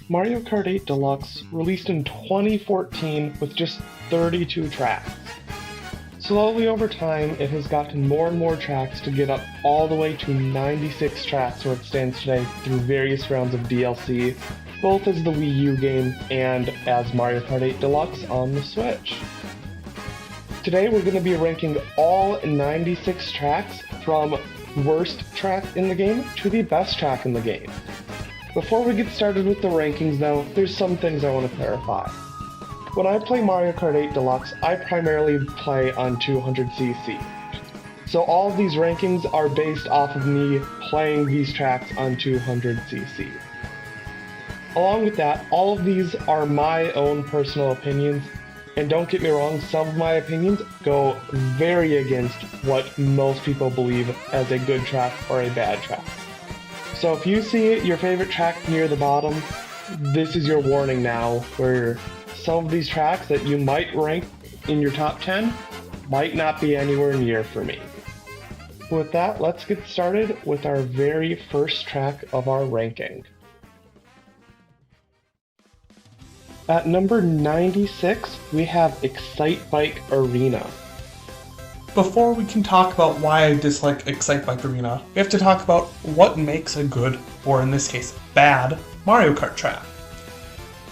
Mario Kart 8 Deluxe released in 2014 with just 32 tracks. Slowly over time, it has gotten more and more tracks to get up all the way to 96 tracks where it stands today through various rounds of DLC, both as the Wii U game and as Mario Kart 8 Deluxe on the Switch. Today we're going to be ranking all 96 tracks from worst track in the game to the best track in the game. Before we get started with the rankings though, there's some things I want to clarify. When I play Mario Kart 8 Deluxe, I primarily play on 200cc. So all of these rankings are based off of me playing these tracks on 200cc. Along with that, all of these are my own personal opinions, and don't get me wrong, some of my opinions go very against what most people believe as a good track or a bad track. So if you see your favorite track near the bottom, this is your warning now, where some of these tracks that you might rank in your top 10 might not be anywhere near for me. With that, let's get started with our very first track of our ranking. At number 96, we have Excite Bike Arena. Before we can talk about why I dislike Excite Bike Arena, we have to talk about what makes a good, or in this case, bad, Mario Kart track.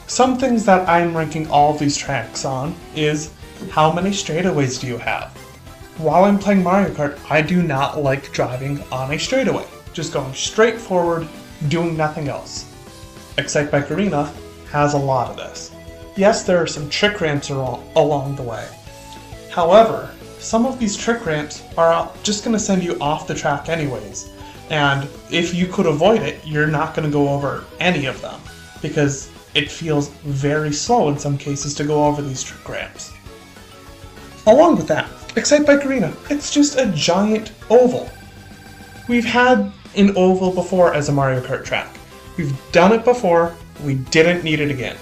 Some things that I'm ranking all of these tracks on is, how many straightaways do you have? While I'm playing Mario Kart, I do not like driving on a straightaway, just going straight forward, doing nothing else. Excite Bike Arena has a lot of this. Yes, there are some trick ramps along the way. However, some of these trick ramps are just going to send you off the track anyways, and if you could avoid it, you're not going to go over any of them, because it feels very slow in some cases to go over these trick ramps. Along with that, Excite Bike Arena, it's just a giant oval. We've had an oval before as a Mario Kart track. We've done it before, we didn't need it again.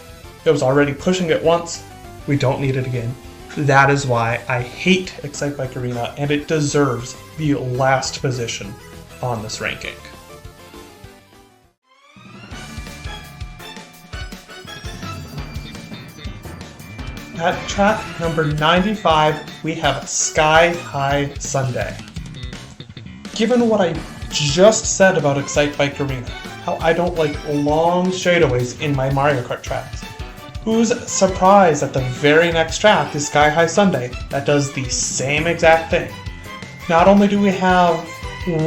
It was already pushing it once, we don't need it again. That is why I hate Excite Bike Arena, and it deserves the last position on this ranking. At track number 95, we have Sky High Sundae. Given what I just said about Excite Bike Arena, how I don't like long straightaways in my Mario Kart tracks, who's surprised that the very next track is Sky High Sundae that does the same exact thing? Not only do we have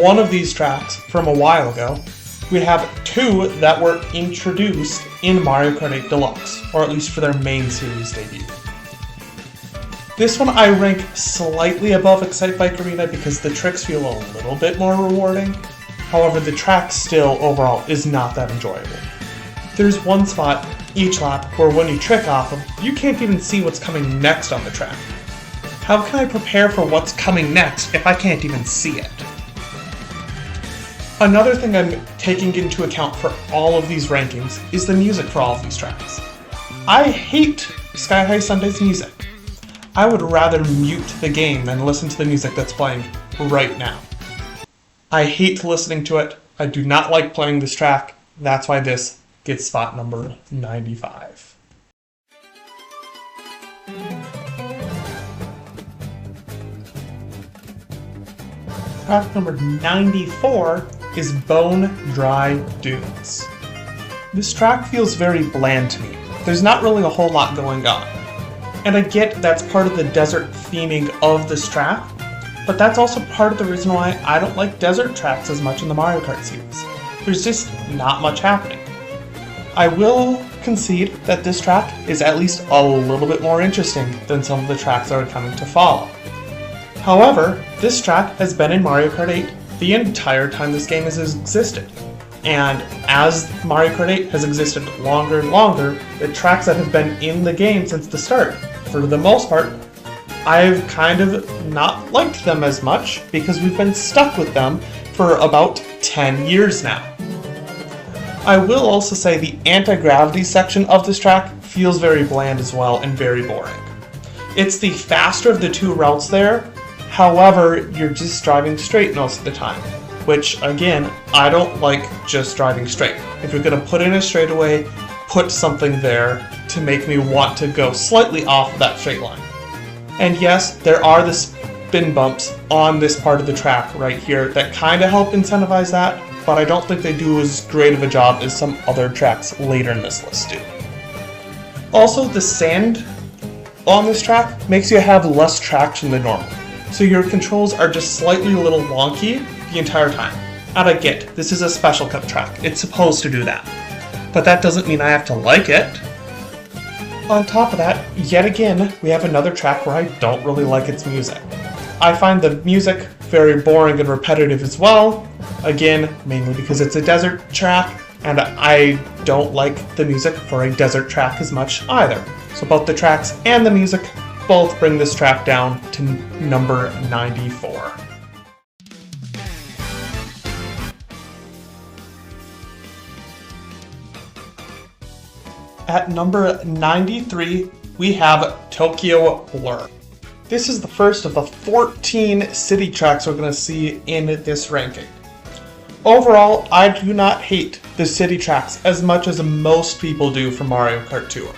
one of these tracks from a while ago, we have two that were introduced in Mario Kart 8 Deluxe, or at least for their main series debut. This one I rank slightly above Excite Bike Arena because the tricks feel a little bit more rewarding. However, the track still overall is not that enjoyable. There's one spot each lap where when you trick off them, you can't even see what's coming next on the track. How can I prepare for what's coming next if I can't even see it? Another thing I'm taking into account for all of these rankings is the music for all of these tracks. I hate Sky High Sundae's music. I would rather mute the game than listen to the music that's playing right now. I hate listening to it. I do not like playing this track. That's why this gets spot number 95. Track number 94 is Bone Dry Dunes. This track feels very bland to me. There's not really a whole lot going on. And I get that's part of the desert theming of this track, but that's also part of the reason why I don't like desert tracks as much in the Mario Kart series. There's just not much happening. I will concede that this track is at least a little bit more interesting than some of the tracks that are coming to follow. However, this track has been in Mario Kart 8 the entire time this game has existed. And as Mario Kart 8 has existed longer and longer, the tracks that have been in the game since the start, for the most part, I've kind of not liked them as much because we've been stuck with them for about 10 years now. I will also say the anti-gravity section of this track feels very bland as well and very boring. It's the faster of the two routes there, however, you're just driving straight most of the time. which again, I don't like just driving straight. If you're going to put in a straightaway, put something there to make me want to go slightly off of that straight line. And yes, there are the spin bumps on this part of the track right here that kind of help incentivize that, but I don't think they do as great of a job as some other tracks later in this list do. Also, the sand on this track makes you have less traction than normal, so your controls are just slightly a little wonky the entire time. And I get, this is a special cup track, it's supposed to do that, but that doesn't mean I have to like it. On top of that, yet again, we have another track where I don't really like its music. I find the music very boring and repetitive as well, again, mainly because it's a desert track, and I don't like the music for a desert track as much either. So both the tracks and the music both bring this track down to number 94. At number 93, we have Tokyo Blur. This is the first of the 14 city tracks we're going to see in this ranking. Overall, I do not hate the city tracks as much as most people do for Mario Kart Tour.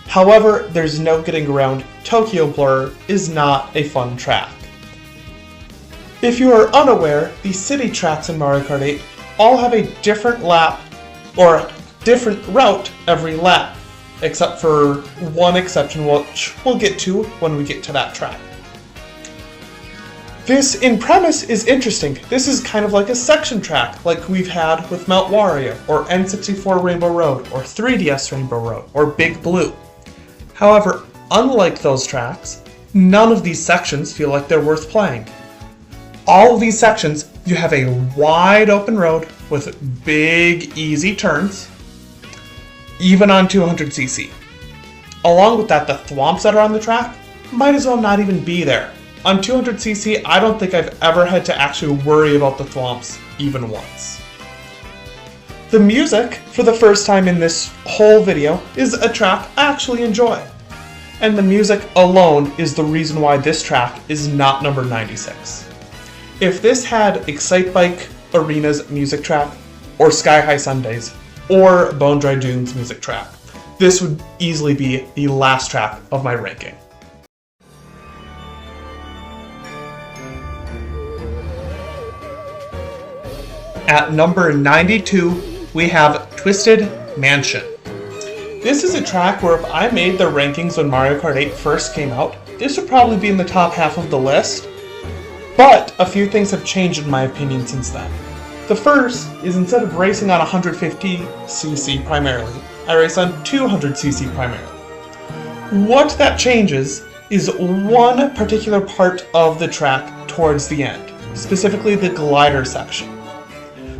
However, there's no getting around Tokyo Blur is not a fun track. If you are unaware, the city tracks in Mario Kart 8 all have a different lap or different route every lap, except for one exception, which we'll get to when we get to that track. This, in premise, is interesting. This is kind of like a section track, like we've had with Mount Wario, or N64 Rainbow Road, or 3DS Rainbow Road, or Big Blue. However, unlike those tracks, none of these sections feel like they're worth playing. All of these sections, you have a wide open road with big, easy turns, even on 200cc. Along with that, the thwomps that are on the track might as well not even be there. On 200cc, I don't think I've ever had to actually worry about the thwomps even once. The music, for the first time in this whole video, is a track I actually enjoy. And the music alone is the reason why this track is not number 96. If this had Excite Bike Arena's music track, or Sky High Sundays, or Bone Dry Dunes music track, this would easily be the last track of my ranking. At number 92, we have Twisted Mansion. This is a track where if I made the rankings when Mario Kart 8 first came out, this would probably be in the top half of the list, but a few things have changed in my opinion since then. The first is instead of racing on 150cc primarily, I race on 200cc primarily. What that changes is one particular part of the track towards the end, specifically the glider section.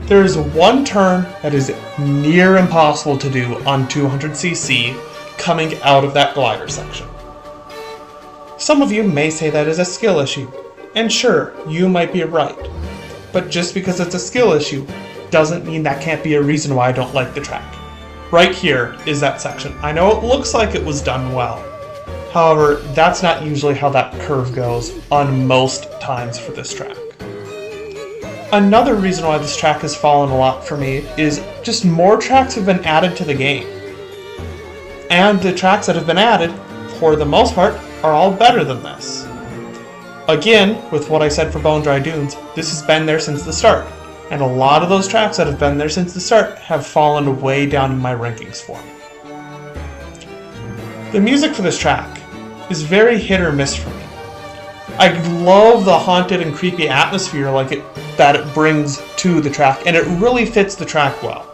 There is one turn that is near impossible to do on 200cc coming out of that glider section. Some of you may say that is a skill issue, and sure, you might be right. But just because it's a skill issue doesn't mean that can't be a reason why I don't like the track. Right here is that section. I know it looks like it was done well. However, that's not usually how that curve goes on most times for this track. Another reason why this track has fallen a lot for me is just more tracks have been added to the game. And the tracks that have been added, for the most part, are all better than this. Again, with what I said for Bone Dry Dunes, this has been there since the start. And a lot of those tracks that have been there since the start have fallen way down in my rankings for me. The music for this track is very hit or miss for me. I love the haunted and creepy atmosphere that it brings to the track, and it really fits the track well.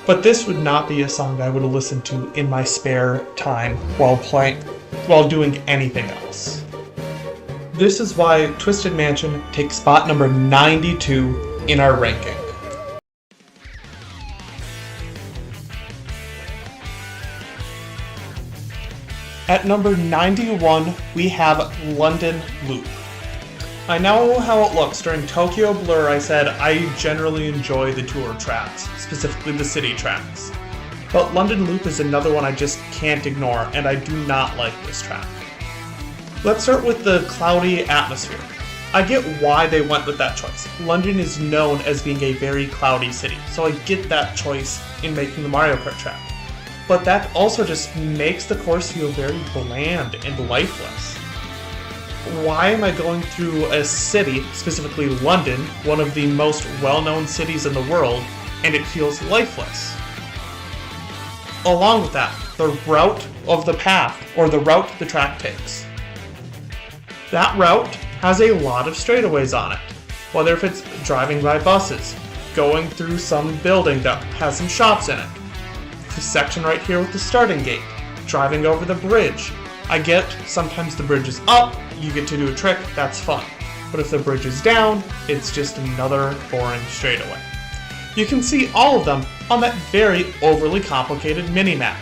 But this would not be a song I would listen to in my spare time while doing anything else. This is why Twisted Mansion takes spot number 92 in our ranking. At number 91, we have London Loop. I know how it looks. During Tokyo Blur, I said I generally enjoy the tour tracks, specifically the city tracks. But London Loop is another one I just can't ignore, and I do not like this track. Let's start with the cloudy atmosphere. I get why they went with that choice. London is known as being a very cloudy city, so I get that choice in making the Mario Kart track. but that also just makes the course feel very bland and lifeless. Why am I going through a city, specifically London, one of the most well-known cities in the world, and it feels lifeless? Along with that, the route of the path, or the route the track takes. That route has a lot of straightaways on it, whether if it's driving by buses, going through some building that has some shops in it, this section right here with the starting gate, driving over the bridge. I get sometimes the bridge is up, you get to do a trick, that's fun. But if the bridge is down, it's just another boring straightaway. You can see all of them on that very overly complicated mini-map.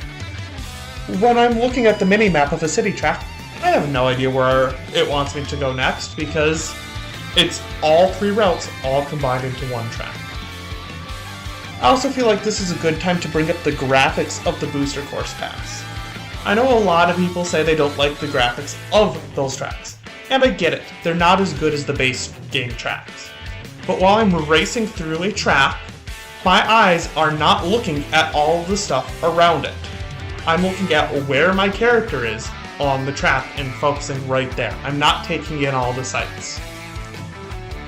When I'm looking at the mini-map of a city track, I have no idea where it wants me to go next because it's all 3 routes all combined into one track. I also feel like this is a good time to bring up the graphics of the Booster Course Pass. I know a lot of people say they don't like the graphics of those tracks, and I get it, they're not as good as the base game tracks. But while I'm racing through a track, my eyes are not looking at all of the stuff around it. I'm looking at where my character is on the track and focusing right there. I'm not taking in all the sights.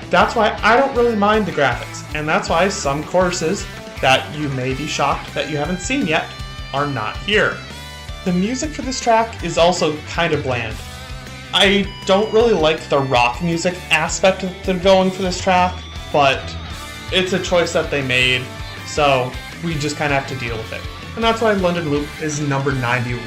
That's why I don't really mind the graphics, and that's why some courses that you may be shocked that you haven't seen yet are not here. The music for this track is also kind of bland. I don't really like the rock music aspect that they're going for this track, but it's a choice that they made, so we just kind of have to deal with it. And that's why London Loop is number 91.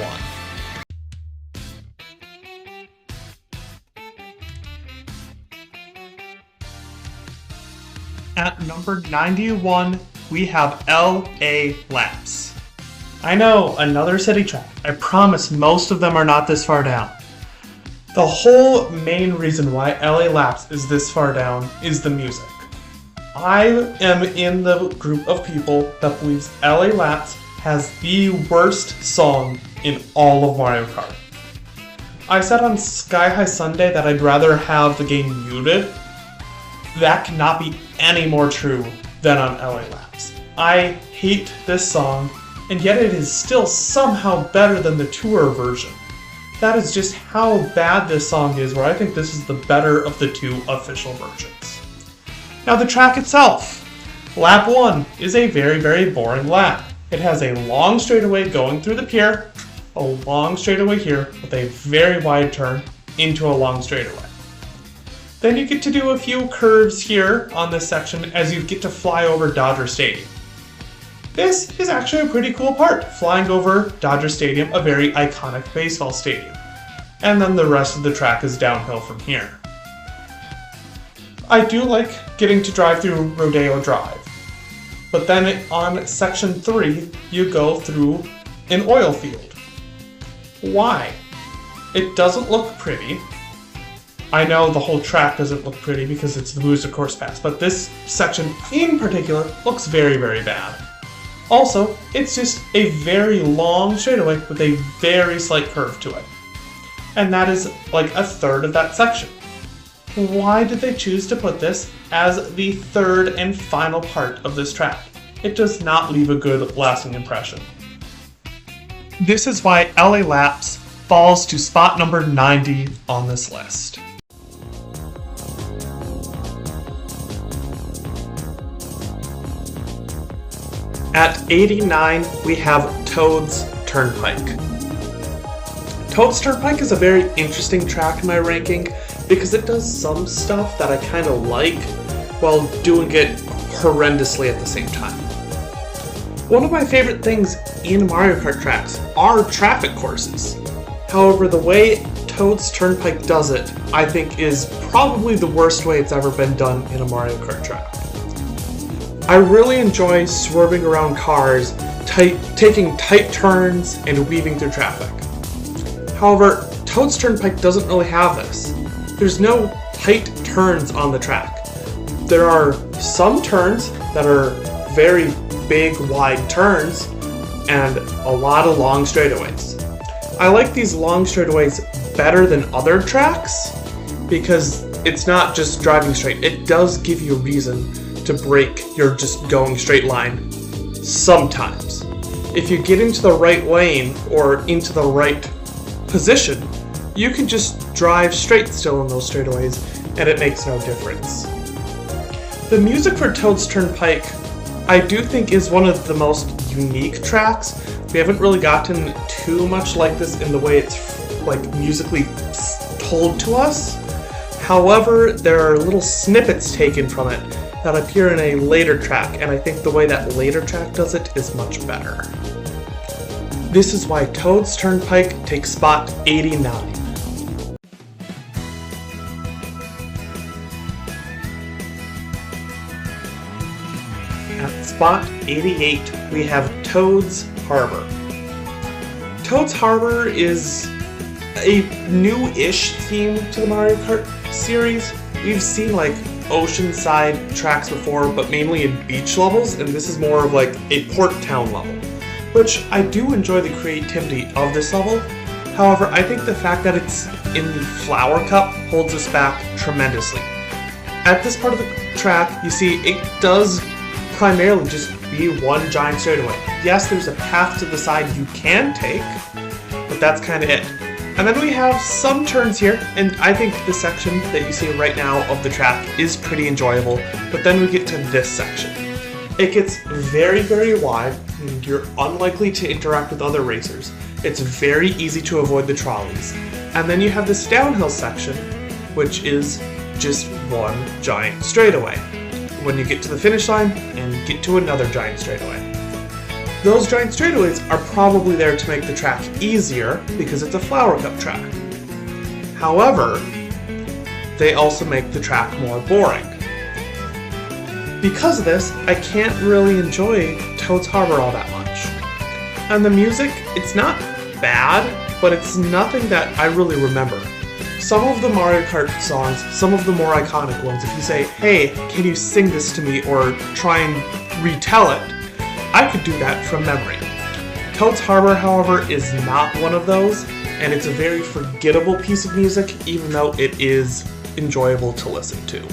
At number 91, we have LA Laps. I know, another city track. I promise most of them are not this far down. The whole main reason why LA Laps is this far down is the music. I am in the group of people that believes LA Laps has the worst song in all of Mario Kart. I said on Sky High Sunday that I'd rather have the game muted. That cannot be any more true than on LA Laps. I hate this song, and yet it is still somehow better than the tour version. That is just how bad this song is, where I think this is the better of the 2 official versions. Now the track itself. Lap 1 is a very, very boring lap. It has a long straightaway going through the pier, a long straightaway here with a very wide turn into a long straightaway. Then you get to do a few curves here on this section as you get to fly over Dodger Stadium. This is actually a pretty cool part, flying over Dodger Stadium, a very iconic baseball stadium. And then the rest of the track is downhill from here. I do like getting to drive through Rodeo Drive. But then on section 3, you go through an oil field. Why? It doesn't look pretty. I know the whole track doesn't look pretty because it's the Booster Course Pass, but this section in particular looks very, very bad. Also, it's just a very long straightaway with a very slight curve to it. And that is like a third of that section. Why did they choose to put this as the third and final part of this track? It does not leave a good lasting impression. This is why LA Laps falls to spot number 90 on this list. At 89, we have Toad's Turnpike. Toad's Turnpike is a very interesting track in my ranking because it does some stuff that I kind of like while doing it horrendously at the same time. One of my favorite things in Mario Kart tracks are traffic courses. However, the way Toad's Turnpike does it, I think, is probably the worst way it's ever been done in a Mario Kart track. I really enjoy swerving around cars, taking tight turns, and weaving through traffic. However, Toad's Turnpike doesn't really have this. There's no tight turns on the track. There are some turns that are very big, wide turns, and a lot of long straightaways. I like these long straightaways better than other tracks because it's not just driving straight. It does give you a reason to break your just going straight line sometimes. if you get into the right lane or into the right position, you can just drive straight still in those straightaways, and it makes no difference. The music for Toad's Turnpike, I do think, is one of the most unique tracks. We haven't really gotten too much like this in the way it's like musically told to us. However, there are little snippets taken from it that appear in a later track, and I think the way that later track does it is much better. This is why Toad's Turnpike takes spot 89. At spot 88, we have Toad's Harbor. Toad's Harbor is a new-ish theme to the Mario Kart series. We've seen like oceanside tracks before, but mainly in beach levels, and this is more of like a port town level, which I do enjoy the creativity of this level. However, I think the fact that it's in the Flower Cup holds us back tremendously. At this part of the track, you see it does primarily just be one giant straightaway. Yes, there's a path to the side you can take, but that's kind of it. And then we have some turns here, and I think the section that you see right now of the track is pretty enjoyable, but then we get to this section. It gets very, very wide, and you're unlikely to interact with other racers. It's very easy to avoid the trolleys. And then you have this downhill section, which is just one giant straightaway, when you get to the finish line and get to another giant straightaway. Those giant straightaways are probably there to make the track easier because it's a Flower Cup track. However, they also make the track more boring. Because of this, I can't really enjoy Toad's Harbor all that much. And the music, it's not bad, but it's nothing that I really remember. Some of the Mario Kart songs, some of the more iconic ones, if you say, hey, can you sing this to me or try and retell it, I could do that from memory. Toad's Harbor, however, is not one of those, and it's a very forgettable piece of music, even though it is enjoyable to listen to.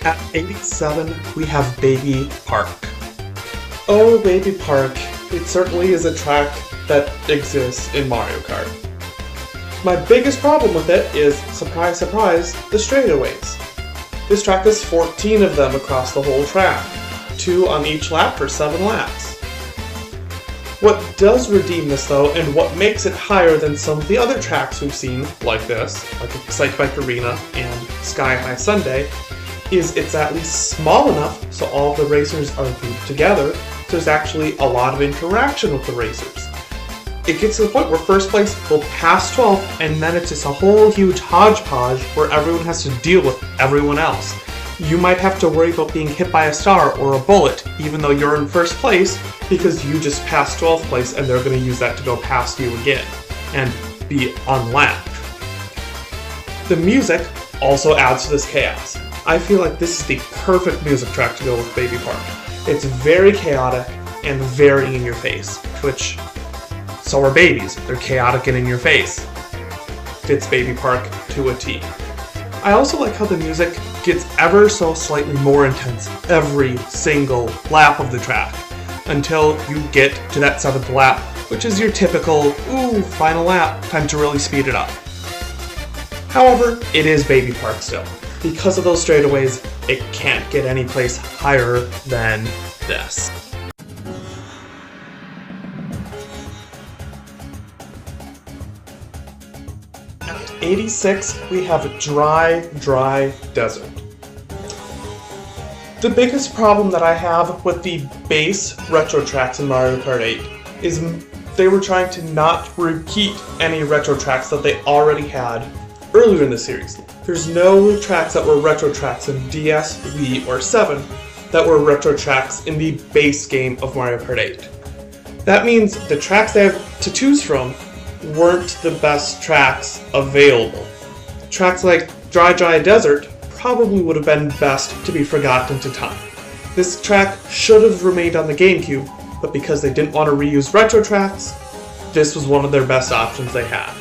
At 87, we have Baby Park. Oh, Baby Park, it certainly is a track that exists in Mario Kart. My biggest problem with it is, surprise, surprise, the straightaways. This track has 14 of them across the whole track, 2 on each lap for 7 laps. What does redeem this though, and what makes it higher than some of the other tracks we've seen, like this, like Excite Bike Arena and Sky High Sunday, is it's at least small enough so all of the racers are grouped together, so there's actually a lot of interaction with the racers. It gets to the point where first place will pass 12, and then it's just a whole huge hodgepodge where everyone has to deal with everyone else. You might have to worry about being hit by a star or a bullet, even though you're in first place, because you just passed 12th place and they're going to use that to go past you again and be unlapped. The music also adds to this chaos. I feel like this is the perfect music track to go with Baby Park. It's very chaotic and very in your face, which so are babies. They're chaotic and in your face. Fits Baby Park to a T. I also like how the music gets ever so slightly more intense every single lap of the track until you get to that 7th lap, which is your typical, ooh, final lap, time to really speed it up. However, it is Baby Park still. Because of those straightaways, it can't get any place higher than this. At 86, we have Dry Desert. The biggest problem that I have with the base retro tracks in Mario Kart 8 is they were trying to not repeat any retro tracks that they already had earlier in the series. There's no tracks that were retro tracks in DS, Wii, or 7 that were retro tracks in the base game of Mario Kart 8. That means the tracks they have to choose from weren't the best tracks available. Tracks like Dry Desert probably would have been best to be forgotten to time. This track should have remained on the GameCube, but because they didn't want to reuse retro tracks, this was one of their best options they had.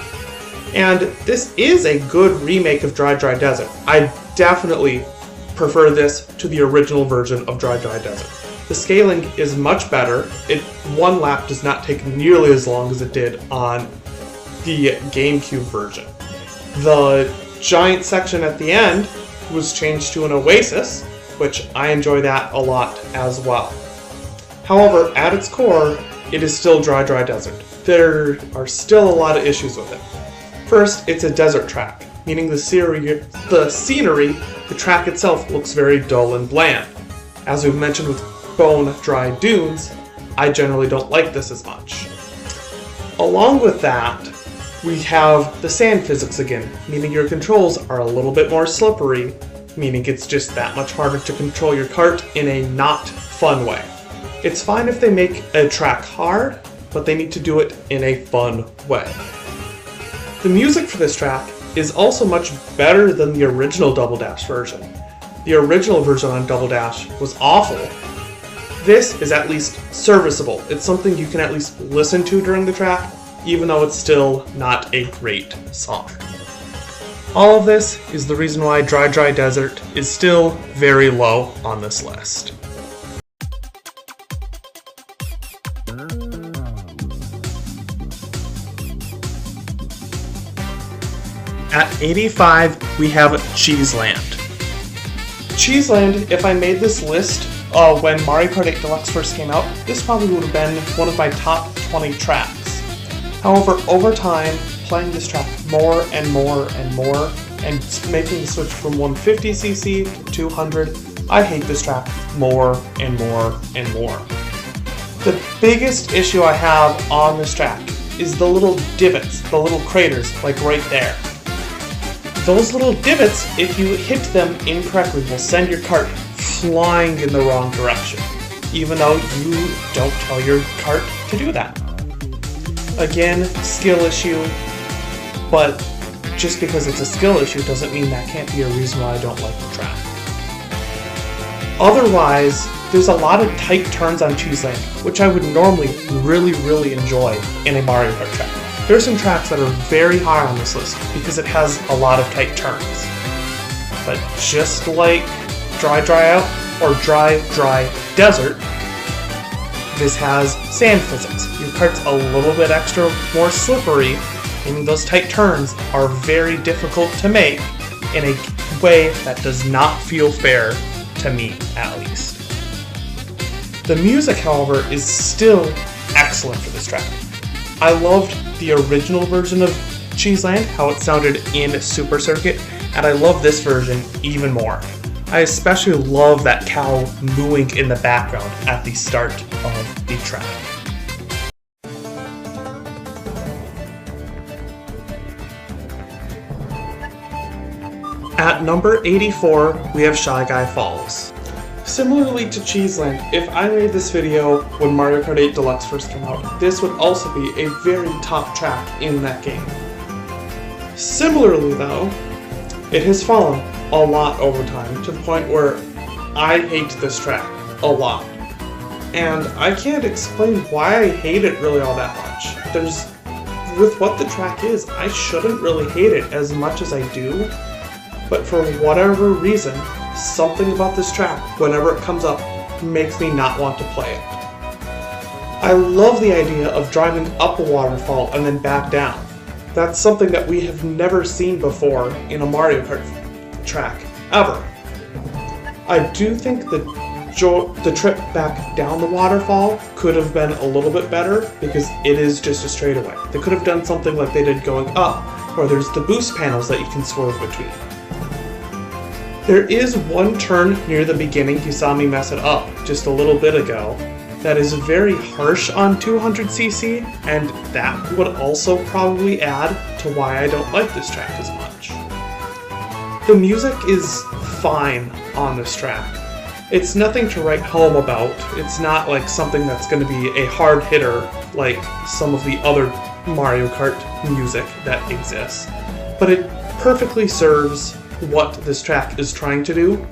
And this is a good remake of Dry Dry Desert. I definitely prefer this to the original version of Dry Dry Desert. The scaling is much better. One lap does not take nearly as long as it did on the GameCube version. The giant section at the end was changed to an oasis, which I enjoy that a lot as well. However, at its core, it is still Dry Dry Desert. There are still a lot of issues with it. First, it's a desert track, meaning the scenery, the track itself looks very dull and bland. As we've mentioned with Bone Dry Dunes, I generally don't like this as much. Along with that, we have the sand physics again, meaning your controls are a little bit more slippery, meaning it's just that much harder to control your kart in a not fun way. It's fine if they make a track hard, but they need to do it in a fun way. The music for this track is also much better than the original Double Dash version. The original version on Double Dash was awful. This is at least serviceable. It's something you can at least listen to during the track, even though it's still not a great song. All of this is the reason why Dry Dry Desert is still very low on this list. At 85, we have Cheeseland. Cheeseland, if I made this list when Mario Kart 8 Deluxe first came out, this probably would have been one of my top 20 tracks. However, over time, playing this track more and more and more, and making the switch from 150cc to 200, I hate this track more and more and more. The biggest issue I have on this track is the little divots, the little craters, like right there. Those little divots, if you hit them incorrectly, will send your kart flying in the wrong direction, even though you don't tell your kart to do that. Again, skill issue, but just because it's a skill issue doesn't mean that can't be a reason why I don't like the track. Otherwise, there's a lot of tight turns on Cheeseland, which I would normally really enjoy in a Mario Kart track. There are some tracks that are very high on this list because it has a lot of tight turns. But just like Dry Dry Out or Dry Dry Desert, this has sand physics. Your kart's a little bit extra more slippery, meaning those tight turns are very difficult to make in a way that does not feel fair to me, at least. The music, however, is still excellent for this track. I loved the original version of Cheeseland, how it sounded in Super Circuit, and I love this version even more. I especially love that cow mooing in the background at the start of the track. At number 84, we have Shy Guy Falls. Similarly to Cheeseland, if I made this video when Mario Kart 8 Deluxe first came out, this would also be a very top track in that game. Similarly though, it has fallen a lot over time to the point where I hate this track a lot. And I can't explain why I hate it really all that much. With what the track is, I shouldn't really hate it as much as I do, but for whatever reason, something about this track, whenever it comes up, makes me not want to play it. I love the idea of driving up a waterfall and then back down. That's something that we have never seen before in a Mario Kart track, ever. I do think the trip back down the waterfall could have been a little bit better because it is just a straightaway. They could have done something like they did going up, where there's the boost panels that you can swerve between. There is one turn near the beginning, you saw me mess it up just a little bit ago, that is very harsh on 200cc, and that would also probably add to why I don't like this track as much. The music is fine on this track. It's nothing to write home about. It's not like something that's going to be a hard hitter like some of the other Mario Kart music that exists, but it perfectly serves what this track is trying to do.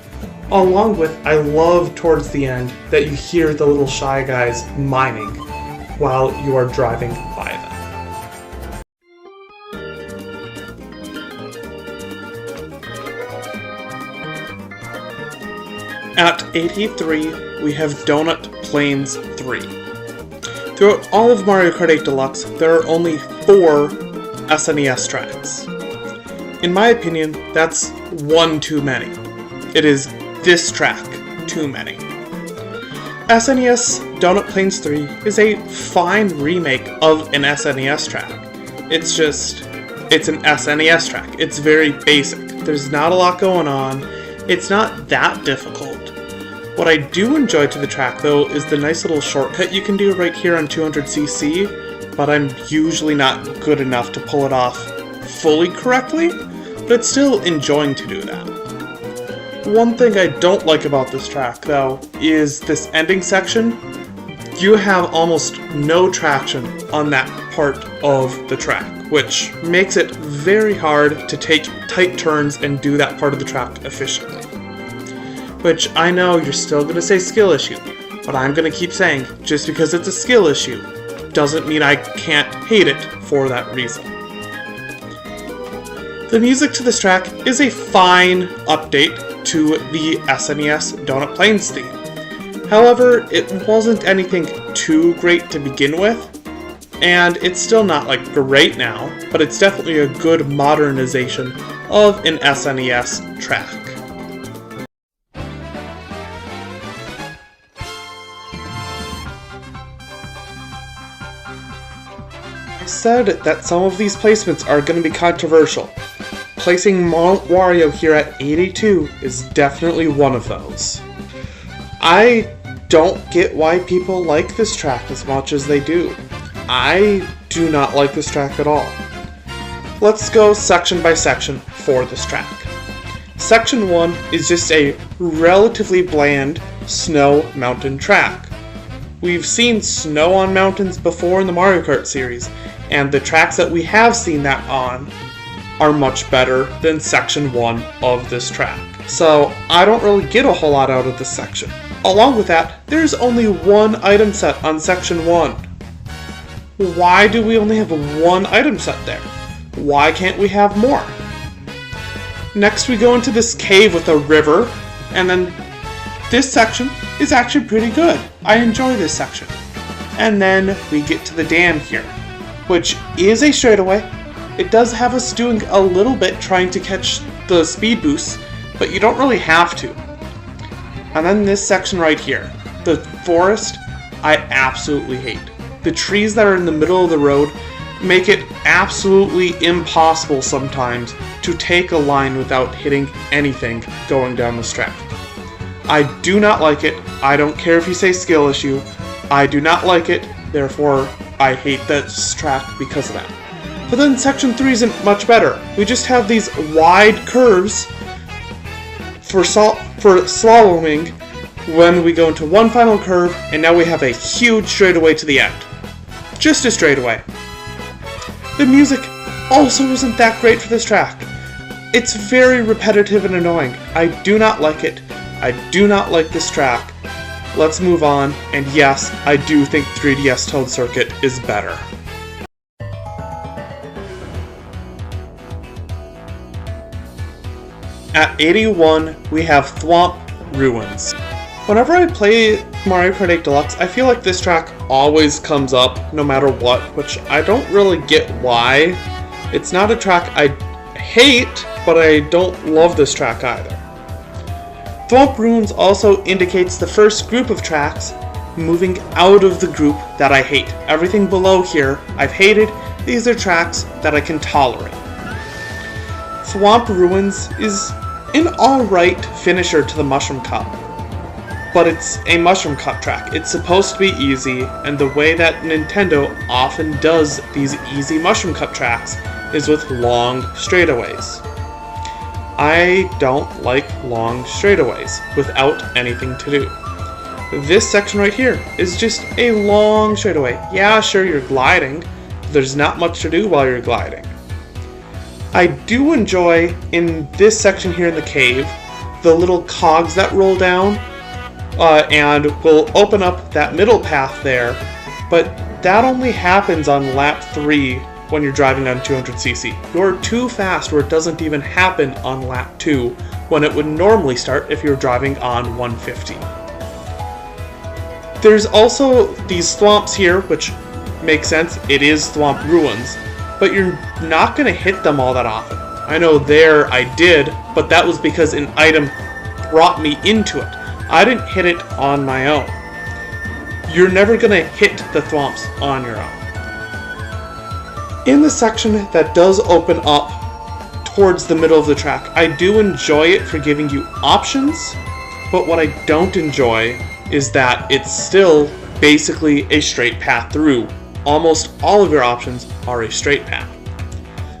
Along with, I love towards the end that you hear the little Shy Guys miming while you are driving by them. At 83, we have Donut Plains 3. Throughout all of Mario Kart 8 Deluxe, there are only 4 SNES tracks. In my opinion, that's one too many. It is this track too many. SNES Donut Plains 3 is a fine remake of an SNES track. It's an SNES track. It's very basic. There's not a lot going on. It's not that difficult. What I do enjoy to the track, though, is the nice little shortcut you can do right here on 200cc, but I'm usually not good enough to pull it off fully correctly, but it's still enjoying to do that. One thing I don't like about this track, though, is this ending section. You have almost no traction on that part of the track, which makes it very hard to take tight turns and do that part of the track efficiently. Which I know you're still going to say skill issue, but I'm going to keep saying just because it's a skill issue doesn't mean I can't hate it for that reason. The music to this track is a fine update to the SNES Donut Plains theme. However, it wasn't anything too great to begin with, and it's still not like great now, but it's definitely a good modernization of an SNES track. I said that some of these placements are going to be controversial. Placing Wario here at 82 is definitely one of those. I don't get why people like this track as much as they do. I do not like this track at all. Let's go section by section for this track. Section 1 is just a relatively bland snow mountain track. We've seen snow on mountains before in the Mario Kart series, and the tracks that we have seen that on are much better than section 1 of this track. So I don't really get a whole lot out of this section. Along with that, there's only one item set on section 1. Why do we only have one item set there? Why can't we have more? Next we go into this cave with a river, and then this section is actually pretty good. I enjoy this section. And then we get to the dam here, which is a straightaway. It does have us doing a little bit trying to catch the speed boosts, but you don't really have to. And then this section right here, the forest, I absolutely hate. The trees that are in the middle of the road make it absolutely impossible sometimes to take a line without hitting anything going down this track. I do not like it. I don't care if you say skill issue. I do not like it, therefore I hate this track because of that. But then section 3 isn't much better. We just have these wide curves for slaloming when we go into one final curve, and now we have a huge straightaway to the end. Just a straightaway. The music also isn't that great for this track. It's very repetitive and annoying. I do not like it. I do not like this track. Let's move on, and yes, I do think 3DS Toad Circuit is better. At 81, we have Thwomp Ruins. Whenever I play Mario Kart 8 Deluxe, I feel like this track always comes up no matter what, which I don't really get why. It's not a track I hate, but I don't love this track either. Thwomp Ruins also indicates the first group of tracks moving out of the group that I hate. Everything below here I've hated. These are tracks that I can tolerate. Thwomp Ruins is an alright finisher to the Mushroom Cup, but it's a Mushroom Cup track. It's supposed to be easy, and the way that Nintendo often does these easy Mushroom Cup tracks is with long straightaways. I don't like long straightaways without anything to do. This section right here is just a long straightaway. Yeah, sure, you're gliding, but there's not much to do while you're gliding. I do enjoy, in this section here in the cave, the little cogs that roll down, and will open up that middle path there, but that only happens on lap 3 when you're driving on 200cc. You're too fast where it doesn't even happen on lap 2 when it would normally start if you're driving on 150. There's also these swamps here, which makes sense, it is swamp ruins, but you're not going to hit them all that often. I know there I did, but that was because an item brought me into it. I didn't hit it on my own. You're never going to hit the swamps on your own. In the section that does open up towards the middle of the track, I do enjoy it for giving you options, but what I don't enjoy is that it's still basically a straight path through. Almost all of your options are a straight path.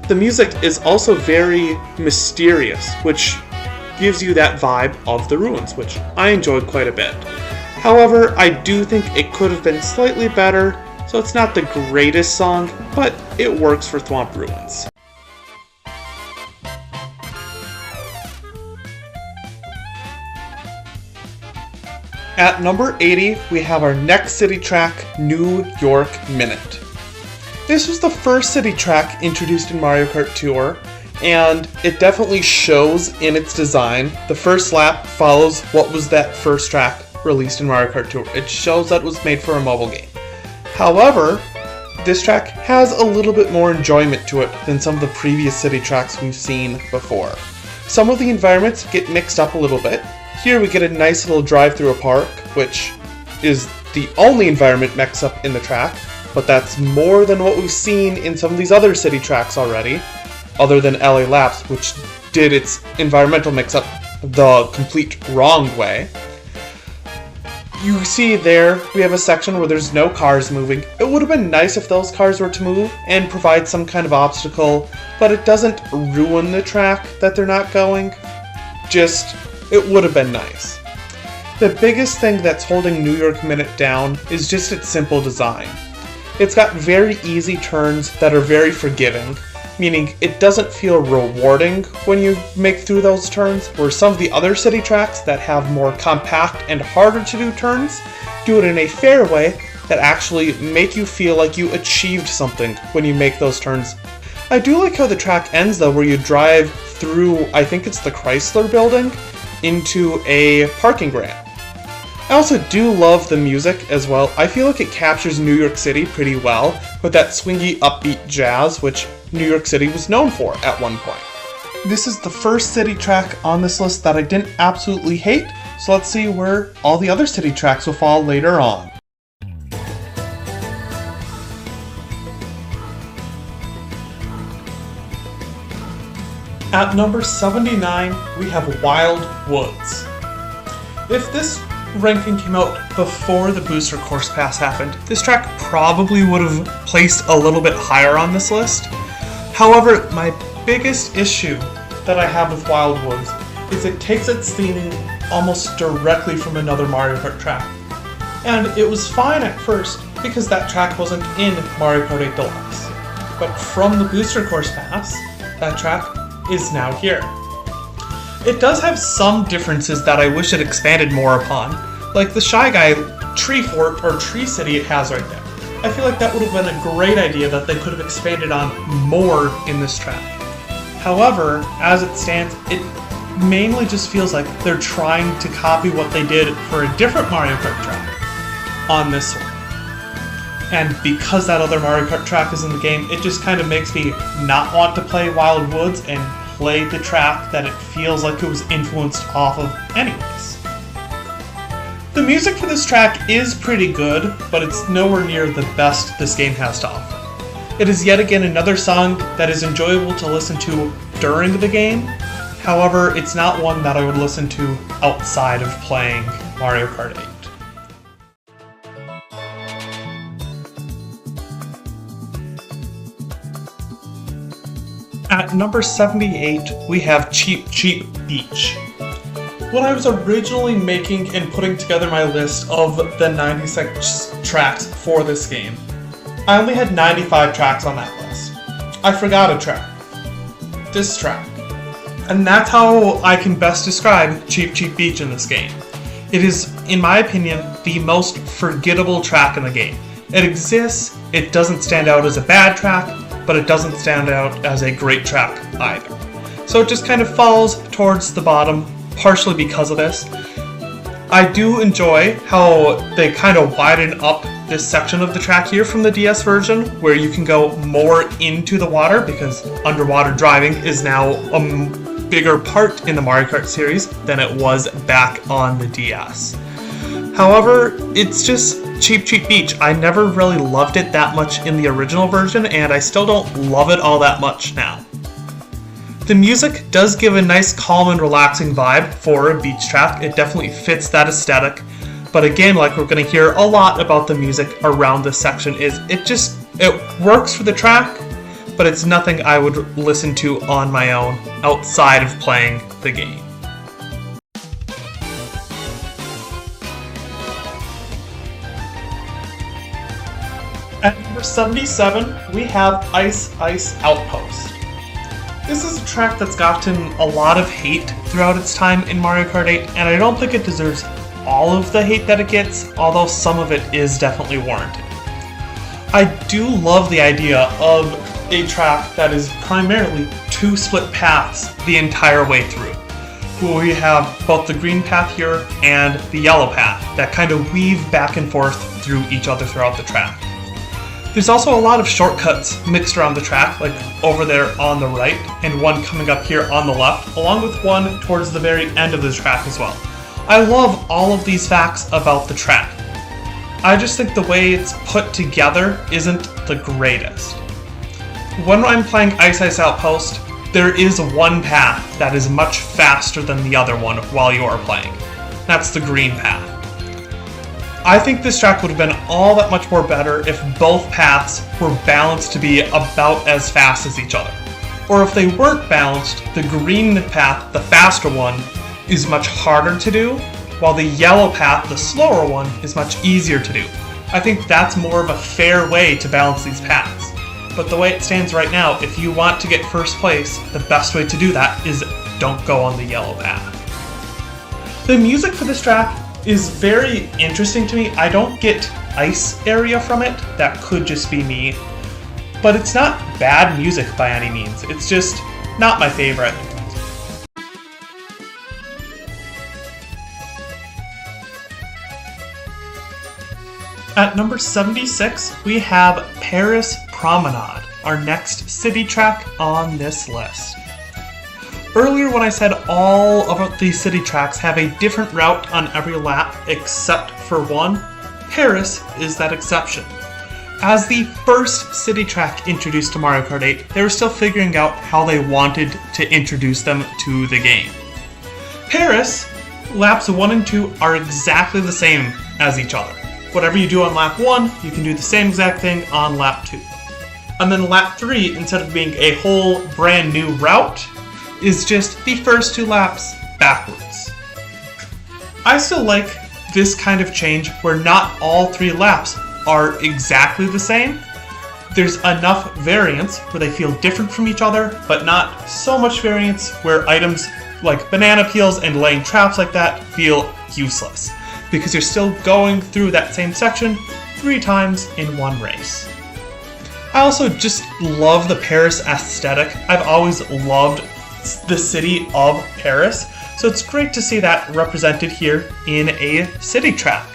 The music is also very mysterious, which gives you that vibe of the ruins, which I enjoyed quite a bit. However, I do think it could have been slightly better, so it's not the greatest song, but it works for Swamp Ruins. At number 80, we have our next city track, New York Minute. This was the first city track introduced in Mario Kart Tour, and it definitely shows in its design. The first lap follows what was that first track released in Mario Kart Tour. It shows that it was made for a mobile game. However, this track has a little bit more enjoyment to it than some of the previous city tracks we've seen before. Some of the environments get mixed up a little bit. Here we get a nice little drive through a park, which is the only environment mix up in the track, but that's more than what we've seen in some of these other city tracks already, other than LA Laps, which did its environmental mix up the complete wrong way. You see there, we have a section where there's no cars moving. It would have been nice if those cars were to move and provide some kind of obstacle, but it doesn't ruin the track that they're not going. Just, it would have been nice. The biggest thing that's holding New York Minute down is just its simple design. It's got very easy turns that are very forgiving, meaning it doesn't feel rewarding when you make through those turns, where some of the other city tracks that have more compact and harder to do turns do it in a fair way that actually make you feel like you achieved something when you make those turns. I do like how the track ends though, where you drive through, I think it's the Chrysler building, into a parking ramp. I also do love the music as well. I feel like it captures New York City pretty well with that swingy, upbeat jazz, which New York City was known for at one point. This is the first city track on this list that I didn't absolutely hate, so let's see where all the other city tracks will fall later on. At number 79, we have Wild Woods. If this ranking came out before the Booster Course Pass happened, this track probably would have placed a little bit higher on this list. However, my biggest issue that I have with Wild Woods is it takes its theming almost directly from another Mario Kart track. And it was fine at first because that track wasn't in Mario Kart 8 Deluxe. But from the Booster Course Pass, that track is now here. It does have some differences that I wish it expanded more upon, like the Shy Guy tree fort or tree city it has right there. I feel like that would have been a great idea that they could have expanded on more in this track. However, as it stands, it mainly just feels like they're trying to copy what they did for a different Mario Kart track on this one. And because that other Mario Kart track is in the game, it just kind of makes me not want to play Wild Woods and play the track that it feels like it was influenced off of anyways. The music for this track is pretty good, but it's nowhere near the best this game has to offer. It is yet again another song that is enjoyable to listen to during the game, however, it's not one that I would listen to outside of playing Mario Kart 8. At number 78, we have Cheep Cheep Beach. When I was originally making and putting together my list of the 96 tracks for this game, I only had 95 tracks on that list. I forgot a track. This track. And that's how I can best describe Cheep Cheep Beach in this game. It is, in my opinion, the most forgettable track in the game. It exists, it doesn't stand out as a bad track, but it doesn't stand out as a great track either. so it just kind of falls towards the bottom, partially because of this. I do enjoy how they kind of widen up this section of the track here from the DS version, where you can go more into the water because underwater driving is now a bigger part in the Mario Kart series than it was back on the DS. However, it's just Cheap Beach. I never really loved it that much in the original version, and I still don't love it all that much now. The music does give a nice calm and relaxing vibe for a beach track. It definitely fits that aesthetic. But again, like we're going to hear a lot about the music around this section, it works for the track, but it's nothing I would listen to on my own outside of playing the game. At number 77, we have Ice Outpost. This is a track that's gotten a lot of hate throughout its time in Mario Kart 8, and I don't think it deserves all of the hate that it gets, although some of it is definitely warranted. I do love the idea of a track that is primarily two split paths the entire way through, where we have both the green path here and the yellow path that kind of weave back and forth through each other throughout the track. There's also a lot of shortcuts mixed around the track, like over there on the right, and one coming up here on the left, along with one towards the very end of the track as well. I love all of these facts about the track. I just think the way it's put together isn't the greatest. When I'm playing Ice Outpost, there is one path that is much faster than the other one while you are playing. That's the green path. I think this track would have been all that much more better if both paths were balanced to be about as fast as each other. Or if they weren't balanced, the green path, the faster one, is much harder to do, while the yellow path, the slower one, is much easier to do. I think that's more of a fair way to balance these paths. But the way it stands right now, if you want to get first place, the best way to do that is don't go on the yellow path. The music for this track is very interesting to me. I don't get ice area from it. That could just be me. But it's not bad music by any means. It's just not my favorite. At number 76, we have Paris Promenade, our next city track on this list. Earlier when I said all of these city tracks have a different route on every lap except for one, Paris is that exception. As the first city track introduced to Mario Kart 8, they were still figuring out how they wanted to introduce them to the game. Paris, laps 1 and 2 are exactly the same as each other. Whatever you do on lap 1, you can do the same exact thing on lap 2. And then lap 3, instead of being a whole brand new route, is just the first 2 laps backwards. I still like this kind of change where not all 3 laps are exactly the same. There's enough variance where they feel different from each other, but not so much variance where items like banana peels and laying traps like that feel useless, because you're still going through that same section 3 times in one race. I also just love the Paris aesthetic. I've always loved the city of Paris, so it's great to see that represented here in a city track.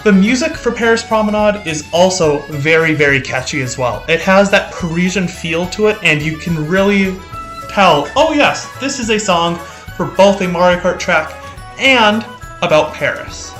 The music for Paris Promenade is also very, very catchy as well. It has that Parisian feel to it, and you can really tell, oh yes, this is a song for both a Mario Kart track and about Paris.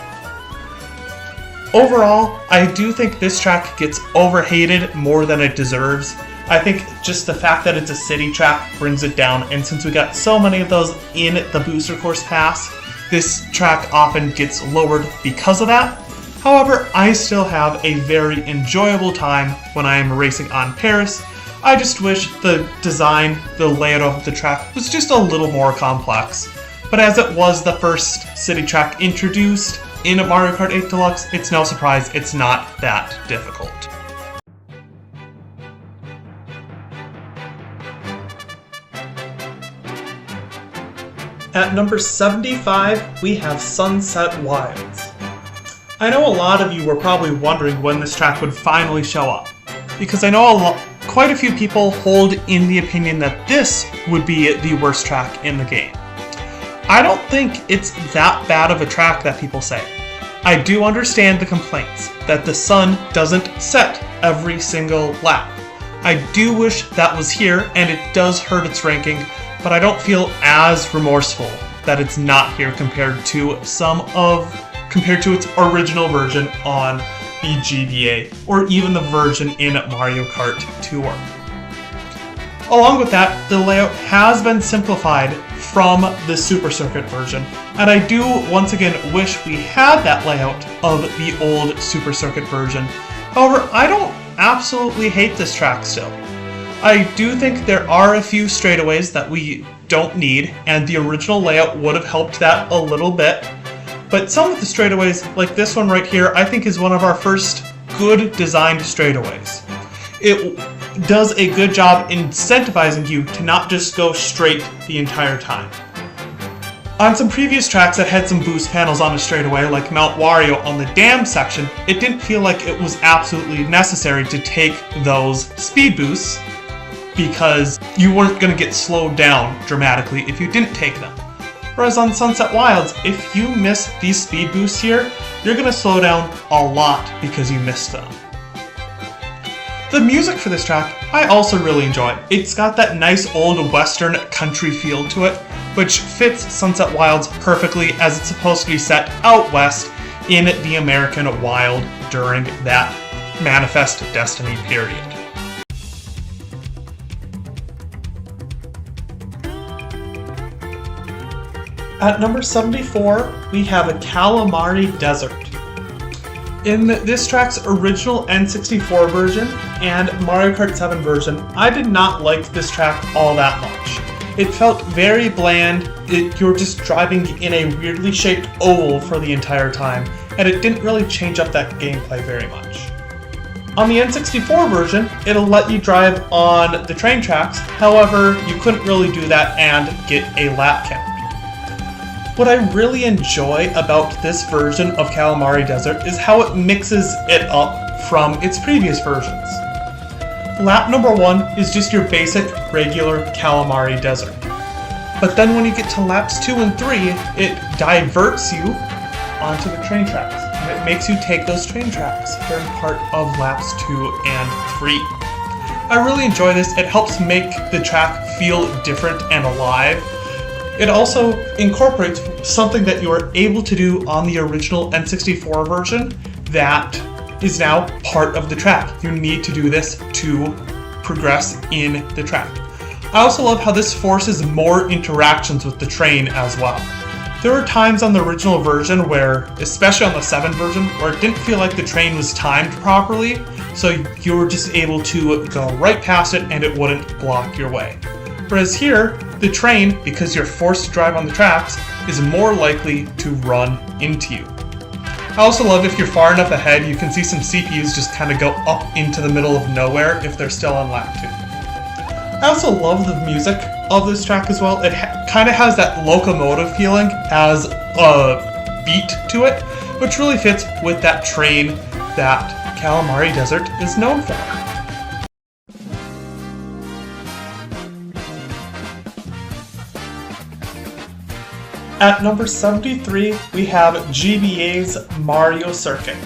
Overall, I do think this track gets overhated more than it deserves. I think just the fact that it's a city track brings it down, and since we got so many of those in the Booster Course Pass, this track often gets lowered because of that. However, I still have a very enjoyable time when I am racing on Paris. I just wish the design, the layout of the track was just a little more complex. But as it was the first city track introduced in Mario Kart 8 Deluxe, it's no surprise it's not that difficult. At number 75, we have Sunset Wilds. I know a lot of you were probably wondering when this track would finally show up, because I know quite a few people hold in the opinion that this would be the worst track in the game. I don't think it's that bad of a track that people say. I do understand the complaints that the sun doesn't set every single lap. I do wish that was here, and it does hurt its ranking, but I don't feel as remorseful that it's not here compared to its original version on the GBA, or even the version in Mario Kart Tour. Along with that, the layout has been simplified from the Super Circuit version, and I do once again wish we had that layout of the old Super Circuit version. However, I don't absolutely hate this track still. I do think there are a few straightaways that we don't need, and the original layout would have helped that a little bit. But some of the straightaways, like this one right here, I think is one of our first good designed straightaways. It does a good job incentivizing you to not just go straight the entire time. On some previous tracks that had some boost panels on a straightaway, like Mount Wario on the dam section, it didn't feel like it was absolutely necessary to take those speed boosts because you weren't going to get slowed down dramatically if you didn't take them. Whereas on Sunset Wilds, if you miss these speed boosts here, you're going to slow down a lot because you missed them. The music for this track, I also really enjoy. It's got that nice old western country feel to it, which fits Sunset Wilds perfectly as it's supposed to be set out west in the American Wild during that Manifest Destiny period. At number 74, we have a Calamari Desert. In this track's original N64 version and Mario Kart 7 version, I did not like this track all that much. It felt very bland, you're just driving in a weirdly shaped oval for the entire time, and it didn't really change up that gameplay very much. On the N64 version, it'll let you drive on the train tracks, however, you couldn't really do that and get a lap count. What I really enjoy about this version of Calamari Desert is how it mixes it up from its previous versions. Lap number 1 is just your basic, regular Calamari Desert. But then when you get to laps 2 and 3, it diverts you onto the train tracks, and it makes you take those train tracks during part of laps 2 and 3. I really enjoy this. It helps make the track feel different and alive. It also incorporates something that you were able to do on the original N64 version that is now part of the track. You need to do this to progress in the track. I also love how this forces more interactions with the train as well. There were times on the original version where, especially on the 7 version, where it didn't feel like the train was timed properly, so you were just able to go right past it and it wouldn't block your way. Whereas here, the train, because you're forced to drive on the tracks, is more likely to run into you. I also love if you're far enough ahead, you can see some CPUs just kind of go up into the middle of nowhere if they're still on lap 2. I also love the music of this track as well. It kind of has that locomotive feeling as a beat to it, which really fits with that train that Calamari Desert is known for. At number 73, we have GBA's Mario Circuit.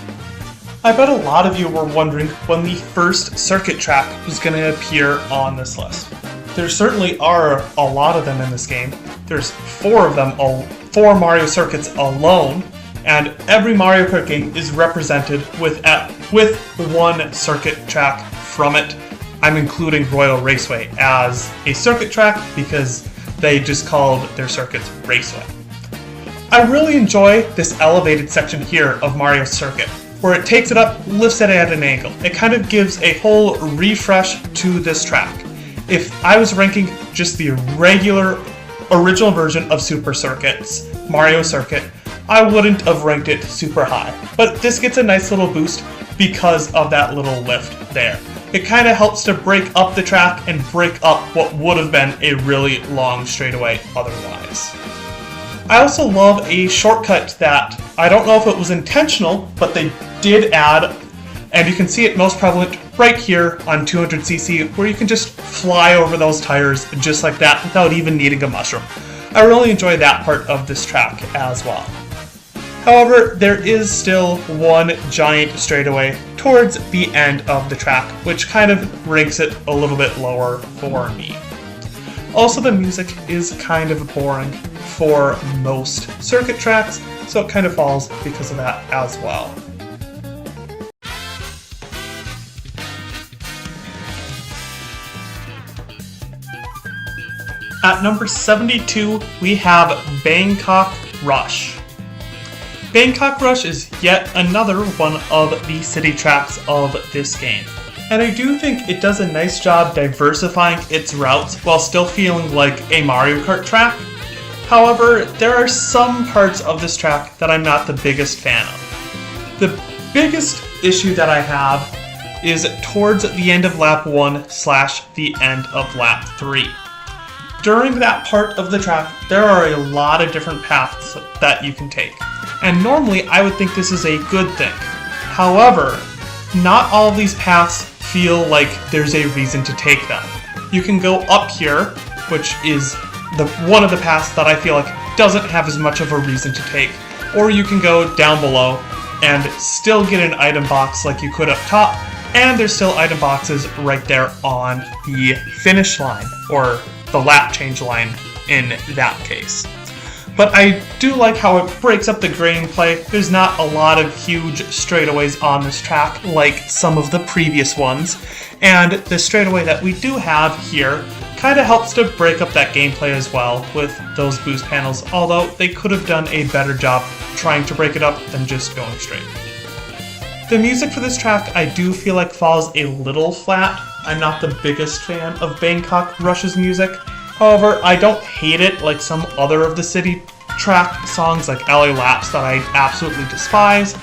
I bet a lot of you were wondering when the first circuit track was going to appear on this list. There certainly are a lot of them in this game. There's 4 of them, 4 Mario Circuits alone, and every Mario Kart game is represented with one circuit track from it. I'm including Royal Raceway as a circuit track because they just called their circuits Raceway. I really enjoy this elevated section here of Mario Circuit, where it takes it up, lifts it at an angle. It kind of gives a whole refresh to this track. If I was ranking just the regular original version of Super Circuit's Mario Circuit, I wouldn't have ranked it super high. But this gets a nice little boost because of that little lift there. It kind of helps to break up the track and break up what would have been a really long straightaway otherwise. I also love a shortcut that, I don't know if it was intentional, but they did add And you can see it most prevalent right here on 200cc, where you can just fly over those tires just like that without even needing a mushroom. I really enjoy that part of this track as well. However, there is still one giant straightaway towards the end of the track, which kind of ranks it a little bit lower for me. Also, the music is kind of boring for most circuit tracks, so it kind of falls because of that as well. At number 72, we have Bangkok Rush. Bangkok Rush is yet another one of the city tracks of this game. And I do think it does a nice job diversifying its routes while still feeling like a Mario Kart track. However, there are some parts of this track that I'm not the biggest fan of. The biggest issue that I have is towards the end of lap 1 / the end of lap 3. During that part of the track, there are a lot of different paths that you can take. And normally I would think this is a good thing. However, not all of these paths feel like there's a reason to take them. You can go up here, which is one of the paths that I feel like doesn't have as much of a reason to take. Or you can go down below and still get an item box like you could up top, and there's still item boxes right there on the finish line, or the lap change line in that case. But I do like how it breaks up the gameplay. There's not a lot of huge straightaways on this track like some of the previous ones, and the straightaway that we do have here kind of helps to break up that gameplay as well with those boost panels, although they could have done a better job trying to break it up than just going straight. The music for this track I do feel like falls a little flat. I'm not the biggest fan of Bangkok Rush's music. However, I don't hate it like some other of the city track songs like LA Laps that I absolutely despise.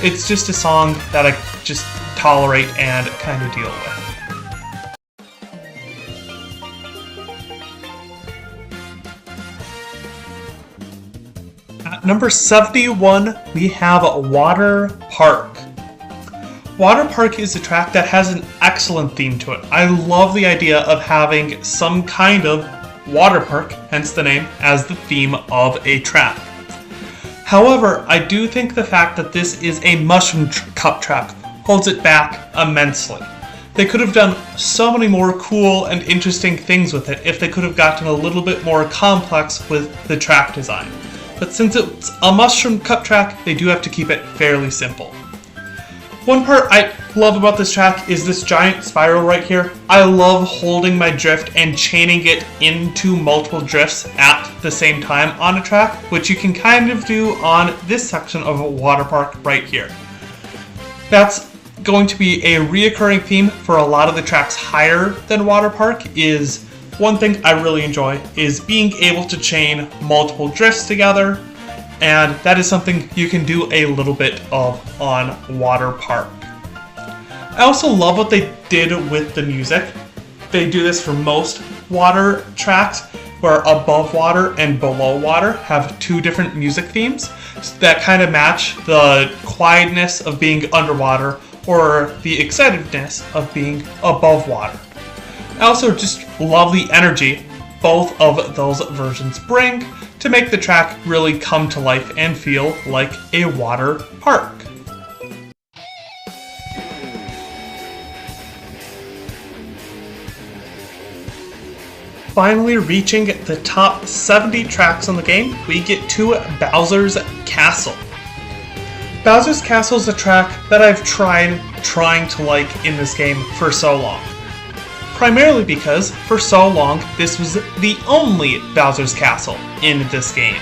It's just a song that I just tolerate and kind of deal with. At number 71, we have Water Park. Water Park is a track that has an excellent theme to it. I love the idea of having some kind of water park, hence the name, as the theme of a track. However, I do think the fact that this is a Mushroom Cup track holds it back immensely. They could have done so many more cool and interesting things with it if they could have gotten a little bit more complex with the track design. But since it's a Mushroom Cup track, they do have to keep it fairly simple. One part I love about this track is this giant spiral right here. I love holding my drift and chaining it into multiple drifts at the same time on a track, which you can kind of do on this section of a water park right here. That's going to be a reoccurring theme for a lot of the tracks higher than water park. Is one thing I really enjoy is being able to chain multiple drifts together. And that is something you can do a little bit of on Water Park. I also love what they did with the music. They do this for most water tracks, where above water and below water have two different music themes that kind of match the quietness of being underwater or the excitedness of being above water. I also just love the energy both of those versions bring to make the track really come to life and feel like a water park. Finally reaching the top 70 tracks on the game, we get to Bowser's Castle. Bowser's Castle is a track that I've tried trying to like in this game for so long. Primarily because, for so long, this was the only Bowser's Castle in this game.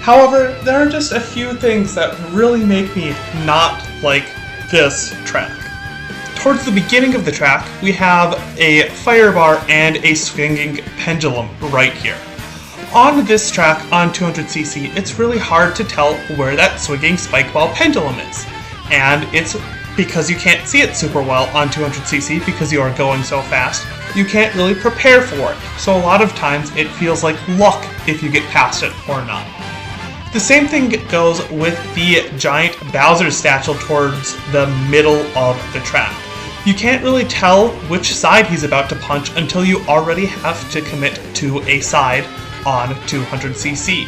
However, there are just a few things that really make me not like this track. Towards the beginning of the track, we have a fire bar and a swinging pendulum right here. On this track, on 200cc, it's really hard to tell where that swinging spike ball pendulum is. And it's because you can't see it super well on 200cc because you are going so fast, you can't really prepare for it. So a lot of times it feels like luck if you get past it or not. The same thing goes with the giant Bowser statue towards the middle of the track. You can't really tell which side he's about to punch until you already have to commit to a side on 200cc.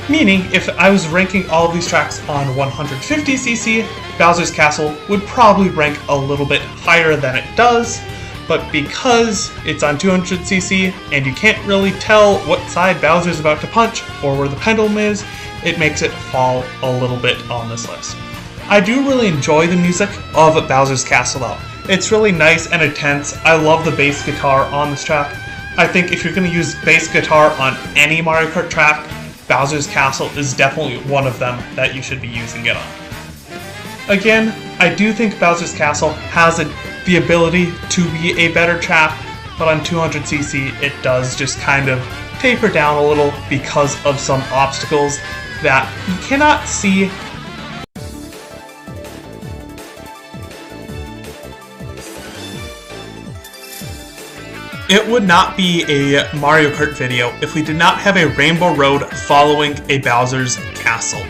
Meaning, if I was ranking all of these tracks on 150cc, Bowser's Castle would probably rank a little bit higher than it does, but because it's on 200cc and you can't really tell what side Bowser's about to punch or where the pendulum is, it makes it fall a little bit on this list. I do really enjoy the music of Bowser's Castle though. It's really nice and intense. I love the bass guitar on this track. I think if you're going to use bass guitar on any Mario Kart track, Bowser's Castle is definitely one of them that you should be using it on. Again, I do think Bowser's Castle has the ability to be a better track, but on 200cc it does just kind of taper down a little because of some obstacles that you cannot see. It would not be a Mario Kart video if we did not have a Rainbow Road following a Bowser's Castle.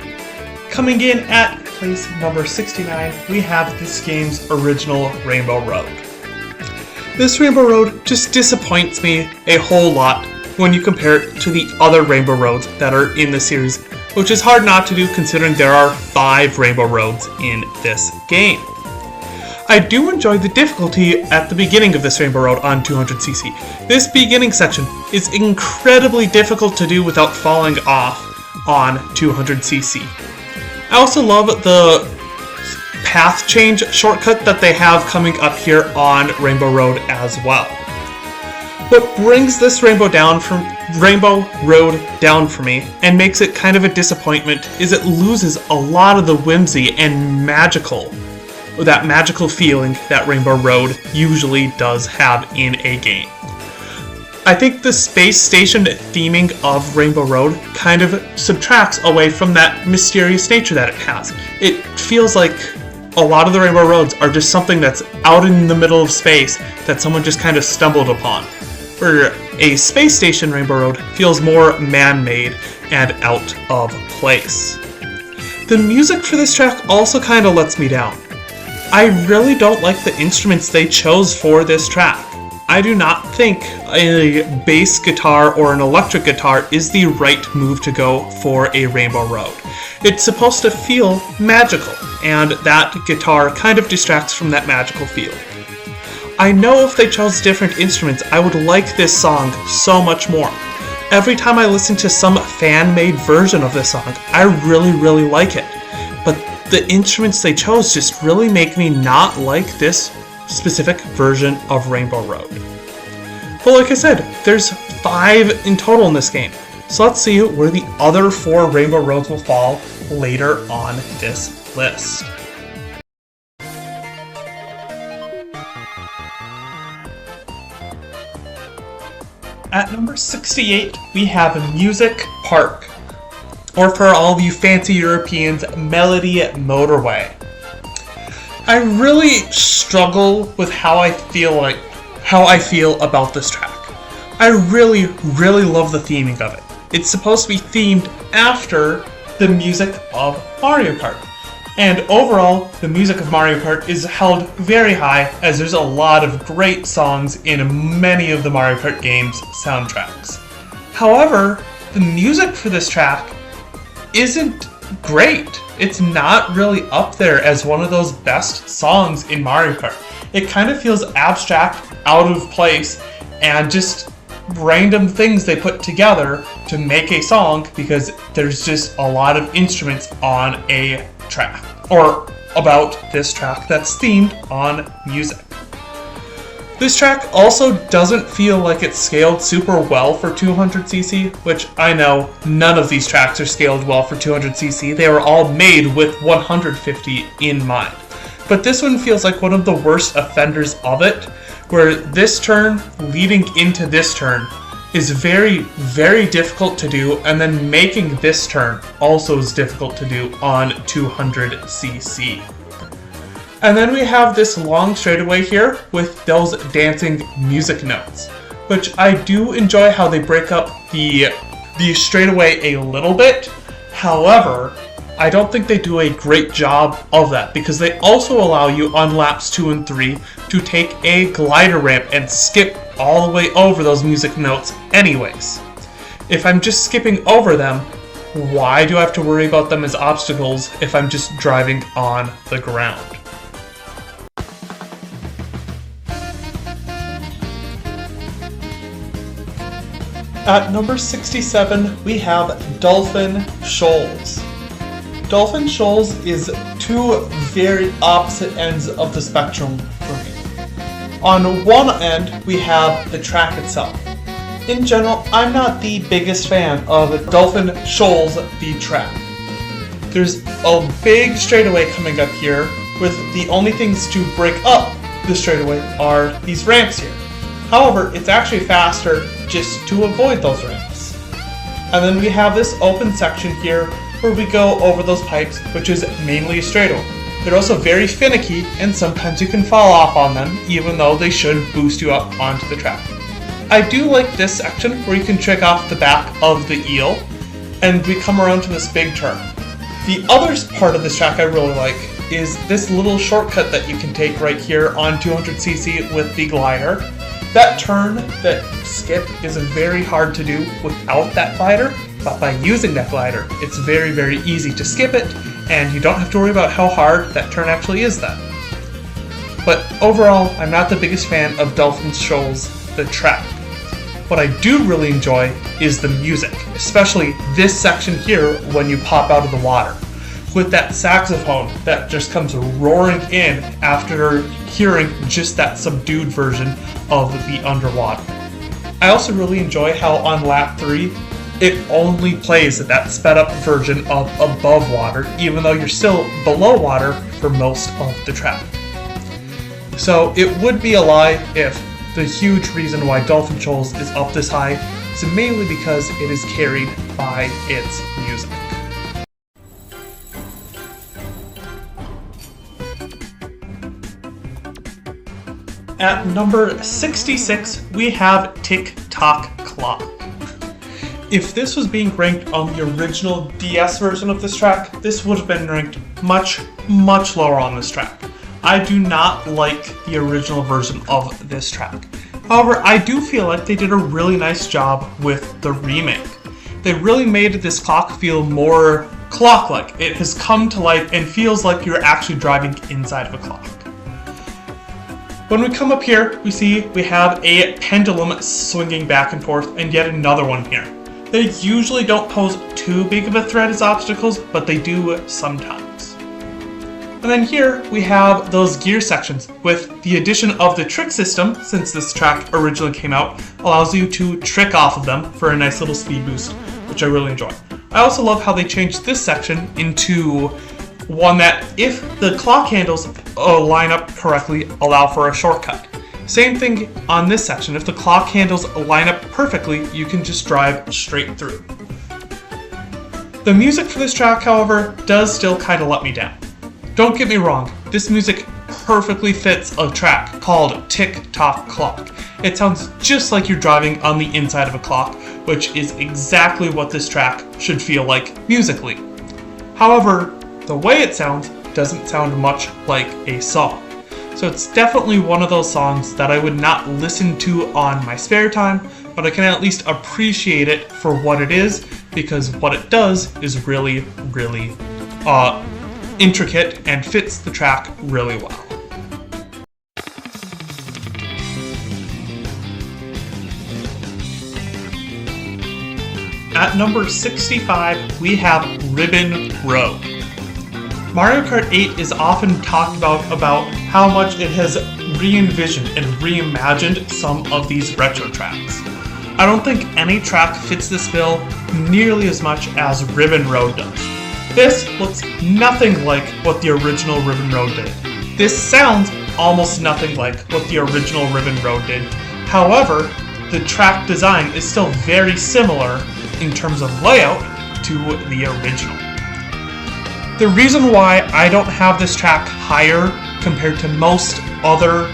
Coming in at place number 69, we have this game's original Rainbow Road. This Rainbow Road just disappoints me a whole lot when you compare it to the other Rainbow Roads that are in the series, which is hard not to do considering there are 5 Rainbow Roads in this game. I do enjoy the difficulty at the beginning of this Rainbow Road on 200cc. This beginning section is incredibly difficult to do without falling off on 200cc. I also love the path change shortcut that they have coming up here on Rainbow Road as well. What brings this Rainbow Road down for me and makes it kind of a disappointment is it loses a lot of the whimsy and that magical feeling that Rainbow Road usually does have in a game. I think the space station theming of Rainbow Road kind of subtracts away from that mysterious nature that it has. It feels like a lot of the Rainbow Roads are just something that's out in the middle of space that someone just kind of stumbled upon, where a space station Rainbow Road feels more man-made and out of place. The music for this track also kind of lets me down. I really don't like the instruments they chose for this track. I do not think a bass guitar or an electric guitar is the right move to go for a Rainbow Road. It's supposed to feel magical, and that guitar kind of distracts from that magical feel. I know if they chose different instruments, I would like this song so much more. Every time I listen to some fan-made version of this song, I really like it. But the instruments they chose just really make me not like this specific version of Rainbow Road. But like I said, there's 5 in total in this game, so let's see where the other 4 Rainbow Roads will fall later on this list. At number 68, we have Music Park, or for all of you fancy Europeans, Melody Motorway. I really struggle with how I feel about this track. I really love the theming of it. It's supposed to be themed after the music of Mario Kart. And overall, the music of Mario Kart is held very high, as there's a lot of great songs in many of the Mario Kart games' soundtracks. However, the music for this track isn't great. It's not really up there as one of those best songs in Mario Kart. It kind of feels abstract, out of place, and just random things they put together to make a song because there's just a lot of instruments on a track, or about this track that's themed on music. This track also doesn't feel like it's scaled super well for 200cc, which I know none of these tracks are scaled well for 200cc. They were all made with 150 in mind. But this one feels like one of the worst offenders of it, where this turn leading into this turn is very difficult to do, and then making this turn also is difficult to do on 200cc. And then we have this long straightaway here with those dancing music notes, which I do enjoy how they break up the straightaway a little bit, However, I don't think they do a great job of that because they also allow you on laps 2 and 3 to take a glider ramp and skip all the way over those music notes anyways. If I'm just skipping over them, why do I have to worry about them as obstacles if I'm just driving on the ground? At number 67, we have Dolphin Shoals. Dolphin Shoals is two very opposite ends of the spectrum for me. On one end, we have the track itself. In general, I'm not the biggest fan of Dolphin Shoals, the track. There's a big straightaway coming up here, with the only things to break up the straightaway are these ramps here. However, it's actually faster just to avoid those ramps. And then we have this open section here where we go over those pipes, which is mainly a straightaway. They're also very finicky, and sometimes you can fall off on them, even though they should boost you up onto the track. I do like this section where you can trick off the back of the eel, and we come around to this big turn. The other part of this track I really like is this little shortcut that you can take right here on 200cc with the glider. That turn, that skip, is very hard to do without that glider, but by using that glider, it's very, very easy to skip it, and you don't have to worry about how hard that turn actually is then. But overall, I'm not the biggest fan of Dolphin Shoals, the track. What I do really enjoy is the music, especially this section here when you pop out of the water, with that saxophone that just comes roaring in after hearing just that subdued version of the underwater. I also really enjoy how on lap 3, it only plays that sped up version of above water, even though you're still below water for most of the track. So it would be a lie if the huge reason why Dolphin Shoals is up this high is mainly because it is carried by its music. At number 66, we have Tick Tock Clock. If this was being ranked on the original DS version of this track, this would have been ranked much, much lower on this track. I do not like the original version of this track. However, I do feel like they did a really nice job with the remake. They really made this clock feel more clock-like. It has come to life and feels like you're actually driving inside of a clock. When we come up here, we see we have a pendulum swinging back and forth, and yet another one here. They usually don't pose too big of a threat as obstacles, but they do sometimes. And then here we have those gear sections. With the addition of the trick system, since this track originally came out, allows you to trick off of them for a nice little speed boost, which I really enjoy. I also love how they changed this section into one that, if the clock handles line up correctly, allow for a shortcut. Same thing on this section. If the clock handles line up perfectly, you can just drive straight through. The music for this track, however, does still kind of let me down. Don't get me wrong, this music perfectly fits a track called Tick Tock Clock. It sounds just like you're driving on the inside of a clock, which is exactly what this track should feel like musically. However, the way it sounds doesn't sound much like a song. So it's definitely one of those songs that I would not listen to on my spare time, but I can at least appreciate it for what it is, because what it does is really, really intricate and fits the track really well. At number 65, we have Ribbon Road. Mario Kart 8 is often talked about how much it has re-envisioned and reimagined some of these retro tracks. I don't think any track fits this bill nearly as much as Ribbon Road does. This looks nothing like what the original Ribbon Road did. This sounds almost nothing like what the original Ribbon Road did. However, the track design is still very similar in terms of layout to the original. The reason why I don't have this track higher compared to most other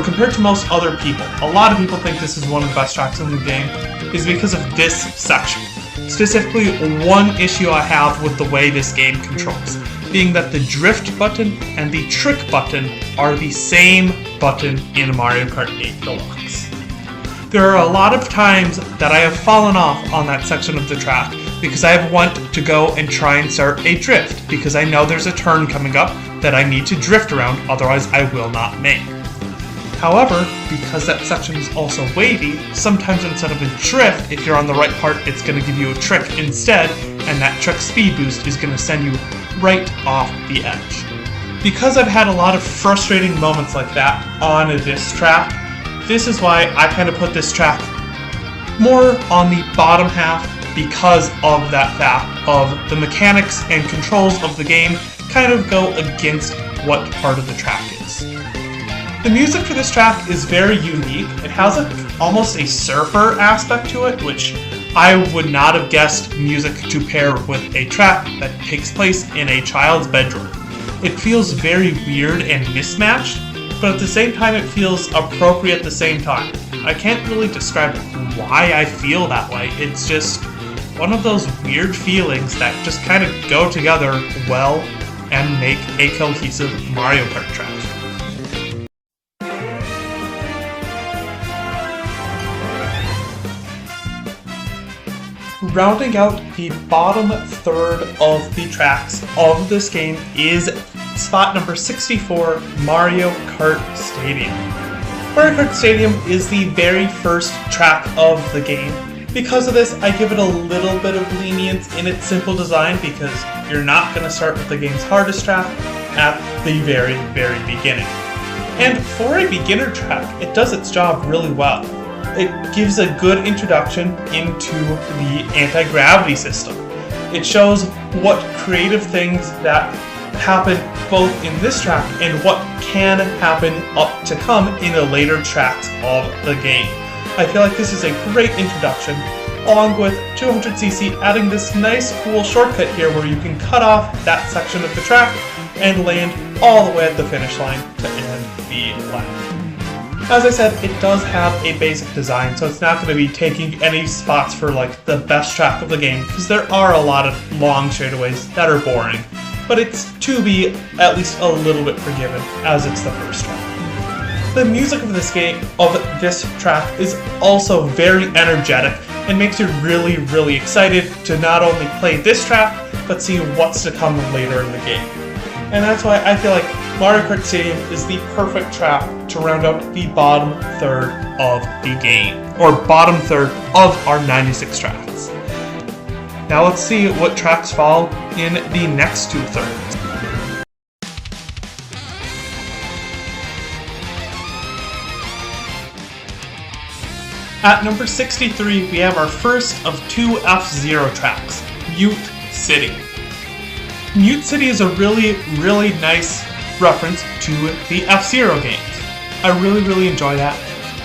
compared to most other people, a lot of people think this is one of the best tracks in the game, is because of this section. Specifically, one issue I have with the way this game controls, being that the drift button and the trick button are the same button in Mario Kart 8 Deluxe. There are a lot of times that I have fallen off on that section of the track because I have wanted to go and try and start a drift because I know there's a turn coming up that I need to drift around, otherwise I will not make. However, because that section is also wavy, sometimes instead of a drift, if you're on the right part, it's going to give you a trick instead, and that trick speed boost is going to send you right off the edge. Because I've had a lot of frustrating moments like that on this track, this is why I kind of put this track more on the bottom half because of that fact of the mechanics and controls of the game kind of go against what part of the track is. The music for this track is very unique. It has almost a surfer aspect to it, which I would not have guessed music to pair with a track that takes place in a child's bedroom. It feels very weird and mismatched, but at the same time it feels appropriate at the same time. I can't really describe why I feel that way. It's just one of those weird feelings that just kind of go together well and make a cohesive Mario Kart track. Rounding out the bottom third of the tracks of this game is spot number 64, Mario Kart Stadium. Mario Kart Stadium is the very first track of the game. Because of this, I give it a little bit of lenience in its simple design because you're not going to start with the game's hardest track at the very, very beginning. And for a beginner track, it does its job really well. It gives a good introduction into the anti-gravity system. It shows what creative things that happen both in this track and what can happen up to come in the later tracks of the game. I feel like this is a great introduction, along with 200cc adding this nice cool shortcut here where you can cut off that section of the track and land all the way at the finish line to end the lap. As I said, it does have a basic design, so it's not going to be taking any spots for like the best track of the game, because there are a lot of long straightaways that are boring, but it's to be at least a little bit forgiven, as it's the first track. The music of this track is also very energetic and makes you really, really excited to not only play this track, but see what's to come later in the game. And that's why I feel like Mario Kart Stadium is the perfect track to round out the bottom third of the game, or bottom third of our 96 tracks. Now let's see what tracks fall in the next two thirds. At number 63, we have our first of two F-Zero tracks, Mute City. Mute City is a really, really nice reference to the F-Zero games. I really, really enjoy that.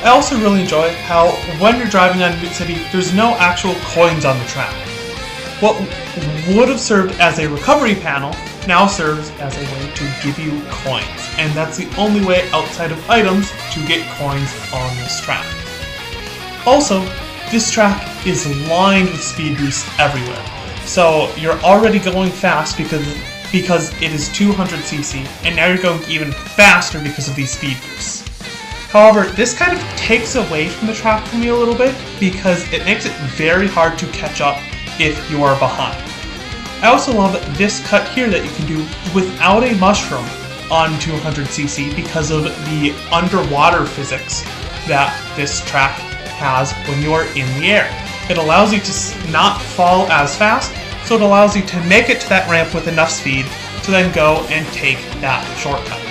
I also really enjoy how when you're driving on Mute City, there's no actual coins on the track. What would have served as a recovery panel now serves as a way to give you coins, and that's the only way outside of items to get coins on this track. Also, this track is lined with speed boosts everywhere. So you're already going fast because it is 200cc, and now you're going even faster because of these speed boosts. However, this kind of takes away from the track for me a little bit because it makes it very hard to catch up if you are behind. I also love this cut here that you can do without a mushroom on 200cc because of the underwater physics that this track has when you are in the air. It allows you to not fall as fast, so it allows you to make it to that ramp with enough speed to then go and take that shortcut.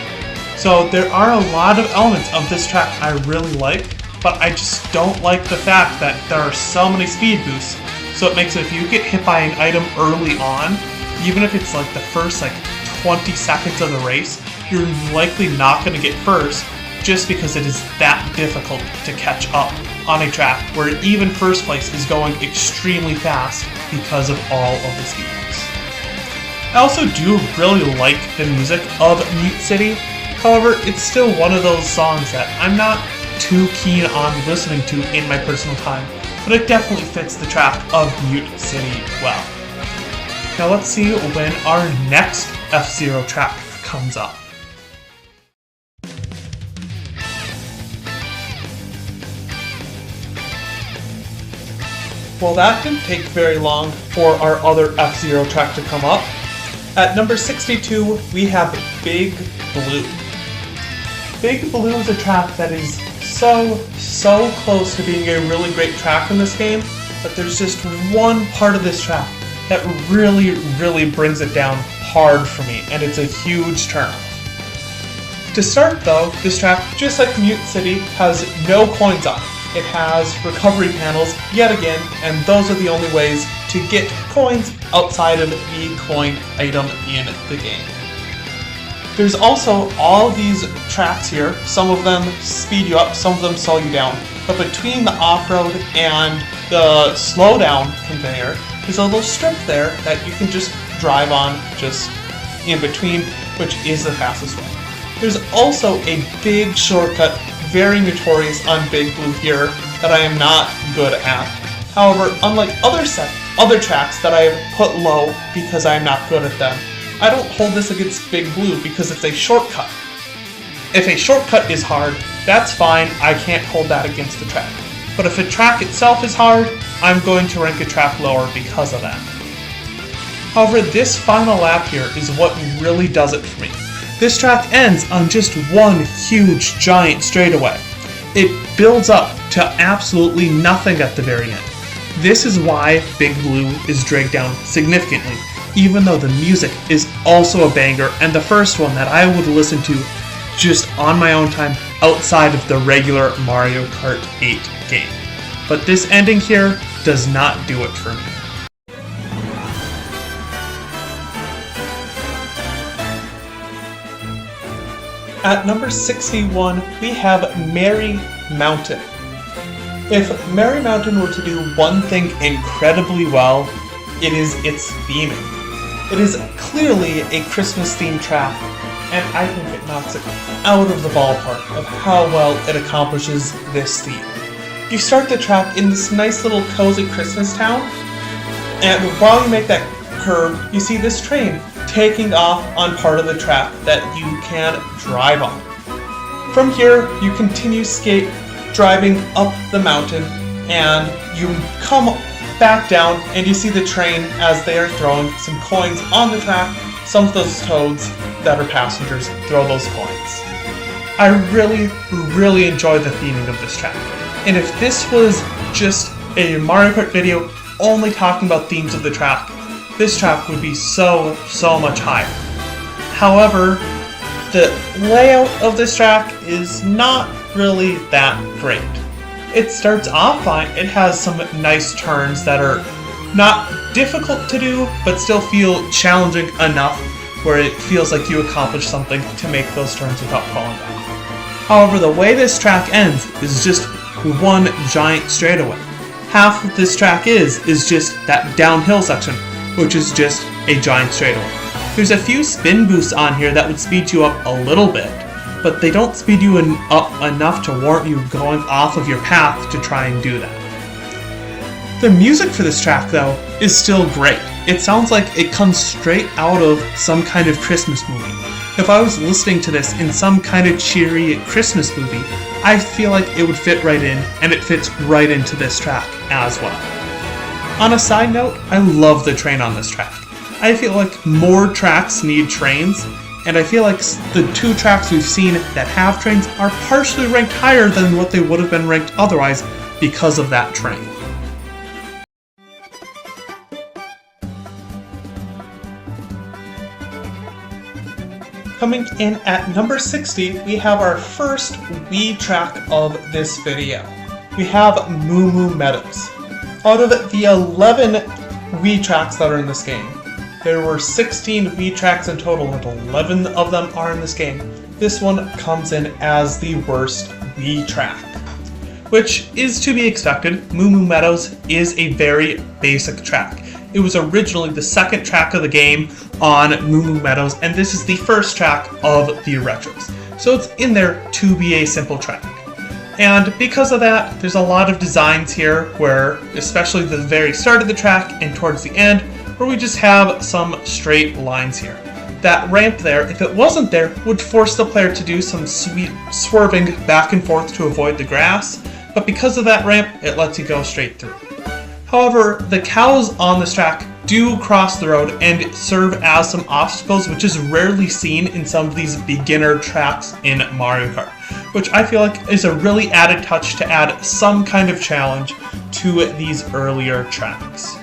So there are a lot of elements of this track I really like, but I just don't like the fact that there are so many speed boosts, so it makes it if you get hit by an item early on, even if it's like the first 20 seconds of the race, you're likely not going to get first just because it is that difficult to catch up on a track where even first place is going extremely fast because of all of the speed boosts. I also do really like the music of Mute City, however, it's still one of those songs that I'm not too keen on listening to in my personal time but it definitely fits the track of Mute City well. Now let's see when our next F-Zero track comes up. Well, that didn't take very long for our other F-Zero track to come up. At number 62, we have Big Blue. Big Blue is a track that is so close to being a really great track in this game, but there's just one part of this track that really brings it down hard for me, and it's a huge turnoff. To start though, this track, just like Mute City, has no coins on it. It has recovery panels yet again, and those are the only ways to get coins outside of the coin item in the game. There's also all these tracks here. Some of them speed you up, some of them slow you down. But between the off-road and the slowdown conveyor, there's a little strip there that you can just drive on just in between, which is the fastest way. There's also a big shortcut, very notorious on Big Blue here, that I am not good at. However, unlike other tracks that I have put low because I am not good at them, I don't hold this against Big Blue because it's a shortcut. If a shortcut is hard, that's fine, I can't hold that against the track. But if a track itself is hard, I'm going to rank a track lower because of that. However, this final lap here is what really does it for me. This track ends on just one huge giant straightaway. It builds up to absolutely nothing at the very end. This is why Big Blue is dragged down significantly, even though the music is also a banger and the first one that I would listen to just on my own time outside of the regular Mario Kart 8 game. But this ending here does not do it for me. At number 61, we have Merry Mountain. If Merry Mountain were to do one thing incredibly well, it is its theming. It is clearly a Christmas-themed track, and I think it knocks it out of the ballpark of how well it accomplishes this theme. You start the track in this nice little cozy Christmas town, and while you make that curve, you see this train taking off on part of the track that you can drive on. From here, you continue driving up the mountain, and you come back down and you see the train as they are throwing some coins on the track. Some of those toads that are passengers throw those coins. I really enjoy the theming of this track. And if this was just a Mario Kart video only talking about themes of the track, this track would be so much higher. However, the layout of this track is not really that great. It starts off fine. It has some nice turns that are not difficult to do, but still feel challenging enough where it feels like you accomplished something to make those turns without falling down. However, the way this track ends is just one giant straightaway. Half of this track is just that downhill section, which is just a giant straightaway. There's a few spin boosts on here that would speed you up a little bit, but they don't speed you up enough to warrant you going off of your path to try and do that. The music for this track, though, is still great. It sounds like it comes straight out of some kind of Christmas movie. If I was listening to this in some kind of cheery Christmas movie, I feel like it would fit right in, and it fits right into this track as well. On a side note, I love the train on this track. I feel like more tracks need trains, and I feel like the two tracks we've seen that have trains are partially ranked higher than what they would have been ranked otherwise because of that train. Coming in at number 60, we have our first Wii track of this video. We have Moo Moo Meadows. Out of the 11 Wii tracks that are in this game, there were 16 Wii tracks in total, and 11 of them are in this game. This one comes in as the worst Wii track, which is to be expected. Moo Moo Meadows is a very basic track. It was originally the second track of the game on Moo Moo Meadows, and this is the first track of the retros. So it's in there to be a simple track. And because of that, there's a lot of designs here where, especially the very start of the track and towards the end, where we just have some straight lines here. That ramp there, if it wasn't there, would force the player to do some sweet swerving back and forth to avoid the grass, but because of that ramp, it lets you go straight through. However, the cows on this track do cross the road and serve as some obstacles, which is rarely seen in some of these beginner tracks in Mario Kart, which I feel like is a really added touch to add some kind of challenge to these earlier tracks.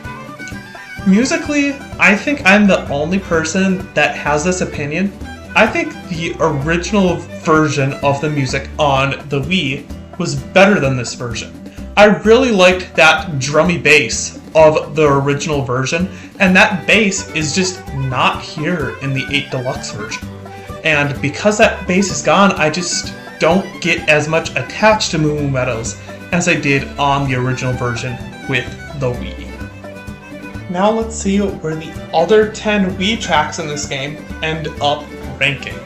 Musically, I think I'm the only person that has this opinion. I think the original version of the music on the Wii was better than this version. I really liked that drummy bass of the original version, and that bass is just not here in the 8 Deluxe version. And because that bass is gone, I just don't get as much attached to Moo Moo Meadows as I did on the original version with the Wii. Now let's see where the other 10 Wii tracks in this game end up ranking.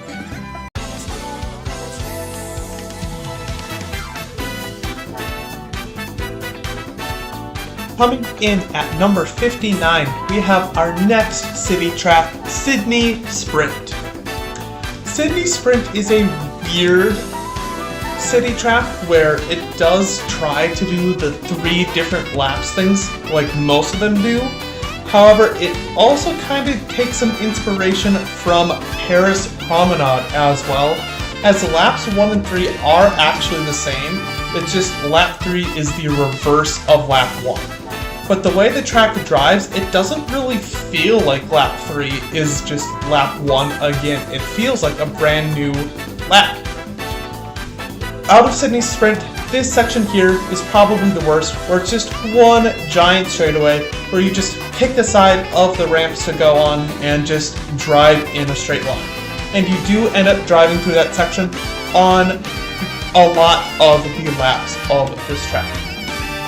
Coming in at number 59, we have our next city track, Sydney Sprint. Sydney Sprint is a weird city track where it does try to do the 3 different laps things like most of them do. However, it also kind of takes some inspiration from Paris Promenade as well, as laps 1 and 3 are actually the same. It's just lap 3 is the reverse of lap 1. But the way the track drives, it doesn't really feel like lap 3 is just lap 1 again. It feels like a brand new lap. Out of Sydney Sprint, this section here is probably the worst, where it's just one giant straightaway where you just pick the side of the ramps to go on and just drive in a straight line. And you do end up driving through that section on a lot of the laps of this track.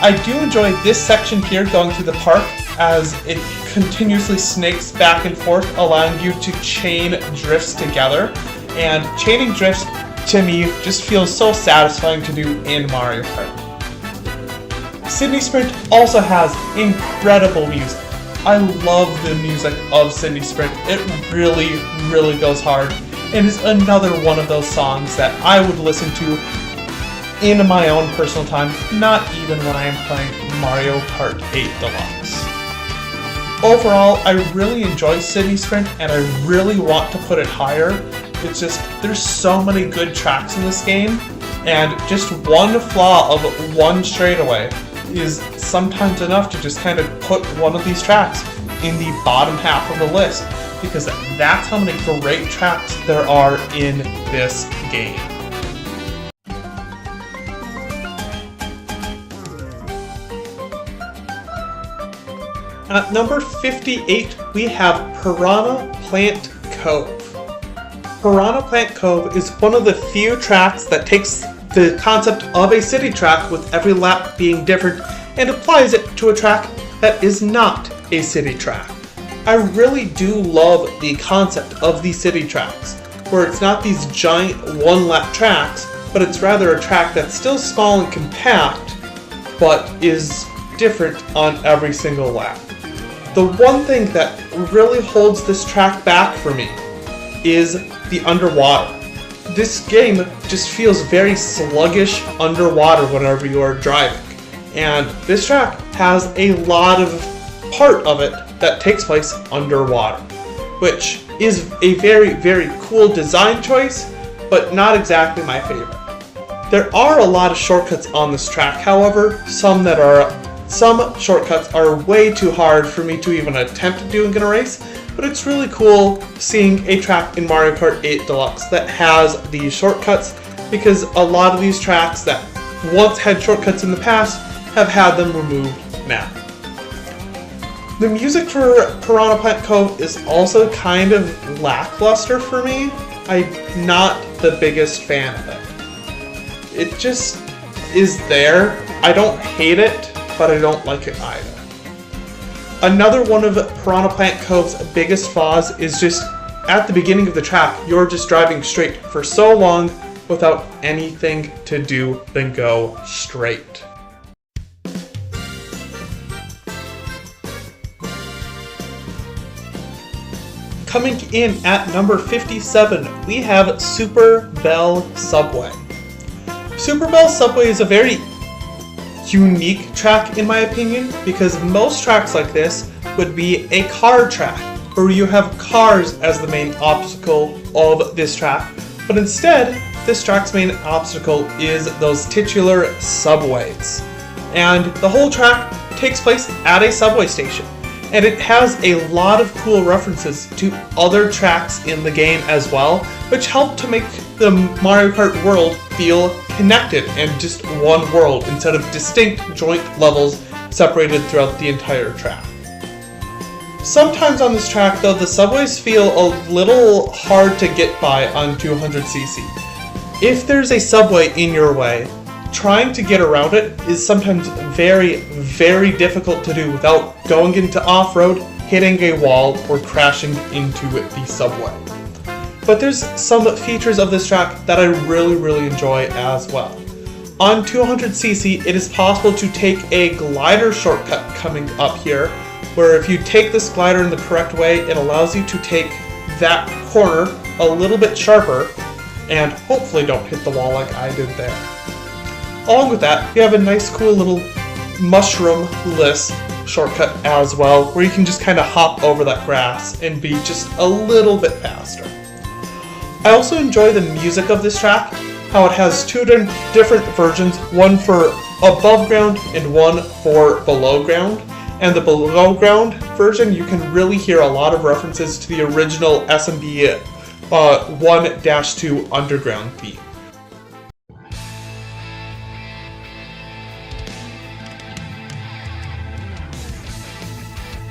I do enjoy this section here going through the park, as it continuously snakes back and forth, allowing you to chain drifts together. And chaining drifts, to me, just feels so satisfying to do in Mario Kart. Sydney Sprint also has incredible music. I love the music of Sydney Sprint. It really, really goes hard, and is another one of those songs that I would listen to in my own personal time, not even when I am playing Mario Kart 8 Deluxe. Overall, I really enjoy Sydney Sprint, and I really want to put it higher. It's just, there's so many good tracks in this game, and just one flaw of one straightaway is sometimes enough to just kind of put one of these tracks in the bottom half of the list, because that's how many great tracks there are in this game. At number 58, we have Piranha Plant Cove. Piranha Plant Cove is one of the few tracks that takes the concept of a city track with every lap being different and applies it to a track that is not a city track. I really do love the concept of these city tracks, where it's not these giant one-lap tracks, but it's rather a track that's still small and compact, but is different on every single lap. The one thing that really holds this track back for me is the underwater. This game just feels very sluggish underwater whenever you are driving, and this track has a lot of part of it that takes place underwater, which is a very, very cool design choice, but not exactly my favorite. There are a lot of shortcuts on this track, however, some shortcuts are way too hard for me to even attempt doing in a race, but it's really cool seeing a track in Mario Kart 8 Deluxe that has these shortcuts, because a lot of these tracks that once had shortcuts in the past have had them removed now. The music for Piranha Plant Cove is also kind of lackluster for me. I'm not the biggest fan of it. It just is there. I don't hate it, but I don't like it either. Another one of Piranha Plant Cove's biggest flaws is just at the beginning of the track, you're just driving straight for so long without anything to do than go straight. Coming in at number 57, we have Super Bell Subway. Super Bell Subway is a very unique track in my opinion, because most tracks like this would be a car track, where you have cars as the main obstacle of this track, but instead, this track's main obstacle is those titular subways. And the whole track takes place at a subway station. And it has a lot of cool references to other tracks in the game as well, which help to make the Mario Kart world feel connected and just one world instead of distinct joint levels separated throughout the entire track. Sometimes on this track though, the subways feel a little hard to get by on 200cc. If there's a subway in your way, trying to get around it is sometimes very, very difficult to do without going into off-road, hitting a wall, or crashing into the subway. But there's some features of this track that I really, really enjoy as well. On 200cc, it is possible to take a glider shortcut coming up here, where if you take this glider in the correct way, it allows you to take that corner a little bit sharper, and hopefully don't hit the wall like I did there. Along with that, you have a nice cool little mushroom-less shortcut as well, where you can just kind of hop over that grass and be just a little bit faster. I also enjoy the music of this track, how it has two different versions, one for above ground and one for below ground. And the below ground version, you can really hear a lot of references to the original SMB 1-2 underground theme.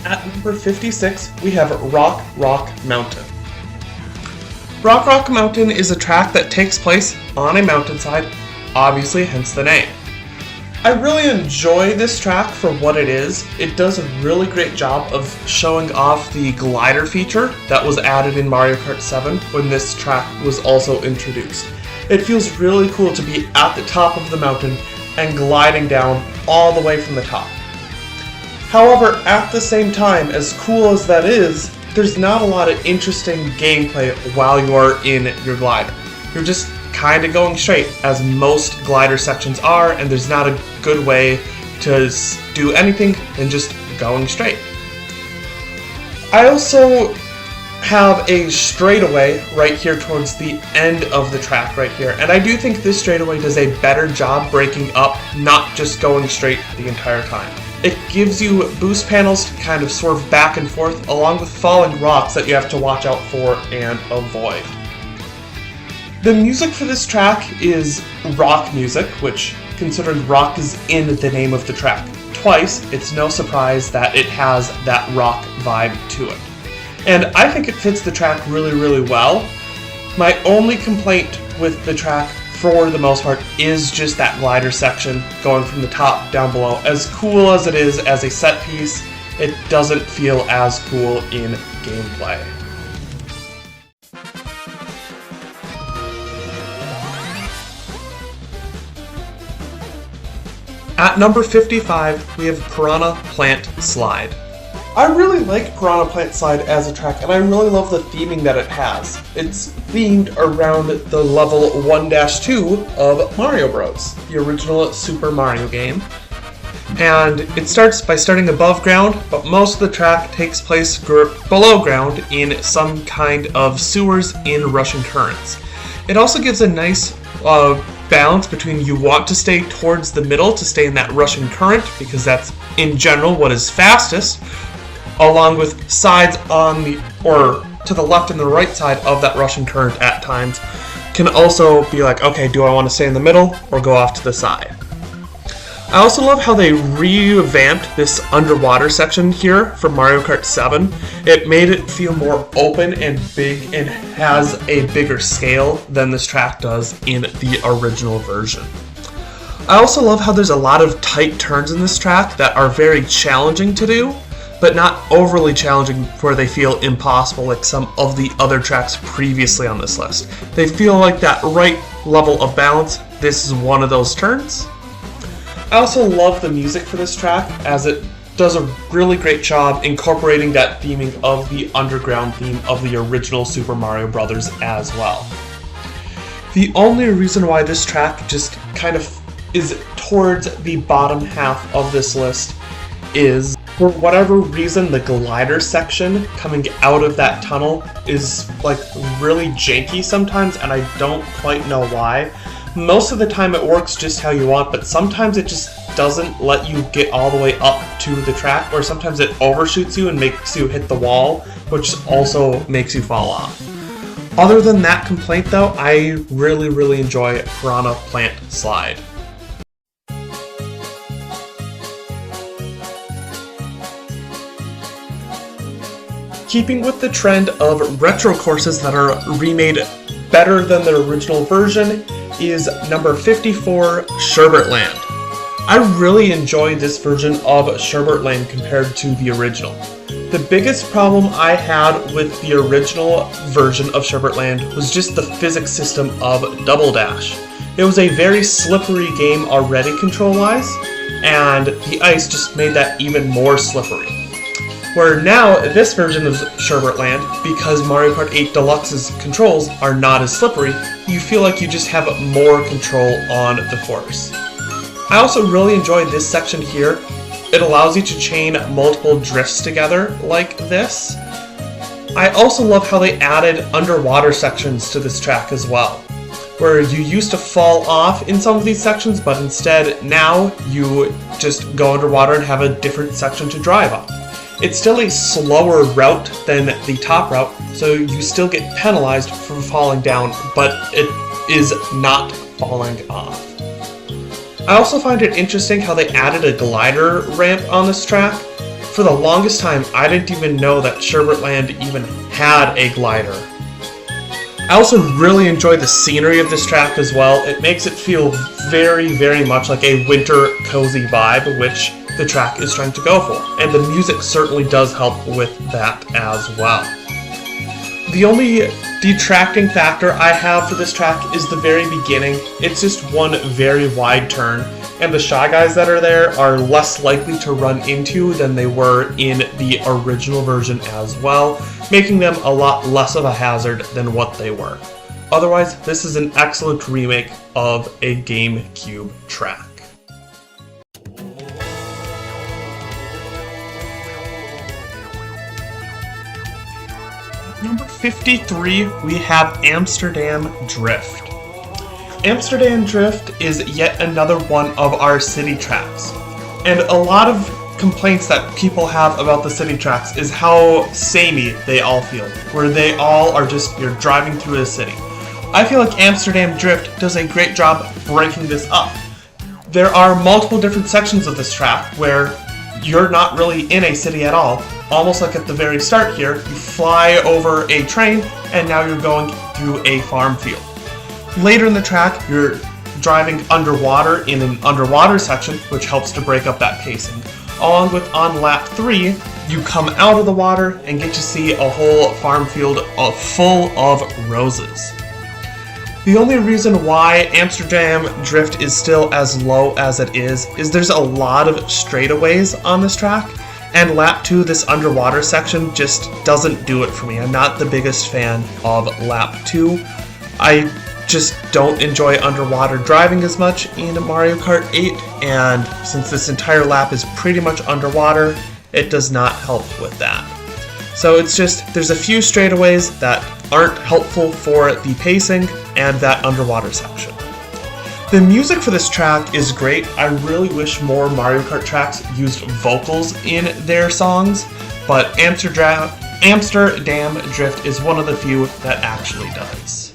At number 56, we have Rock Rock Mountain. Rock Rock Mountain is a track that takes place on a mountainside, obviously hence the name. I really enjoy this track for what it is. It does a really great job of showing off the glider feature that was added in Mario Kart 7 when this track was also introduced. It feels really cool to be at the top of the mountain and gliding down all the way from the top. However, at the same time, as cool as that is, there's not a lot of interesting gameplay while you are in your glider. You're just kind of going straight, as most glider sections are, and there's not a good way to do anything than just going straight. I also have a straightaway right here towards the end of the track right here, and I do think this straightaway does a better job breaking up, not just going straight the entire time. It gives you boost panels to kind of swerve back and forth, along with falling rocks that you have to watch out for and avoid. The music for this track is rock music, which, considering rock is in the name of the track twice, it's no surprise that it has that rock vibe to it. And I think it fits the track really, really well. My only complaint with the track, for the most part, is just that glider section going from the top down below. As cool as it is as a set piece, it doesn't feel as cool in gameplay. At number 55, we have Piranha Plant Slide. I really like Piranha Plant Slide as a track, and I really love the theming that it has. It's themed around the level 1-2 of Mario Bros., the original Super Mario game. And it starts by starting above ground, but most of the track takes place below ground in some kind of sewers in rushing currents. It also gives a nice balance between you want to stay towards the middle to stay in that rushing current, because that's in general what is fastest, along with sides on the, or to the left and the right side of that rushing current at times, can also be like, okay, do I want to stay in the middle or go off to the side? I also love how they revamped this underwater section here from Mario Kart 7. It made it feel more open and big and has a bigger scale than this track does in the original version. I also love how there's a lot of tight turns in this track that are very challenging to do, but not overly challenging where they feel impossible like some of the other tracks previously on this list. They feel like that right level of balance. This is one of those turns. I also love the music for this track, as it does a really great job incorporating that theming of the underground theme of the original Super Mario Bros. As well. The only reason why this track just kind of is towards the bottom half of this list is, for whatever reason, the glider section coming out of that tunnel is like really janky sometimes, and I don't quite know why. Most of the time it works just how you want, but sometimes it just doesn't let you get all the way up to the track, or sometimes it overshoots you and makes you hit the wall, which also makes you fall off. Other than that complaint though, I really enjoy Piranha Plant Slide. Keeping with the trend of retro courses that are remade better than their original version is number 54, Sherbet Land. I really enjoy this version of Sherbet Land compared to the original. The biggest problem I had with the original version of Sherbet Land was just the physics system of Double Dash. It was a very slippery game already control-wise, and the ice just made that even more slippery. Where now, this version of Sherbet Land, because Mario Kart 8 Deluxe's controls are not as slippery, you feel like you just have more control on the course. I also really enjoy this section here. It allows you to chain multiple drifts together like this. I also love how they added underwater sections to this track as well, where you used to fall off in some of these sections, but instead now you just go underwater and have a different section to drive on. It's still a slower route than the top route, so you still get penalized for falling down, but it is not falling off. I also find it interesting how they added a glider ramp on this track. For the longest time, I didn't even know that Sherbet Land even had a glider. I also really enjoy the scenery of this track as well. It makes it feel very much like a winter cozy vibe, which the track is trying to go for, and the music certainly does help with that as well. The only detracting factor I have for this track is the very beginning. It's just one very wide turn, and the Shy Guys that are there are less likely to run into than they were in the original version as well, making them a lot less of a hazard than what they were. Otherwise, this is an excellent remake of a GameCube track. Number 53, we have Amsterdam Drift. Amsterdam Drift is yet another one of our city tracks. And a lot of complaints that people have about the city tracks is how samey they all feel, where they all are just, you're driving through a city. I feel like Amsterdam Drift does a great job breaking this up. There are multiple different sections of this track where you're not really in a city at all. Almost like at the very start here, you fly over a train and now you're going through a farm field. Later in the track, you're driving underwater in an underwater section, which helps to break up that pacing. Along with on lap 3, you come out of the water and get to see a whole farm field full of roses. The only reason why Amsterdam Drift is still as low as it is there's a lot of straightaways on this track, and lap 2, this underwater section, just doesn't do it for me. I'm not the biggest fan of lap 2. I just don't enjoy underwater driving as much in Mario Kart 8, and since this entire lap is pretty much underwater, it does not help with that. So it's just, there's a few straightaways that aren't helpful for the pacing and that underwater section. The music for this track is great. I really wish more Mario Kart tracks used vocals in their songs, but Amsterdam Drift is one of the few that actually does.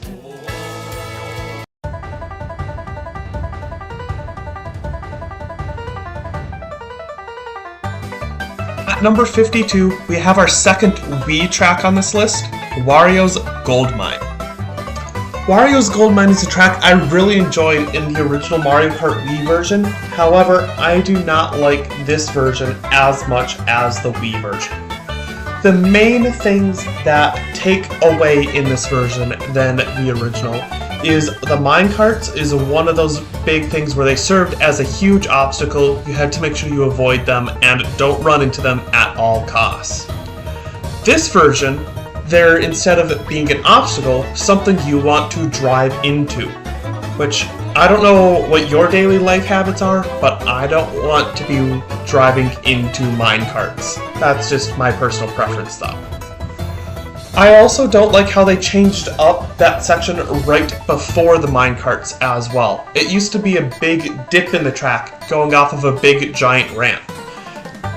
At number 52, we have our second Wii track on this list, Wario's Gold Mine. Wario's Gold Mine is a track I really enjoyed in the original Mario Kart Wii version. However, I do not like this version as much as the Wii version. The main things that take away in this version than the original is the minecarts is one of those big things where they served as a huge obstacle. You had to make sure you avoid them and don't run into them at all costs. This version, they're, instead of it being an obstacle, something you want to drive into, which I don't know what your daily life habits are, but I don't want to be driving into minecarts. That's just my personal preference though. I also don't like how they changed up that section right before the minecarts as well. It used to be a big dip in the track going off of a big giant ramp.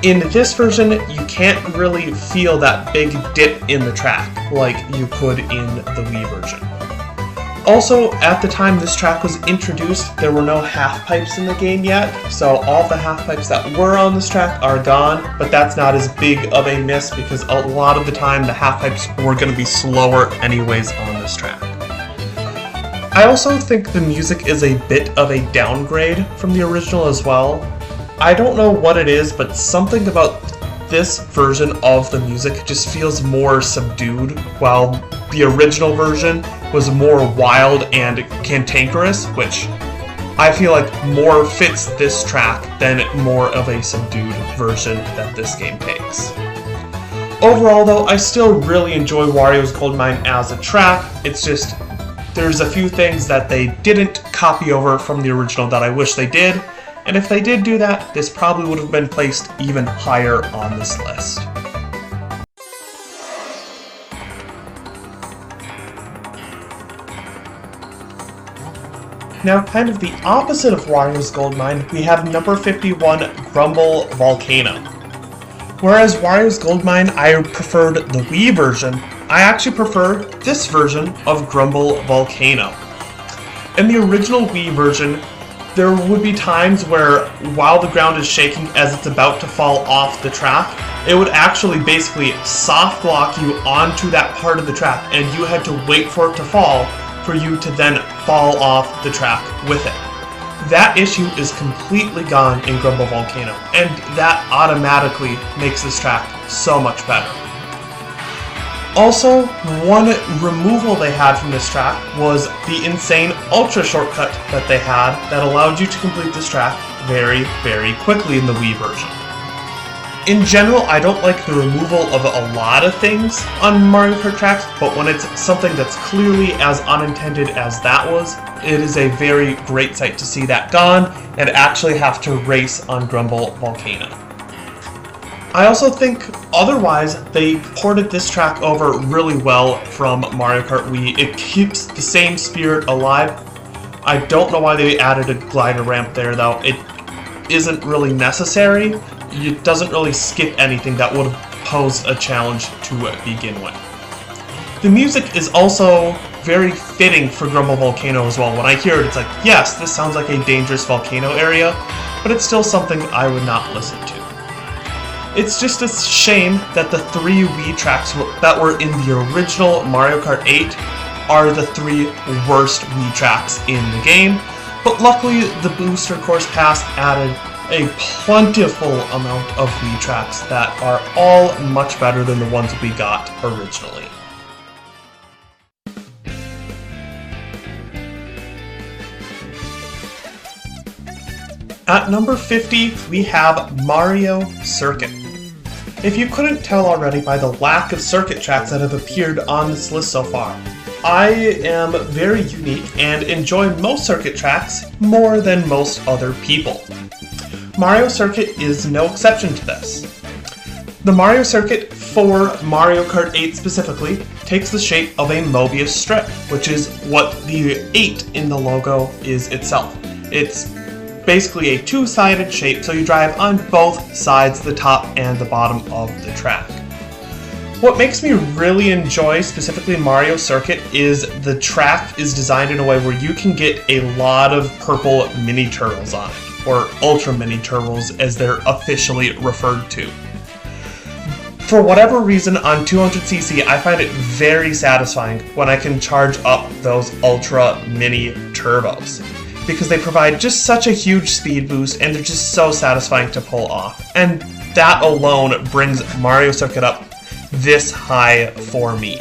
In this version, you can't really feel that big dip in the track like you could in the Wii version. Also, at the time this track was introduced, there were no half pipes in the game yet, so all the half pipes that were on this track are gone, but that's not as big of a miss because a lot of the time the half pipes were going to be slower anyways on this track. I also think the music is a bit of a downgrade from the original as well. I don't know what it is, but something about this version of the music just feels more subdued, while the original version was more wild and cantankerous, which I feel like more fits this track than more of a subdued version that this game takes. Overall though, I still really enjoy Wario's Gold Mine as a track. It's just, there's a few things that they didn't copy over from the original that I wish they did, and if they did do that, this probably would have been placed even higher on this list. Now, kind of the opposite of Wario's Gold Mine, we have number 51, Grumble Volcano. Whereas Wario's Gold Mine, I preferred the Wii version, I actually prefer this version of Grumble Volcano. In the original Wii version, there would be times where, while the ground is shaking as it's about to fall off the track, it would actually basically soft lock you onto that part of the track, and you had to wait for it to fall for you to then fall off the track with it. That issue is completely gone in Grumble Volcano, and that automatically makes this track so much better. Also, one removal they had from this track was the insane ultra shortcut that they had that allowed you to complete this track very, very quickly in the Wii version. In general, I don't like the removal of a lot of things on Mario Kart tracks, but when it's something that's clearly as unintended as that was, it is a very great sight to see that gone and actually have to race on Grumble Volcano. I also think otherwise they ported this track over really well from Mario Kart Wii. It keeps the same spirit alive. I don't know why they added a glider ramp there though. It isn't really necessary. It doesn't really skip anything that would pose a challenge to begin with. The music is also very fitting for Grumble Volcano as well. When I hear it, it's like, yes, this sounds like a dangerous volcano area, but it's still something I would not listen to. It's just a shame that the 3 Wii tracks that were in the original Mario Kart 8 are the 3 worst Wii tracks in the game, but luckily the Booster Course Pass added a plentiful amount of Wii tracks that are all much better than the ones we got originally. At number 50, we have Mario Circuit. If you couldn't tell already by the lack of circuit tracks that have appeared on this list so far, I am very unique and enjoy most circuit tracks more than most other people. Mario Circuit is no exception to this. The Mario Circuit for Mario Kart 8 specifically takes the shape of a Mobius strip, which is what the 8 in the logo is itself. It's basically a two-sided shape, so you drive on both sides, the top and the bottom of the track. What makes me really enjoy specifically Mario Circuit is the track is designed in a way where you can get a lot of purple mini turtles on it, or ultra mini turtles as they're officially referred to. For whatever reason, on 200cc, I find it very satisfying when I can charge up those Ultra Mini turbos, because they provide just such a huge speed boost and they're just so satisfying to pull off. And that alone brings Mario Circuit up this high for me.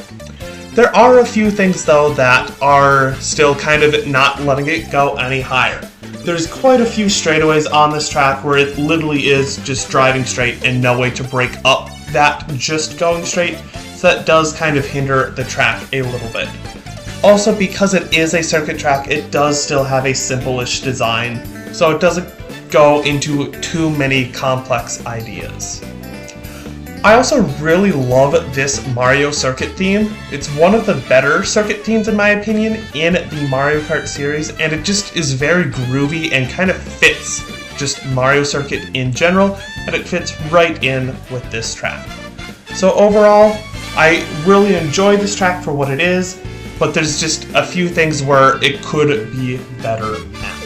There are a few things though that are still kind of not letting it go any higher. There's quite a few straightaways on this track where it literally is just driving straight and no way to break up that just going straight, so that does kind of hinder the track a little bit. Also, because it is a circuit track, it does still have a simple-ish design, so it doesn't go into too many complex ideas. I also really love this Mario Circuit theme. It's one of the better circuit themes in my opinion in the Mario Kart series, and it just is very groovy and kind of fits just Mario Circuit in general, and it fits right in with this track. So overall, I really enjoy this track for what it is, but there's just a few things where it could be better at.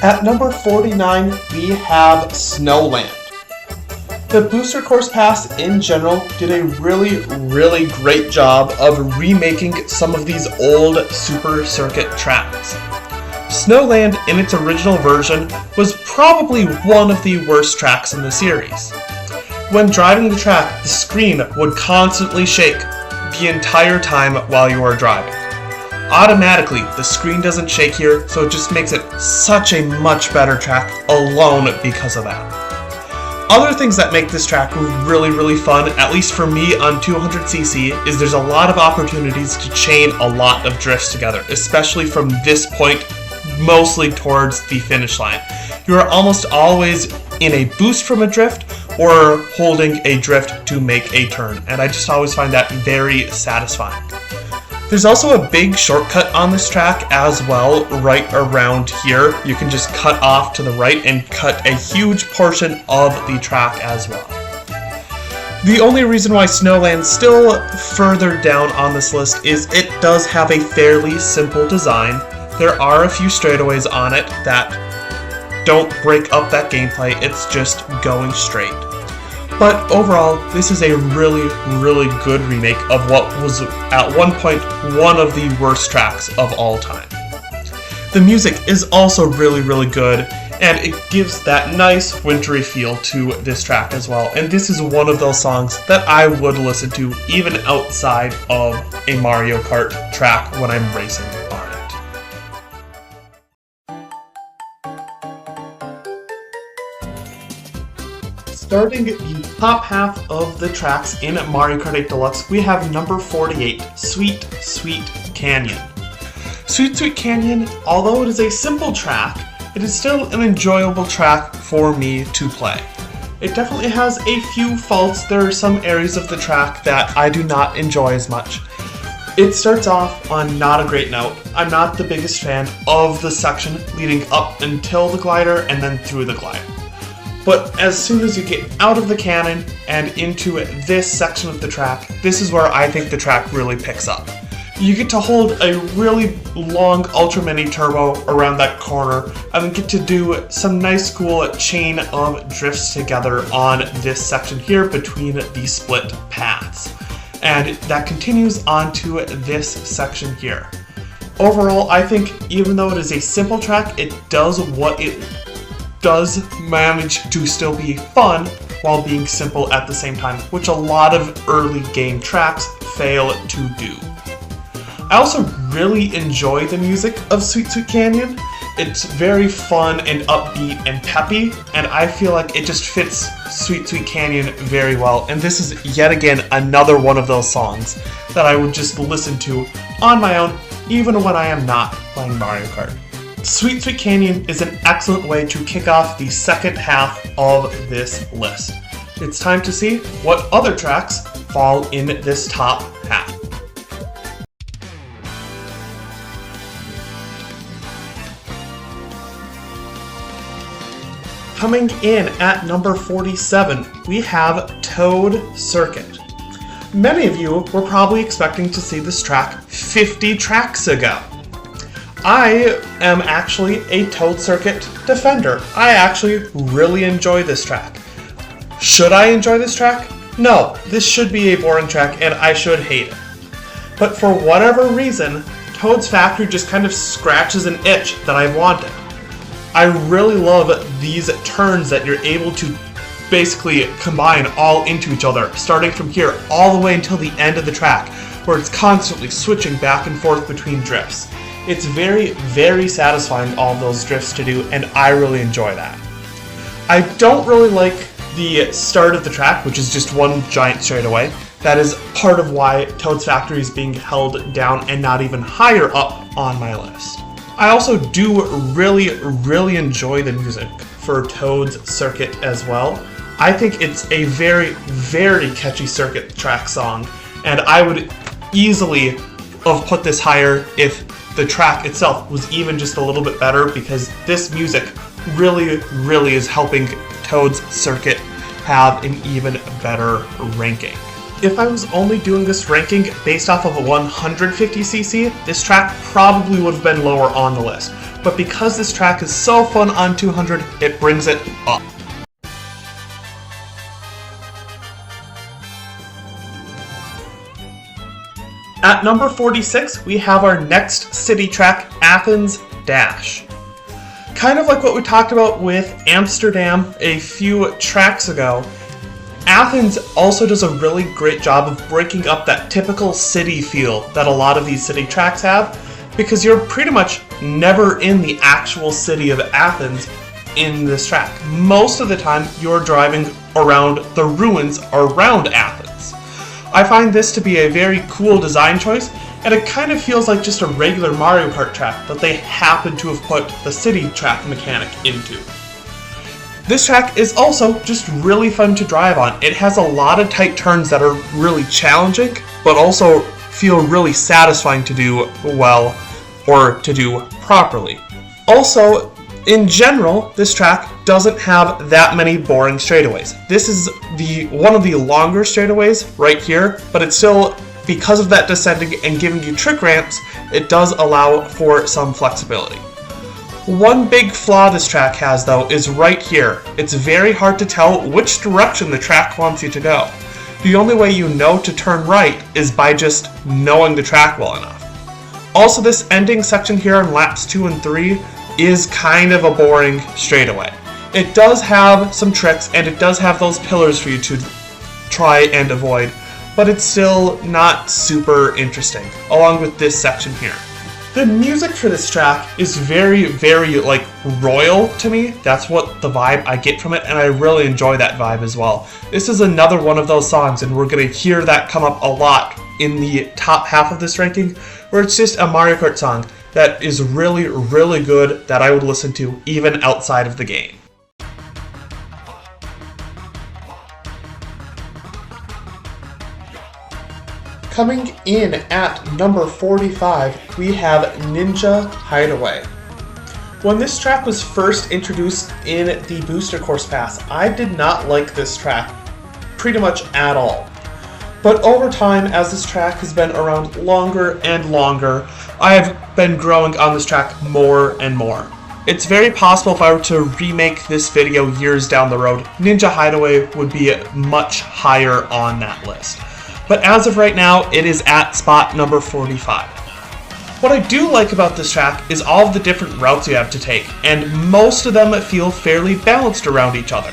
At number 49, we have Snowland. The Booster Course Pass in general did a really great job of remaking some of these old Super Circuit tracks. Snowland in its original version was probably one of the worst tracks in the series. When driving the track, the screen would constantly shake the entire time while you are driving. Automatically, the screen doesn't shake here, so it just makes it such a much better track alone because of that. Other things that make this track really fun, at least for me on 200cc, is there's a lot of opportunities to chain a lot of drifts together, especially from this point mostly towards the finish line. You are almost always in a boost from a drift or holding a drift to make a turn, and I just always find that very satisfying. There's also a big shortcut on this track as well, right around here. You can just cut off to the right and cut a huge portion of the track as well. The only reason why Snowland's still further down on this list is it does have a fairly simple design. There are a few straightaways on it that don't break up that gameplay, it's just going straight. But overall, this is a really good remake of what was at one point one of the worst tracks of all time. The music is also really good, and it gives that nice wintry feel to this track as well. And this is one of those songs that I would listen to even outside of a Mario Kart track when I'm racing on it. Starting the top half of the tracks in Mario Kart 8 Deluxe, we have number 48, Sweet Sweet Canyon. Sweet Sweet Canyon, although it is a simple track, it is still an enjoyable track for me to play. It definitely has a few faults. There are some areas of the track that I do not enjoy as much. It starts off on not a great note. I'm not the biggest fan of the section leading up until the glider and then through the glider. But as soon as you get out of the cannon and into this section of the track, this is where I think the track really picks up. You get to hold a really long Ultra Mini Turbo around that corner and then get to do some nice cool chain of drifts together on this section here between the split paths. And that continues onto this section here. Overall, I think even though it is a simple track, it does what it does manage to still be fun while being simple at the same time, which a lot of early game tracks fail to do. I also really enjoy the music of Sweet Sweet Canyon. It's very fun and upbeat and peppy, and I feel like it just fits Sweet Sweet Canyon very well. And this is yet again another one of those songs that I would just listen to on my own, even when I am not playing Mario Kart. Sweet Sweet Canyon is an excellent way to kick off the second half of this list. It's time to see what other tracks fall in this top half. Coming in at number 47, we have Toad Circuit. Many of you were probably expecting to see this track 50 tracks ago. I am actually a Toad Circuit defender. I actually really enjoy this track. Should I enjoy this track? No, this should be a boring track and I should hate it. But for whatever reason, Toad's Factory just kind of scratches an itch that I've wanted. I really love these turns that you're able to basically combine all into each other, starting from here all the way until the end of the track, where it's constantly switching back and forth between drifts. It's very, very satisfying, all those drifts to do, and I really enjoy that. I don't really like the start of the track, which is just one giant straightaway. That is part of why Toad's Factory is being held down and not even higher up on my list. I also do really, really enjoy the music for Toad's Circuit as well. I think it's a very, very catchy circuit track song, and I would easily have put this higher if the track itself was even just a little bit better, because this music really, really is helping Toad's Circuit have an even better ranking. If I was only doing this ranking based off of a 150cc, this track probably would have been lower on the list. But because this track is so fun on 200, it brings it up. At number 46, we have our next city track, Athens Dash. Kind of like what we talked about with Amsterdam a few tracks ago, Athens also does a really great job of breaking up that typical city feel that a lot of these city tracks have, because you're pretty much never in the actual city of Athens in this track. Most of the time, you're driving around the ruins around Athens. I find this to be a very cool design choice, and it kind of feels like just a regular Mario Kart track that they happen to have put the city track mechanic into. This track is also just really fun to drive on. It has a lot of tight turns that are really challenging, but also feel really satisfying to do well or to do properly. Also, in general, this track doesn't have that many boring straightaways. This is one of the longer straightaways right here, but it's still, because of that descending and giving you trick ramps, it does allow for some flexibility. One big flaw this track has, though, is right here. It's very hard to tell which direction the track wants you to go. The only way you know to turn right is by just knowing the track well enough. Also, this ending section here on laps 2 and 3 is kind of a boring straightaway. It does have some tricks, and it does have those pillars for you to try and avoid, but it's still not super interesting, along with this section here. The music for this track is very, very, royal to me. That's what the vibe I get from it, and I really enjoy that vibe as well. This is another one of those songs, and we're going to hear that come up a lot in the top half of this ranking, where it's just a Mario Kart song that is really, really good that I would listen to even outside of the game. Coming in at number 45, we have Ninja Hideaway. When this track was first introduced in the Booster Course Pass, I did not like this track pretty much at all. But over time, as this track has been around longer and longer, I have been growing on this track more and more. It's very possible if I were to remake this video years down the road, Ninja Hideaway would be much higher on that list. But as of right now, it is at spot number 45. What I do like about this track is all of the different routes you have to take, and most of them feel fairly balanced around each other.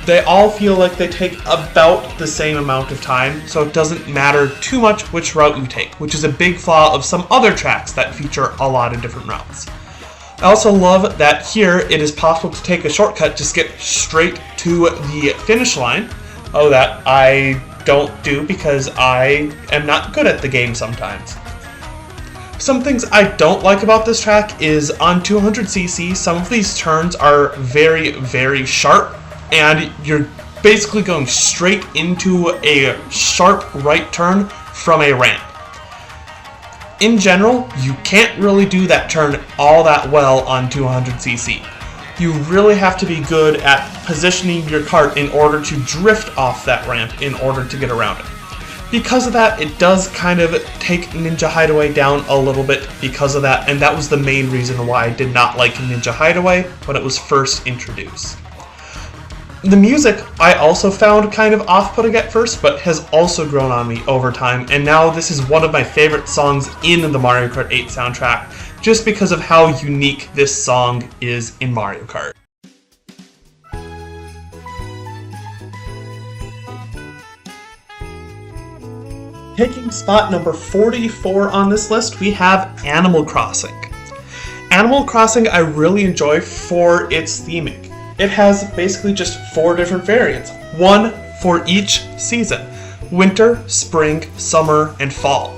They all feel like they take about the same amount of time, so it doesn't matter too much which route you take, which is a big flaw of some other tracks that feature a lot of different routes. I also love that here it is possible to take a shortcut, just get straight to the finish line. Oh, that I don't do because I am not good at the game sometimes. Some things I don't like about this track is on 200cc, some of these turns are very, very sharp, and you're basically going straight into a sharp right turn from a ramp. In general, you can't really do that turn all that well on 200cc. You really have to be good at positioning your kart in order to drift off that ramp in order to get around it. Because of that, it does kind of take Ninja Hideaway down a little bit because of that, and that was the main reason why I did not like Ninja Hideaway when it was first introduced. The music I also found kind of off-putting at first, but has also grown on me over time, and now this is one of my favorite songs in the Mario Kart 8 soundtrack, just because of how unique this song is in Mario Kart. Taking spot number 44 on this list, we have Animal Crossing. Animal Crossing I really enjoy for its theming. It has basically just 4 different variants, one for each season: winter, spring, summer, and fall.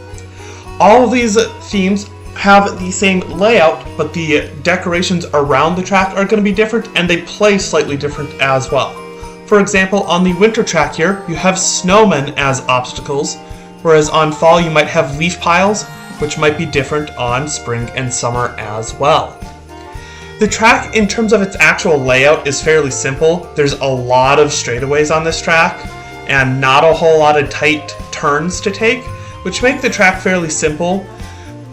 All of these themes have the same layout, but the decorations around the track are going to be different, and they play slightly different as well. For example, on the winter track here, you have snowmen as obstacles, whereas on fall you might have leaf piles, which might be different on spring and summer as well. The track, in terms of its actual layout, is fairly simple. There's a lot of straightaways on this track, and not a whole lot of tight turns to take, which make the track fairly simple,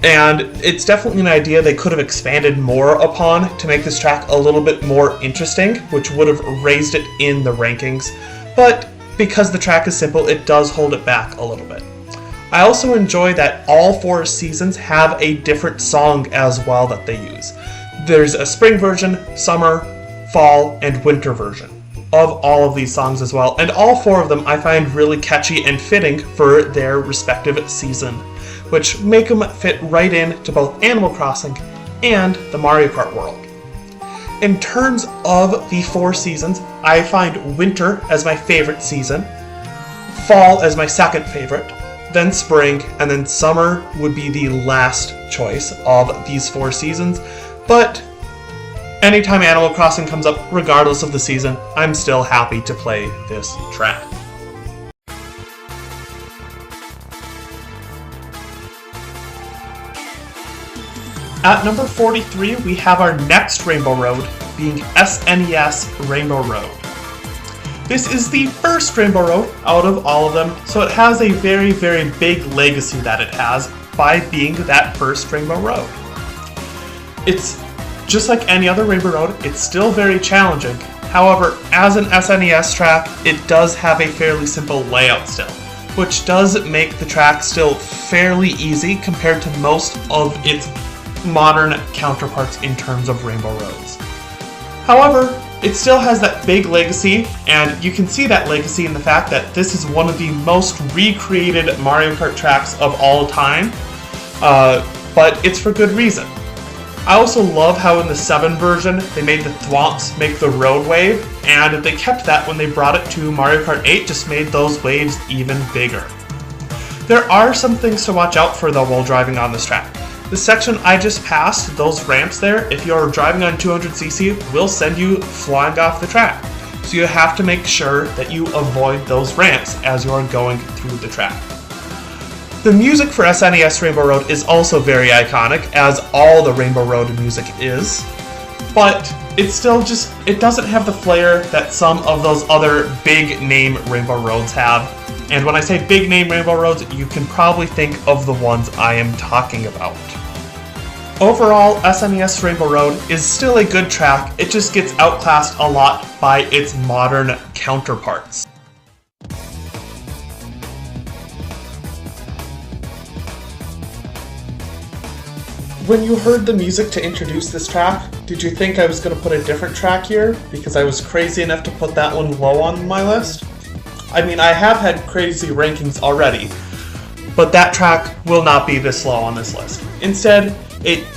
and it's definitely an idea they could have expanded more upon to make this track a little bit more interesting, which would have raised it in the rankings, but because the track is simple, it does hold it back a little bit. I also enjoy that all 4 seasons have a different song as well that they use. There's a spring version, summer, fall, and winter version of all of these songs as well, and all 4 of them I find really catchy and fitting for their respective season, which make them fit right in to both Animal Crossing and the Mario Kart world. In terms of the 4 seasons, I find winter as my favorite season, fall as my second favorite, then spring, and then summer would be the last choice of these 4 seasons. But anytime Animal Crossing comes up, regardless of the season, I'm still happy to play this track. At number 43, we have our next Rainbow Road, being SNES Rainbow Road. This is the first Rainbow Road out of all of them, so it has a very, very big legacy that it has by being that first Rainbow Road. It's just like any other Rainbow Road, it's still very challenging. However, as an SNES track, it does have a fairly simple layout still, which does make the track still fairly easy compared to most of its modern counterparts in terms of Rainbow Roads. However, it still has that big legacy, and you can see that legacy in the fact that this is one of the most recreated Mario Kart tracks of all time, but it's for good reason. I also love how in the 7 version they made the thwomps make the road wave, and they kept that when they brought it to Mario Kart 8, just made those waves even bigger. There are some things to watch out for though while driving on this track. The section I just passed, those ramps there, if you're driving on 200cc, will send you flying off the track. So you have to make sure that you avoid those ramps as you're going through the track. The music for SNES Rainbow Road is also very iconic, as all the Rainbow Road music is, but it's still just, it doesn't have the flair that some of those other big name Rainbow Roads have. And when I say big name Rainbow Roads, you can probably think of the ones I am talking about. Overall, SNES Rainbow Road is still a good track, it just gets outclassed a lot by its modern counterparts. When you heard the music to introduce this track, did you think I was going to put a different track here because I was crazy enough to put that one low on my list? I mean, I have had crazy rankings already, but that track will not be this low on this list. Instead,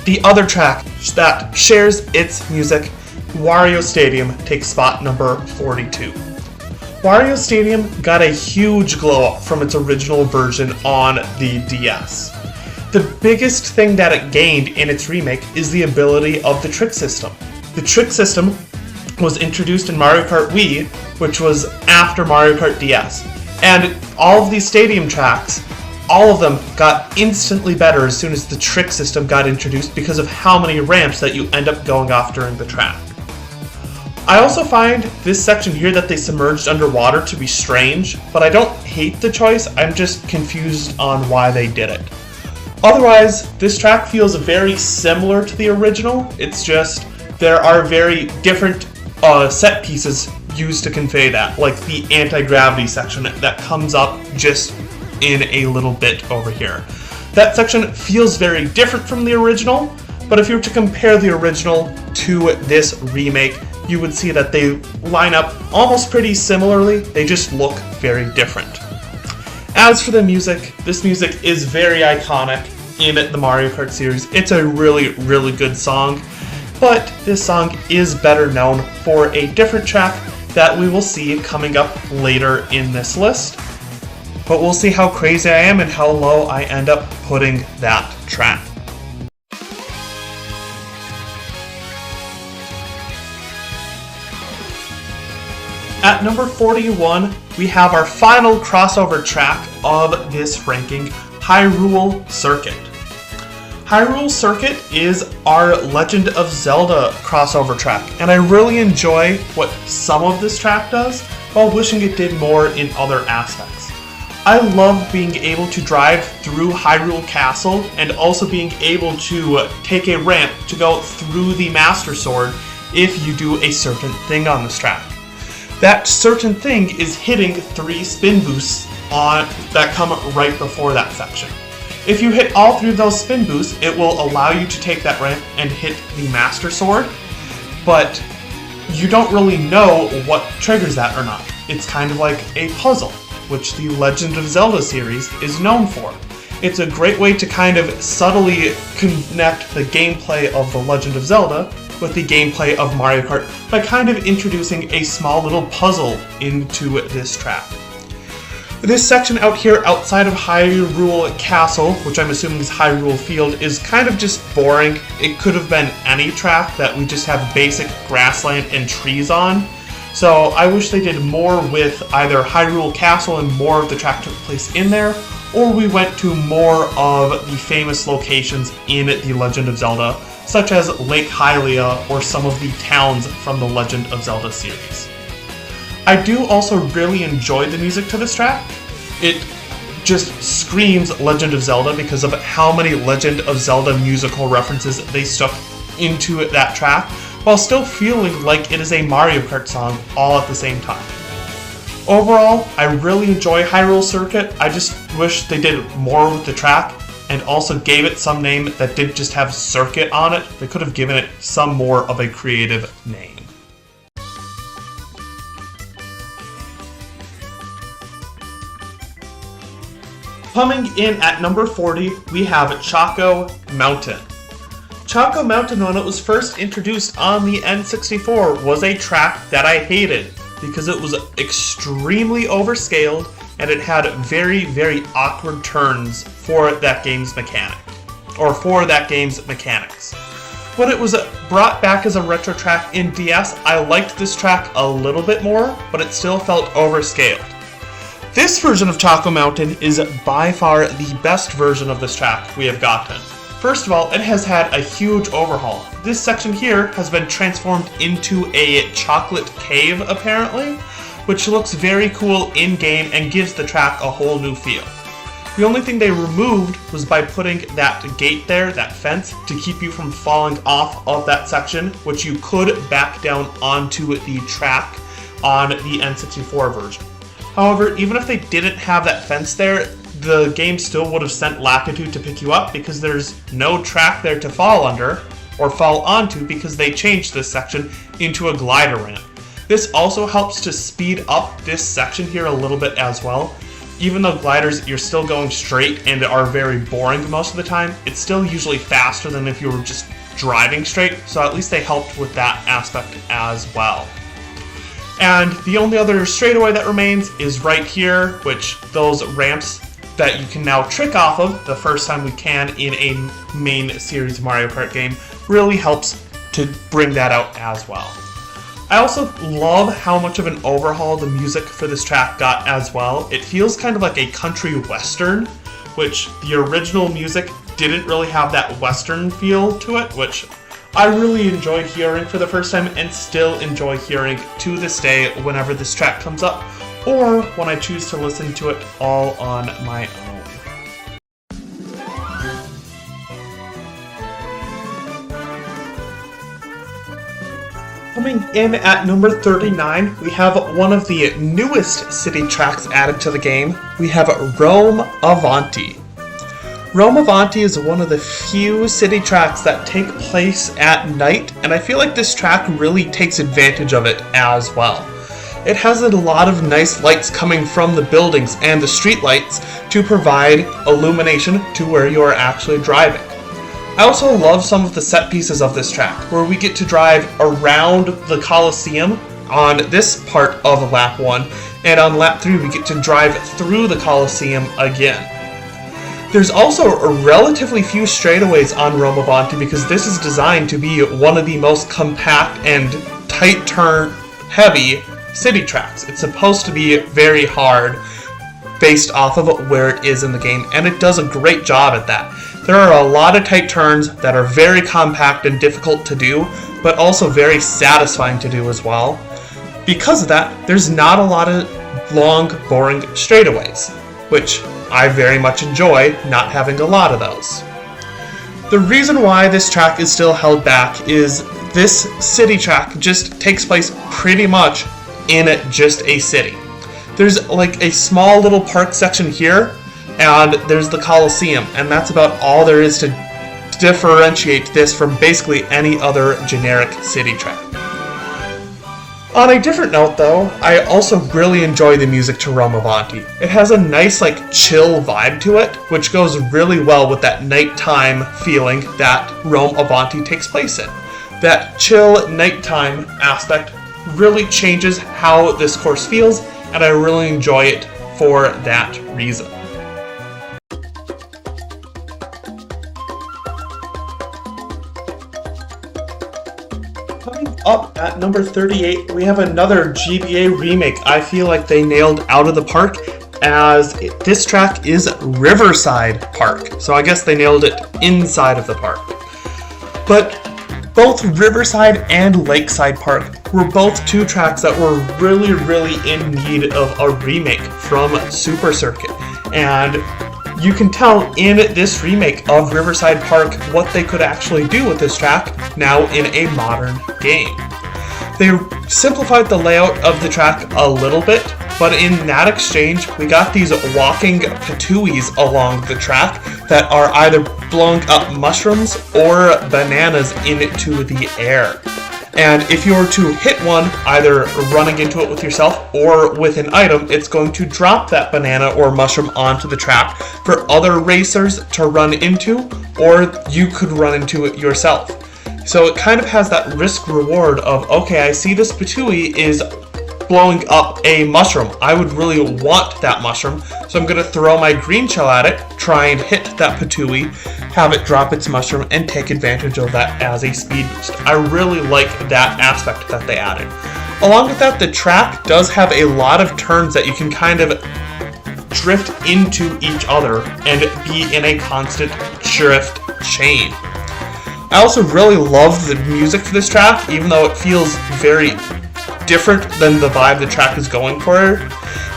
the other track that shares its music, Wario Stadium, takes spot number 42. Wario Stadium got a huge glow up from its original version on the DS. The biggest thing that it gained in its remake is the ability of the trick system. The trick system was introduced in Mario Kart Wii, which was after Mario Kart DS. And all of these stadium tracks, all of them got instantly better as soon as the trick system got introduced because of how many ramps that you end up going off during the track. I also find this section here that they submerged underwater to be strange, but I don't hate the choice, I'm just confused on why they did it. Otherwise, this track feels very similar to the original, it's just there are very different set pieces used to convey that, like the anti-gravity section that comes up just in a little bit over here. That section feels very different from the original, but if you were to compare the original to this remake, you would see that they line up almost pretty similarly, they just look very different. As for the music, this music is very iconic in the Mario Kart series. It's a really, really good song, but this song is better known for a different track that we will see coming up later in this list. But we'll see how crazy I am and how low I end up putting that track. At number 41, we have our final crossover track of this ranking, Hyrule Circuit. Hyrule Circuit is our Legend of Zelda crossover track, and I really enjoy what some of this track does, while wishing it did more in other aspects. I love being able to drive through Hyrule Castle, and also being able to take a ramp to go through the Master Sword if you do a certain thing on this track. That certain thing is hitting 3 spin boosts that come right before that section. If you hit all 3 of those spin boosts, it will allow you to take that ramp and hit the Master Sword, but you don't really know what triggers that or not. It's kind of like a puzzle, which the Legend of Zelda series is known for. It's a great way to kind of subtly connect the gameplay of The Legend of Zelda with the gameplay of Mario Kart by kind of introducing a small little puzzle into this track. This section out here outside of Hyrule Castle, which I'm assuming is Hyrule Field, is kind of just boring. It could have been any track that we just have basic grassland and trees on. So I wish they did more with either Hyrule Castle and more of the track took place in there, or we went to more of the famous locations in The Legend of Zelda, such as Lake Hylia or some of the towns from the Legend of Zelda series. I do also really enjoy the music to this track. It just screams Legend of Zelda because of how many Legend of Zelda musical references they stuck into that track, while still feeling like it is a Mario Kart song all at the same time. Overall, I really enjoy Hyrule Circuit. I just wish they did more with the track and also gave it some name that didn't just have Circuit on it. They could have given it some more of a creative name. Coming in at number 40, we have Choco Mountain. Choco Mountain, when it was first introduced on the N64, was a track that I hated because it was extremely overscaled and it had very, very awkward turns for that game's mechanic, or for that game's mechanics. When it was brought back as a retro track in DS, I liked this track a little bit more, but it still felt overscaled. This version of Choco Mountain is by far the best version of this track we have gotten. First of all, it has had a huge overhaul. This section here has been transformed into a chocolate cave, apparently, which looks very cool in-game and gives the track a whole new feel. The only thing they removed was by putting that gate there, that fence, to keep you from falling off of that section, which you could back down onto the track on the N64 version. However, even if they didn't have that fence there, the game still would have sent Latitude to pick you up because there's no track there to fall under or fall onto because they changed this section into a glider ramp. This also helps to speed up this section here a little bit as well. Even though gliders, you're still going straight and are very boring most of the time, it's still usually faster than if you were just driving straight, so at least they helped with that aspect as well. And the only other straightaway that remains is right here, which those ramps that you can now trick off of the first time we can in a main series Mario Kart game really helps to bring that out as well. I also love how much of an overhaul the music for this track got as well. It feels kind of like a country western, which the original music didn't really have that western feel to it, which I really enjoyed hearing for the first time and still enjoy hearing to this day whenever this track comes up or when I choose to listen to it all on my own. Coming in at number 39, we have one of the newest city tracks added to the game. We have Rome Avanti. Rome Avanti is one of the few city tracks that take place at night, and I feel like this track really takes advantage of it as well. It has a lot of nice lights coming from the buildings and the street lights to provide illumination to where you are actually driving. I also love some of the set pieces of this track, where we get to drive around the Coliseum on this part of lap 1, and on lap 3 we get to drive through the Coliseum again. There's also a relatively few straightaways on Rome Avanti because this is designed to be one of the most compact and tight turn heavy city tracks. It's supposed to be very hard based off of where it is in the game, and it does a great job at that. There are a lot of tight turns that are very compact and difficult to do, but also very satisfying to do as well. Because of that, there's not a lot of long, boring straightaways, which I very much enjoy not having a lot of those. The reason why this track is still held back is this city track just takes place pretty much in just a city. There's like a small little park section here, and there's the Coliseum, and that's about all there is to differentiate this from basically any other generic city track. On a different note though, I also really enjoy the music to Rome Avanti. It has a nice chill vibe to it, which goes really well with that nighttime feeling that Rome Avanti takes place in. That chill nighttime aspect really changes how this course feels, and I really enjoy it for that reason. Coming up at number 38, we have another GBA remake I feel like they nailed out of the park, as this track is Riverside Park. So I guess they nailed it inside of the park. But both Riverside and Lakeside Park were both two tracks that were really, really in need of a remake from Super Circuit. And you can tell in this remake of Riverside Park what they could actually do with this track now in a modern game. They simplified the layout of the track a little bit, but in that exchange, we got these walking patooies along the track that are either blowing up mushrooms or bananas into the air. And if you were to hit one, either running into it with yourself or with an item, it's going to drop that banana or mushroom onto the track for other racers to run into, or you could run into it yourself. So it kind of has that risk reward of, okay, I see this patooie is blowing up a mushroom. I would really want that mushroom, so I'm going to throw my green shell at it, try and hit that patooie, have it drop its mushroom, and take advantage of that as a speed boost. I really like that aspect that they added. Along with that, the track does have a lot of turns that you can kind of drift into each other and be in a constant drift chain. I also really love the music for this track, even though it feels very different than the vibe the track is going for.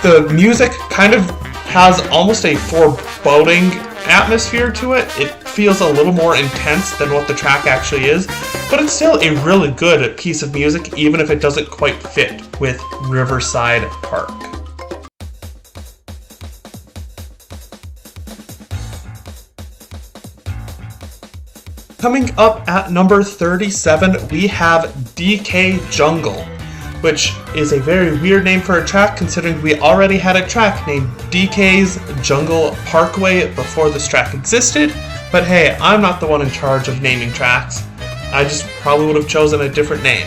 The music kind of has almost a foreboding atmosphere to it. It feels a little more intense than what the track actually is, but it's still a really good piece of music, even if it doesn't quite fit with Riverside Park. Coming up at number 37, we have DK Jungle, which is a very weird name for a track considering we already had a track named DK's Jungle Parkway before this track existed. But hey, I'm not the one in charge of naming tracks. I just probably would have chosen a different name.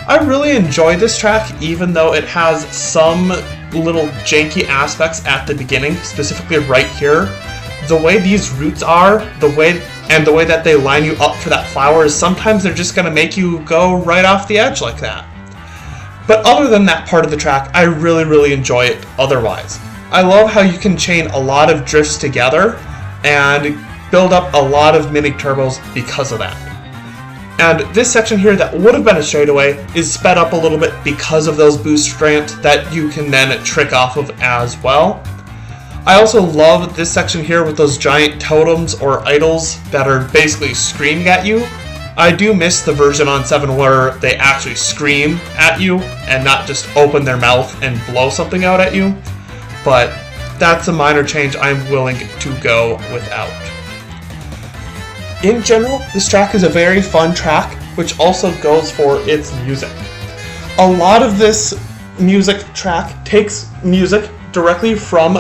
I really enjoy this track, even though it has some little janky aspects at the beginning, specifically right here. The way these routes are, the way that they line you up for that flower is sometimes they're just going to make you go right off the edge like that. But other than that part of the track, I really, really enjoy it otherwise. I love how you can chain a lot of drifts together and build up a lot of mini turbos because of that. And this section here that would have been a straightaway is sped up a little bit because of those boost ramps that you can then trick off of as well. I also love this section here with those giant totems or idols that are basically screaming at you. I do miss the version on 7 where they actually scream at you and not just open their mouth and blow something out at you, but that's a minor change I'm willing to go without. In general, this track is a very fun track, which also goes for its music. A lot of this music track takes music directly from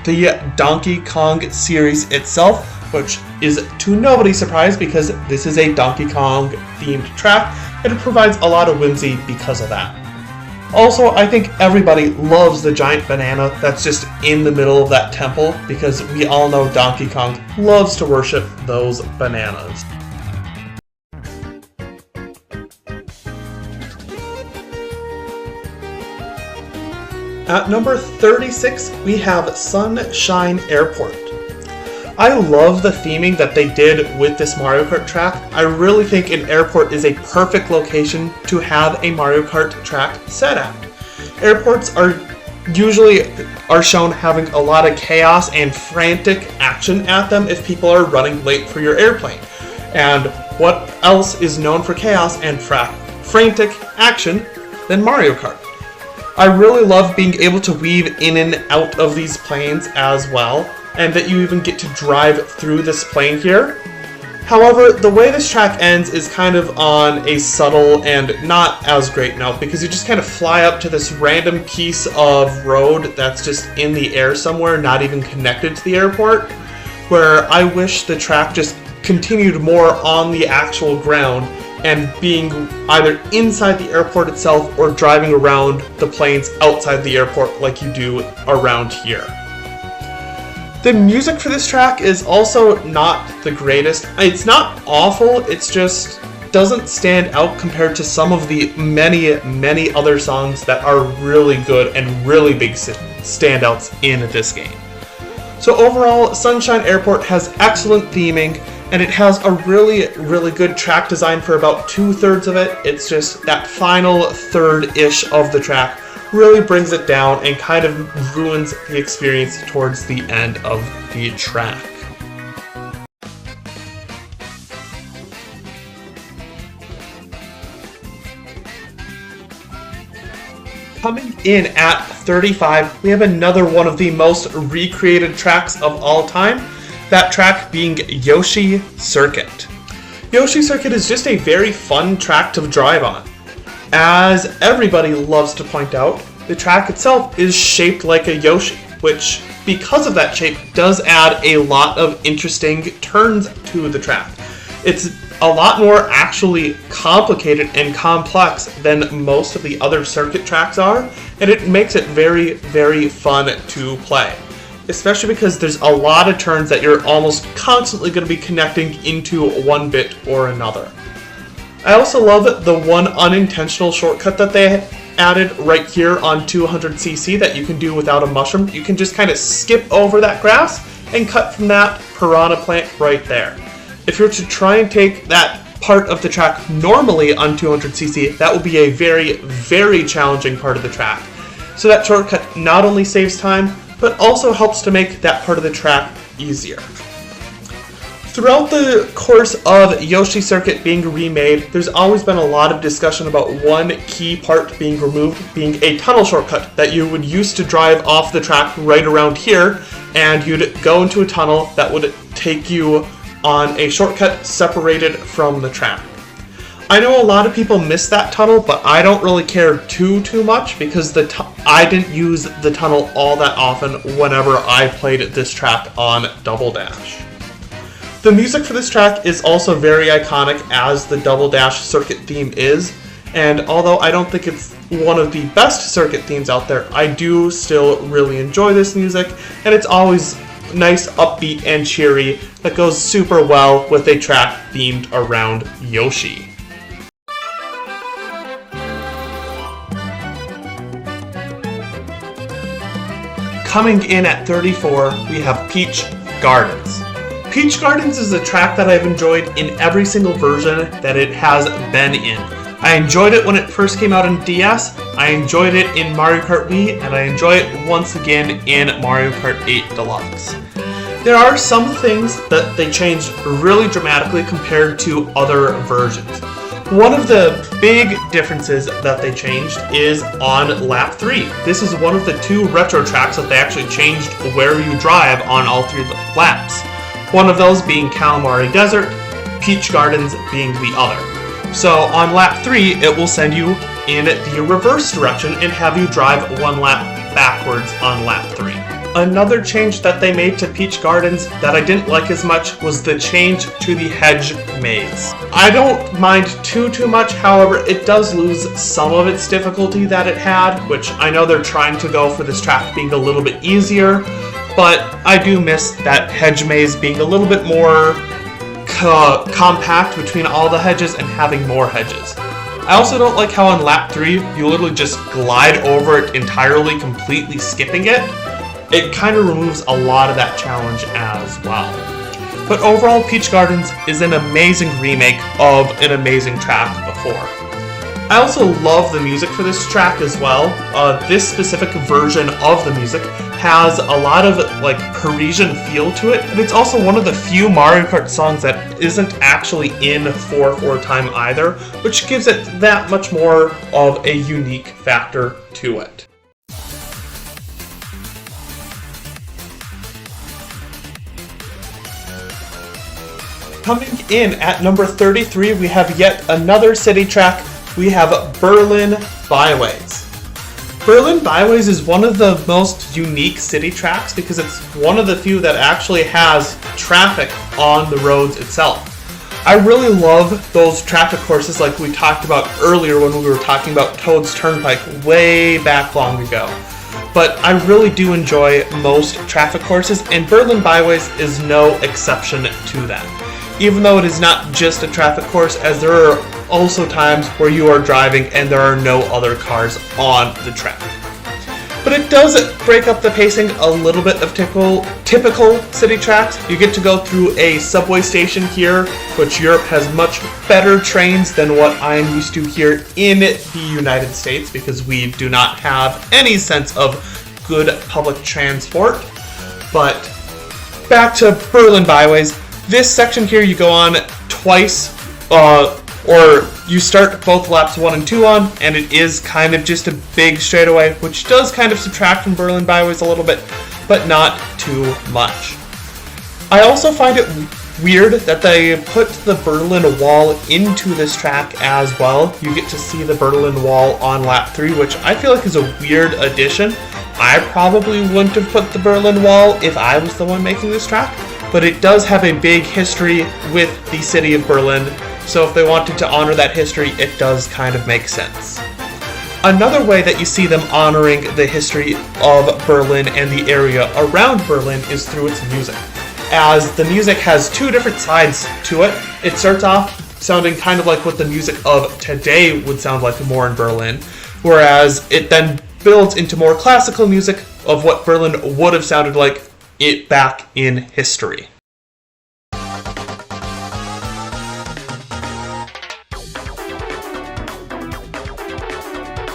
the Donkey Kong series itself, which is to nobody's surprise because this is a Donkey Kong themed track, and it provides a lot of whimsy because of that. Also, I think everybody loves the giant banana that's just in the middle of that temple because we all know Donkey Kong loves to worship those bananas. At number 36, we have Sunshine Airport. I love the theming that they did with this Mario Kart track. I really think an airport is a perfect location to have a Mario Kart track set at. Airports are usually shown having a lot of chaos and frantic action at them if people are running late for your airplane. And what else is known for chaos and frantic action than Mario Kart? I really love being able to weave in and out of these planes as well, and that you even get to drive through this plane here. However, the way this track ends is kind of on a subtle and not as great note because you just kind of fly up to this random piece of road that's just in the air somewhere, not even connected to the airport, where I wish the track just continued more on the actual ground and being either inside the airport itself or driving around the planes outside the airport like you do around here. The music for this track is also not the greatest. It's not awful, it's just doesn't stand out compared to some of the many other songs that are really good and really big standouts in this game. So overall, Sunshine Airport has excellent theming, and it has a really good track design for about 2/3 of it. It's just that final third-ish of the track really brings it down and kind of ruins the experience towards the end of the track. Coming in at 35, we have another one of the most recreated tracks of all time, that track being Yoshi Circuit. Yoshi Circuit is just a very fun track to drive on. As everybody loves to point out, the track itself is shaped like a Yoshi, which, because of that shape, does add a lot of interesting turns to the track. It's a lot more actually complicated and complex than most of the other circuit tracks are, and it makes it very fun to play. Especially because there's a lot of turns that you're almost constantly going to be connecting into one bit or another. I also love the one unintentional shortcut that they added right here on 200cc that you can do without a mushroom. You can just kind of skip over that grass and cut from that piranha plant right there. If you were to try and take that part of the track normally on 200cc, that would be a very challenging part of the track. So that shortcut not only saves time, but also helps to make that part of the track easier. Throughout the course of Yoshi Circuit being remade, there's always been a lot of discussion about one key part being removed, being a tunnel shortcut that you would use to drive off the track right around here, and you'd go into a tunnel that would take you on a shortcut separated from the track. I know a lot of people miss that tunnel, but I don't really care too much because I didn't use the tunnel all that often whenever I played this track on Double Dash. The music for this track is also very iconic, as the Double Dash circuit theme is, and although I don't think it's one of the best circuit themes out there, I do still really enjoy this music, and it's always nice, upbeat, and cheery that goes super well with a track themed around Yoshi. Coming in at 34, we have Peach Gardens. Peach Gardens is a track that I've enjoyed in every single version that it has been in. I enjoyed it when it first came out in DS, I enjoyed it in Mario Kart Wii, and I enjoy it once again in Mario Kart 8 Deluxe. There are some things that they changed really dramatically compared to other versions. One of the big differences that they changed is on lap 3. This is one of the 2 retro tracks that they actually changed where you drive on all 3 laps. One of those being Calamari Desert, Peach Gardens being the other. So on lap 3, it will send you in the reverse direction and have you drive 1 lap backwards on lap 3. Another change that they made to Peach Gardens that I didn't like as much was the change to the hedge maze. I don't mind too much, however, it does lose some of its difficulty that it had, which I know they're trying to go for this track being a little bit easier, but I do miss that hedge maze being a little bit more compact between all the hedges and having more hedges. I also don't like how on lap 3 you literally just glide over it entirely, completely skipping it. It kind of removes a lot of that challenge as well. But overall, Peach Gardens is an amazing remake of an amazing track before. I also love the music for this track as well. This specific version of the music has a lot of like Parisian feel to it, and it's also one of the few Mario Kart songs that isn't actually in 4/4 time either, which gives it that much more of a unique factor to it. Coming in at number 33, we have yet another city track. We have Berlin Byways. Berlin Byways is one of the most unique city tracks because it's one of the few that actually has traffic on the roads itself. I really love those traffic courses like we talked about earlier when we were talking about Toad's Turnpike way back long ago. But I really do enjoy most traffic courses, and Berlin Byways is no exception to that. Even though it is not just a traffic course, as there are also times where you are driving and there are no other cars on the track. But it does break up the pacing a little bit of typical city tracks. You get to go through a subway station here, which Europe has much better trains than what I am used to here in the United States, because we do not have any sense of good public transport. But back to Berlin Byways. This section here you go on twice, or you start both laps 1 and 2 on, and it is kind of just a big straightaway, which does kind of subtract from Berlin Byways a little bit, but not too much. I also find it weird that they put the Berlin Wall into this track as well. You get to see the Berlin Wall on lap 3, which I feel like is a weird addition. I probably wouldn't have put the Berlin Wall if I was the one making this track, but it does have a big history with the city of Berlin, so if they wanted to honor that history, it does kind of make sense. Another way that you see them honoring the history of Berlin and the area around Berlin is through its music, as the music has 2 different sides to it. It starts off sounding kind of like what the music of today would sound like more in Berlin, whereas it then builds into more classical music of what Berlin would have sounded like it back in history.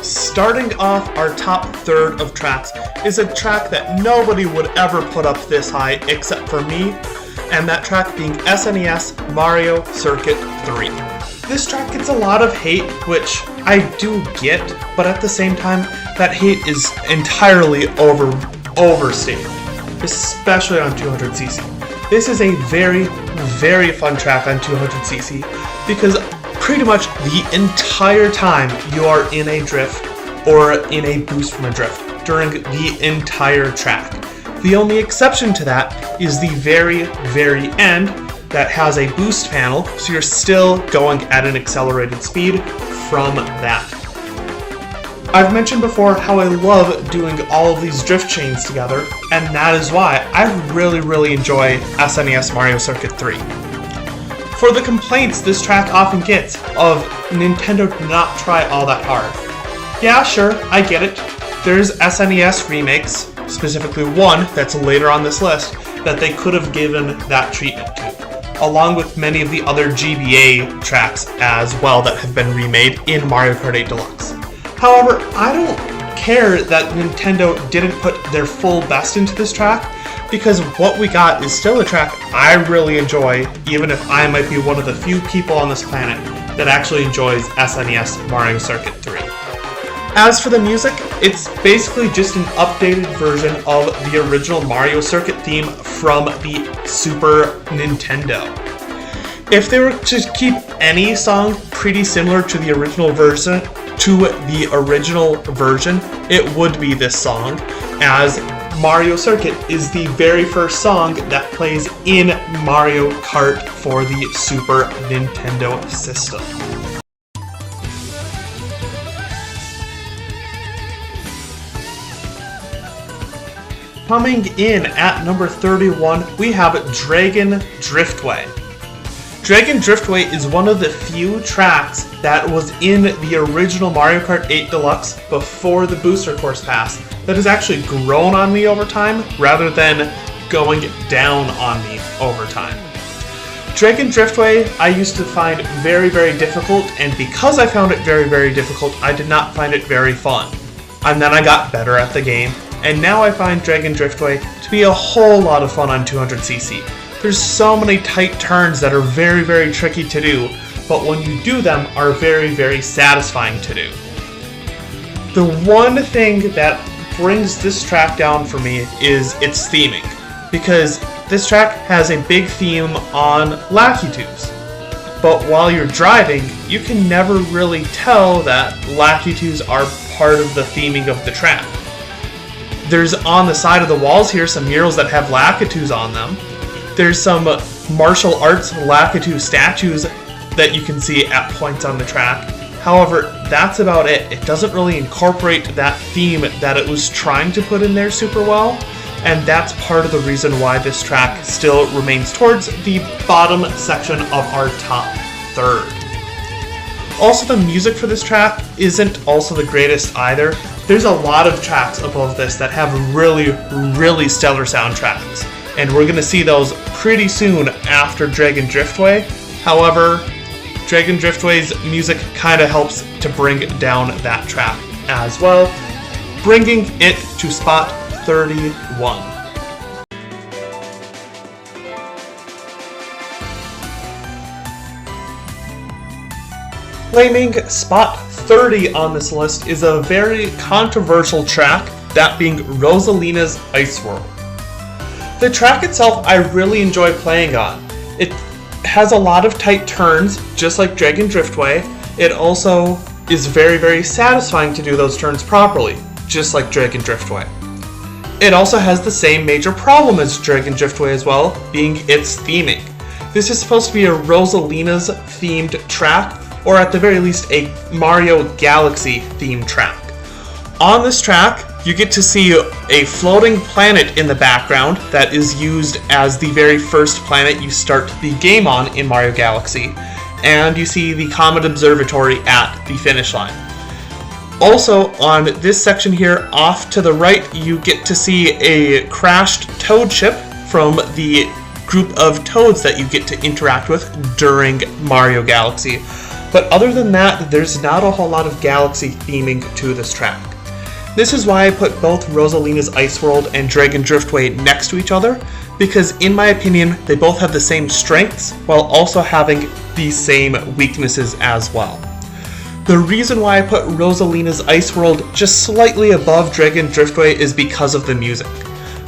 Starting off our top third of tracks is a track that nobody would ever put up this high except for me, and that track being SNES Mario Circuit 3. This track gets a lot of hate, which I do get, but at the same time, that hate is entirely overstated, especially on 200cc. This is a very, very fun track on 200cc because pretty much the entire time you are in a drift or in a boost from a drift during the entire track. The only exception to that is the very, very end that has a boost panel, so you're still going at an accelerated speed from that. I've mentioned before how I love doing all of these drift chains together, and that is why I really, really enjoy SNES Mario Circuit 3. For the complaints this track often gets of Nintendo did not try all that hard. Yeah, sure, I get it. There's SNES remakes, specifically one that's later on this list, that they could have given that treatment to, along with many of the other GBA tracks as well that have been remade in Mario Kart 8 Deluxe. However, I don't care that Nintendo didn't put their full best into this track, because what we got is still a track I really enjoy, even if I might be one of the few people on this planet that actually enjoys SNES Mario Circuit 3. As for the music, it's basically just an updated version of the original Mario Circuit theme from the Super Nintendo. If they were to keep any song pretty similar to the original version, it would be this song, as Mario Circuit is the very first song that plays in Mario Kart for the Super Nintendo system. Coming in at number 31, we have Dragon Driftway. Dragon Driftway is one of the few tracks that was in the original Mario Kart 8 Deluxe before the Booster Course Pass that has actually grown on me over time rather than going down on me over time. Dragon Driftway I used to find very, very difficult, and because I found it very, very difficult, I did not find it very fun. And then I got better at the game, and now I find Dragon Driftway to be a whole lot of fun on 200cc. There's so many tight turns that are very, very tricky to do, but when you do them are very, very satisfying to do. The one thing that brings this track down for me is its theming, because this track has a big theme on Lackey Tubes. But while you're driving, you can never really tell that Lackey Tubes are part of the theming of the track. There's on the side of the walls here some murals that have Lakitus on them. There's some martial arts Lakitu statues that you can see at points on the track. However, that's about it. It doesn't really incorporate that theme that it was trying to put in there super well, and that's part of the reason why this track still remains towards the bottom section of our top third. Also, the music for this track isn't also the greatest either. There's a lot of tracks above this that have really, really stellar soundtracks, and we're going to see those pretty soon after Dragon Driftway. However, Dragon Driftway's music kind of helps to bring down that track as well, bringing it to spot 31. Claiming spot 30 on this list is a very controversial track, that being Rosalina's Ice World. The track itself I really enjoy playing on. It has a lot of tight turns, just like Dragon Driftway. It also is very, very satisfying to do those turns properly, just like Dragon Driftway. It also has the same major problem as Dragon Driftway as well, being its theming. This is supposed to be a Rosalina's themed track, or at the very least a Mario Galaxy themed track. On this track, you get to see a floating planet in the background that is used as the very first planet you start the game on in Mario Galaxy, and you see the Comet Observatory at the finish line. Also, on this section here, off to the right, you get to see a crashed Toad ship from the group of Toads that you get to interact with during Mario Galaxy. But other than that, there's not a whole lot of Galaxy theming to this track. This is why I put both Rosalina's Ice World and Dragon Driftway next to each other, because in my opinion, they both have the same strengths while also having the same weaknesses as well. The reason why I put Rosalina's Ice World just slightly above Dragon Driftway is because of the music.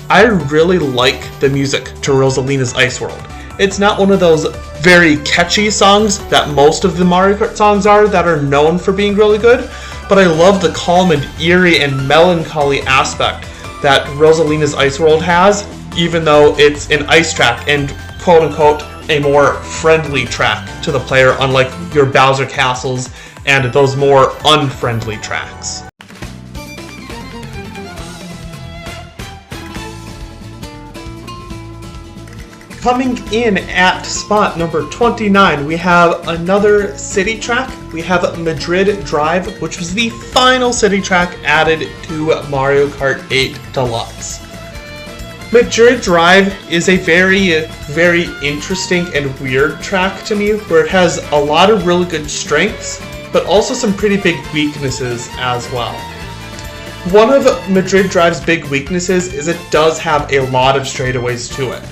I really like the music to Rosalina's Ice World. It's not one of those very catchy songs that most of the Mario Kart songs are that are known for being really good, but I love the calm and eerie and melancholy aspect that Rosalina's Ice World has, even though it's an ice track and quote-unquote a more friendly track to the player, unlike your Bowser Castles and those more unfriendly tracks. Coming in at spot number 29, we have another city track. We have Madrid Drive, which was the final city track added to Mario Kart 8 Deluxe. Madrid Drive is a very, very interesting and weird track to me, where it has a lot of really good strengths, but also some pretty big weaknesses as well. One of Madrid Drive's big weaknesses is it does have a lot of straightaways to it.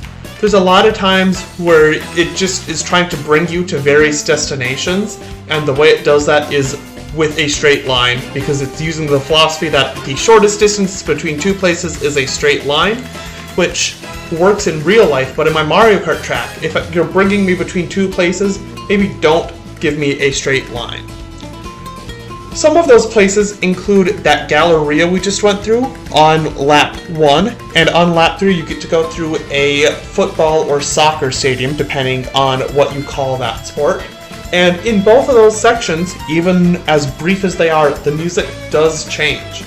There's a lot of times where it just is trying to bring you to various destinations, and the way it does that is with a straight line, because it's using the philosophy that the shortest distance between two places is a straight line, which works in real life, but in my Mario Kart track, if you're bringing me between two places, maybe don't give me a straight line. Some of those places include that Galleria we just went through on lap 1, and on lap 3 you get to go through a football or soccer stadium, depending on what you call that sport. And in both of those sections, even as brief as they are, the music does change.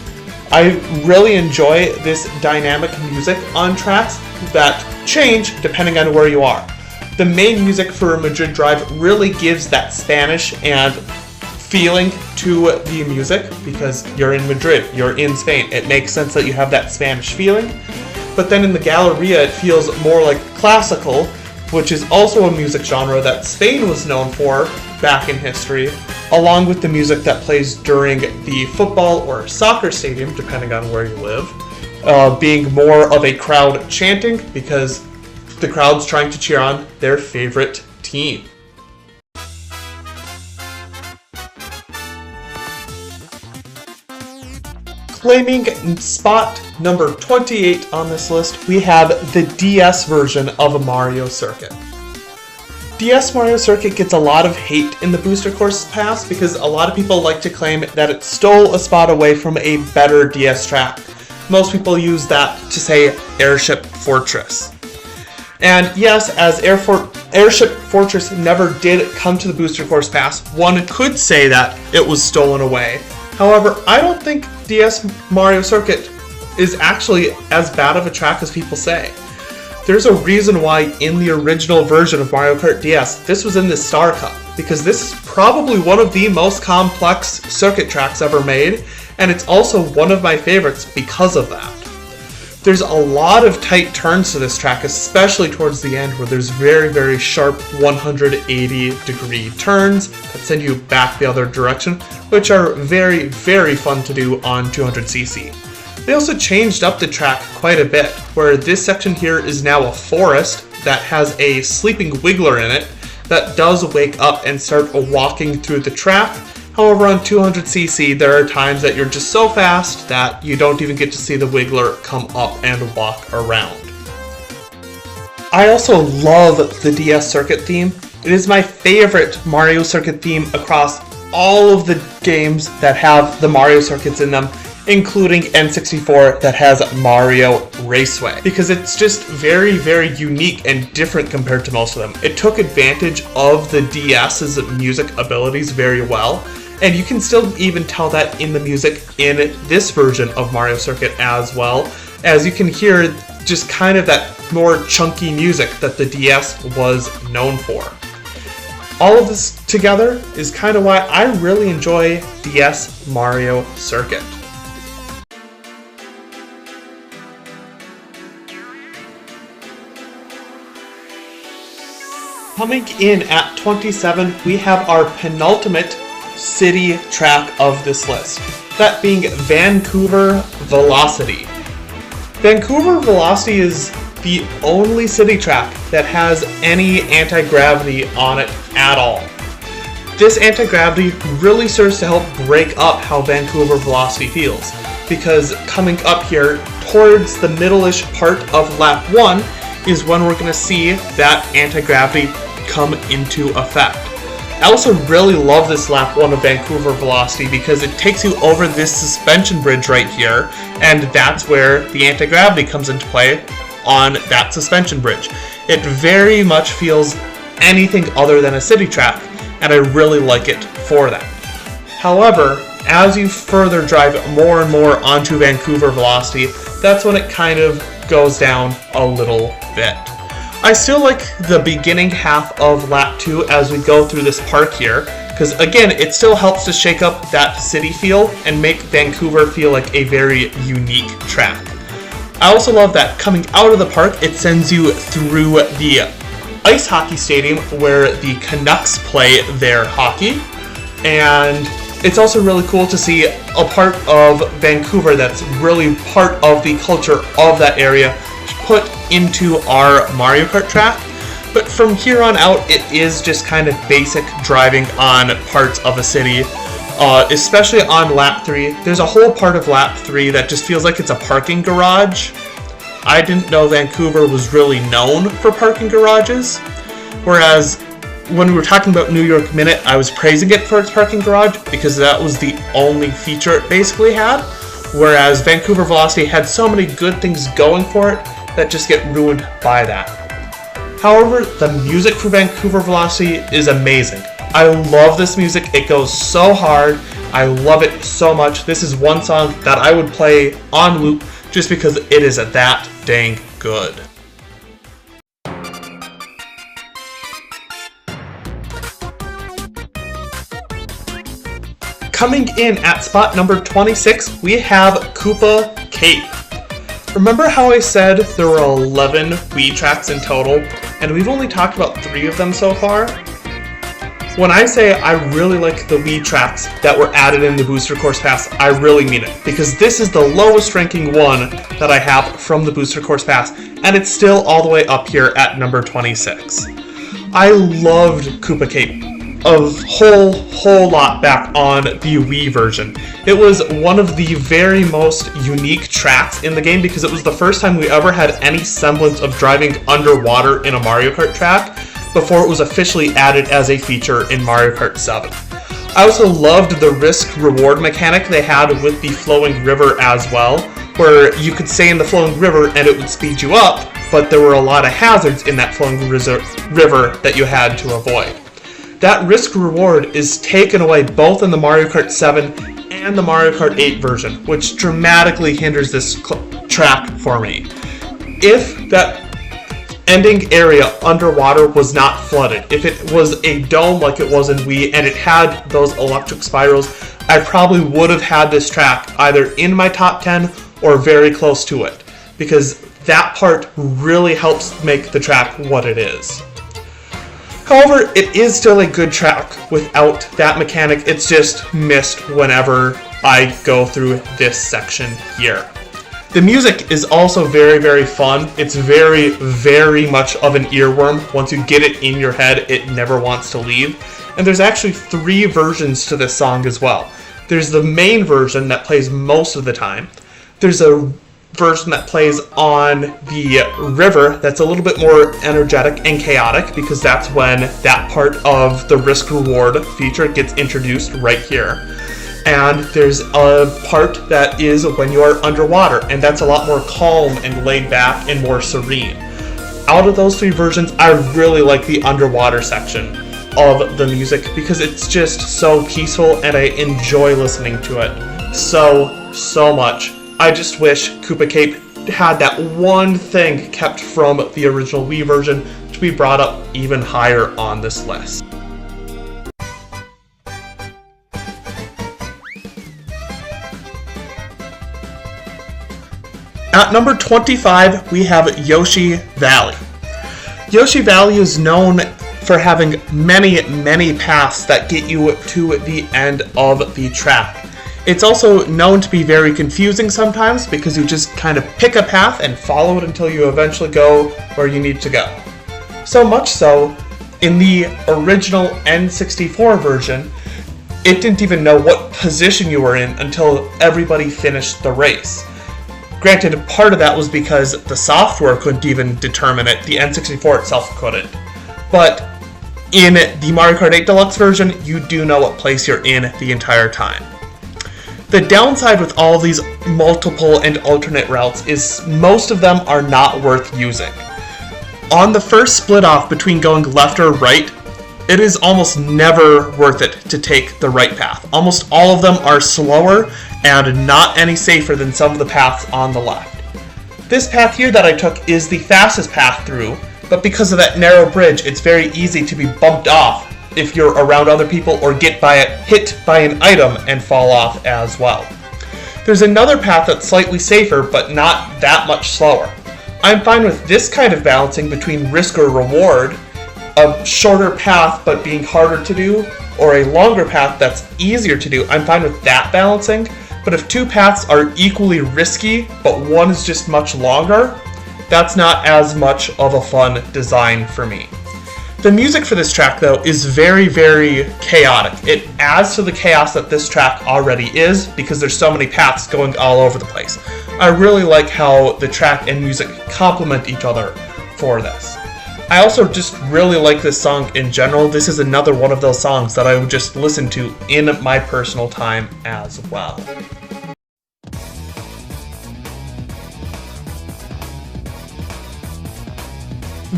I really enjoy this dynamic music on tracks that change depending on where you are. The main music for Madrid Drive really gives that Spanish and feeling to the music, because you're in Madrid, you're in Spain. It makes sense that you have that Spanish feeling. But then in the Galleria, it feels more like classical, which is also a music genre that Spain was known for back in history, along with the music that plays during the football or soccer stadium, depending on where you live, being more of a crowd chanting, because the crowd's trying to cheer on their favorite team. Claiming spot number 28 on this list, we have the DS version of a Mario Circuit. DS Mario Circuit gets a lot of hate in the Booster Course Pass because a lot of people like to claim that it stole a spot away from a better DS track. Most people use that to say Airship Fortress. And yes, as Airship Fortress never did come to the Booster Course Pass, one could say that it was stolen away. However, I don't think DS Mario Circuit is actually as bad of a track as people say. There's a reason why in the original version of Mario Kart DS, this was in the Star Cup, because this is probably one of the most complex circuit tracks ever made, and it's also one of my favorites because of that. There's a lot of tight turns to this track, especially towards the end, where there's very, very sharp 180-degree turns that send you back the other direction, which are very, very fun to do on 200cc. They also changed up the track quite a bit, where this section here is now a forest that has a sleeping wiggler in it that does wake up and start walking through the track. However, on 200cc, there are times that you're just so fast that you don't even get to see the wiggler come up and walk around. I also love the DS Circuit theme. It is my favorite Mario Circuit theme across all of the games that have the Mario Circuits in them, including N64 that has Mario Raceway, because it's just very, very unique and different compared to most of them. It took advantage of the DS's music abilities very well, and you can still even tell that in the music in this version of Mario Circuit as well, as you can hear just kind of that more chunky music that the DS was known for. All of this together is kind of why I really enjoy DS Mario Circuit. Coming in at 27, we have our penultimate city track of this list, that being Vancouver Velocity. Vancouver Velocity is the only city track that has any anti-gravity on it at all. This anti-gravity really serves to help break up how Vancouver Velocity feels, because coming up here towards the middle-ish part of lap 1 is when we're going to see that anti-gravity come into effect. I also really love this lap 1 of Vancouver Velocity because it takes you over this suspension bridge right here, and that's where the anti-gravity comes into play on that suspension bridge. It very much feels anything other than a city track, and I really like it for that. However, as you further drive more and more onto Vancouver Velocity, that's when it kind of goes down a little bit. I still like the beginning half of lap 2 as we go through this park here, because again, it still helps to shake up that city feel and make Vancouver feel like a very unique track. I also love that coming out of the park, it sends you through the ice hockey stadium where the Canucks play their hockey. And it's also really cool to see a part of Vancouver that's really part of the culture of that area put into our Mario Kart track. But from here on out, it is just kind of basic driving on parts of a city, especially on lap 3. There's a whole part of lap 3 that just feels like it's a parking garage. I didn't know Vancouver was really known for parking garages, whereas when we were talking about New York Minute, I was praising it for its parking garage because that was the only feature it basically had, whereas Vancouver Velocity had so many good things going for it that just get ruined by that. However, the music for Vancouver Velocity is amazing. I love this music. It goes so hard. I love it so much. This is one song that I would play on loop just because it is that dang good. Coming in at spot number 26, we have Koopa Cape. Remember how I said there were 11 Wii tracks in total, and we've only talked about 3 of them so far? When I say I really like the Wii tracks that were added in the Booster Course Pass, I really mean it, because this is the lowest ranking one that I have from the Booster Course Pass, and it's still all the way up here at number 26. I loved Koopa Cape a whole lot back on the Wii version. It was one of the very most unique tracks in the game because it was the first time we ever had any semblance of driving underwater in a Mario Kart track before it was officially added as a feature in Mario Kart 7. I also loved the risk-reward mechanic they had with the flowing river as well, where you could stay in the flowing river and it would speed you up, but there were a lot of hazards in that flowing river that you had to avoid. That risk-reward is taken away both in the Mario Kart 7 and the Mario Kart 8 version, which dramatically hinders this track for me. If that ending area underwater was not flooded, if it was a dome like it was in Wii and it had those electric spirals, I probably would have had this track either in my top 10 or very close to it, because that part really helps make the track what it is. However, it is still a good track without that mechanic. It's just missed whenever I go through this section here. The music is also very fun. It's very much of an earworm. Once you get it in your head, it never wants to leave. And there's actually 3 versions to this song as well. There's the main version that plays most of the time. There's a version that plays on the river that's a little bit more energetic and chaotic because that's when that part of the risk reward feature gets introduced right here. And there's a part that is when you are underwater, and that's a lot more calm and laid back and more serene. Out of those 3 versions, I really like the underwater section of the music because it's just so peaceful and I enjoy listening to it so much. I just wish Koopa Cape had that one thing kept from the original Wii version to be brought up even higher on this list. At number 25, we have Yoshi Valley. Yoshi Valley is known for having many paths that get you to the end of the track. It's also known to be very confusing sometimes because you just kind of pick a path and follow it until you eventually go where you need to go. So much so, in the original N64 version, it didn't even know what position you were in until everybody finished the race. Granted, part of that was because the software couldn't even determine it, the N64 itself couldn't. But in the Mario Kart 8 Deluxe version, you do know what place you're in the entire time. The downside with all of these multiple and alternate routes is most of them are not worth using. On the first split off between going left or right, it is almost never worth it to take the right path. Almost all of them are slower and not any safer than some of the paths on the left. This path here that I took is the fastest path through, but because of that narrow bridge, it's very easy to be bumped off if you're around other people or get hit by an item and fall off as well. There's another path that's slightly safer, but not that much slower. I'm fine with this kind of balancing between risk or reward, a shorter path but being harder to do, or a longer path that's easier to do. I'm fine with that balancing, but if two paths are equally risky, but one is just much longer, that's not as much of a fun design for me. The music for this track, though, is very, very chaotic. It adds to the chaos that this track already is because there's so many paths going all over the place. I really like how the track and music complement each other for this. I also just really like this song in general. This is another one of those songs that I would just listen to in my personal time as well.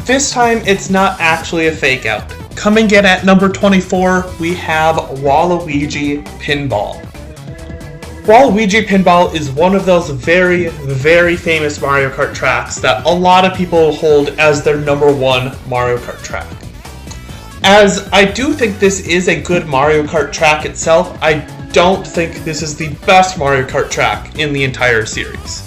This time, it's not actually a fake out. Coming in at number 24, we have Waluigi Pinball. Waluigi Pinball is one of those very, very famous Mario Kart tracks that a lot of people hold as their number one Mario Kart track. As I do think this is a good Mario Kart track itself, I don't think this is the best Mario Kart track in the entire series.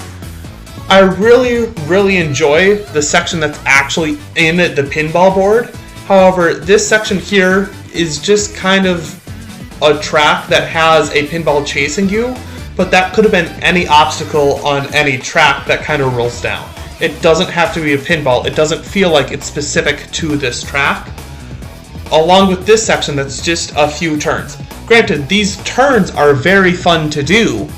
I really, really enjoy the section that's actually in the pinball board. However, this section here is just kind of a track that has a pinball chasing you, but that could have been any obstacle on any track that kind of rolls down. It doesn't have to be a pinball. It doesn't feel like it's specific to this track. Along with this section that's just a few turns. Granted, these turns are very fun to do,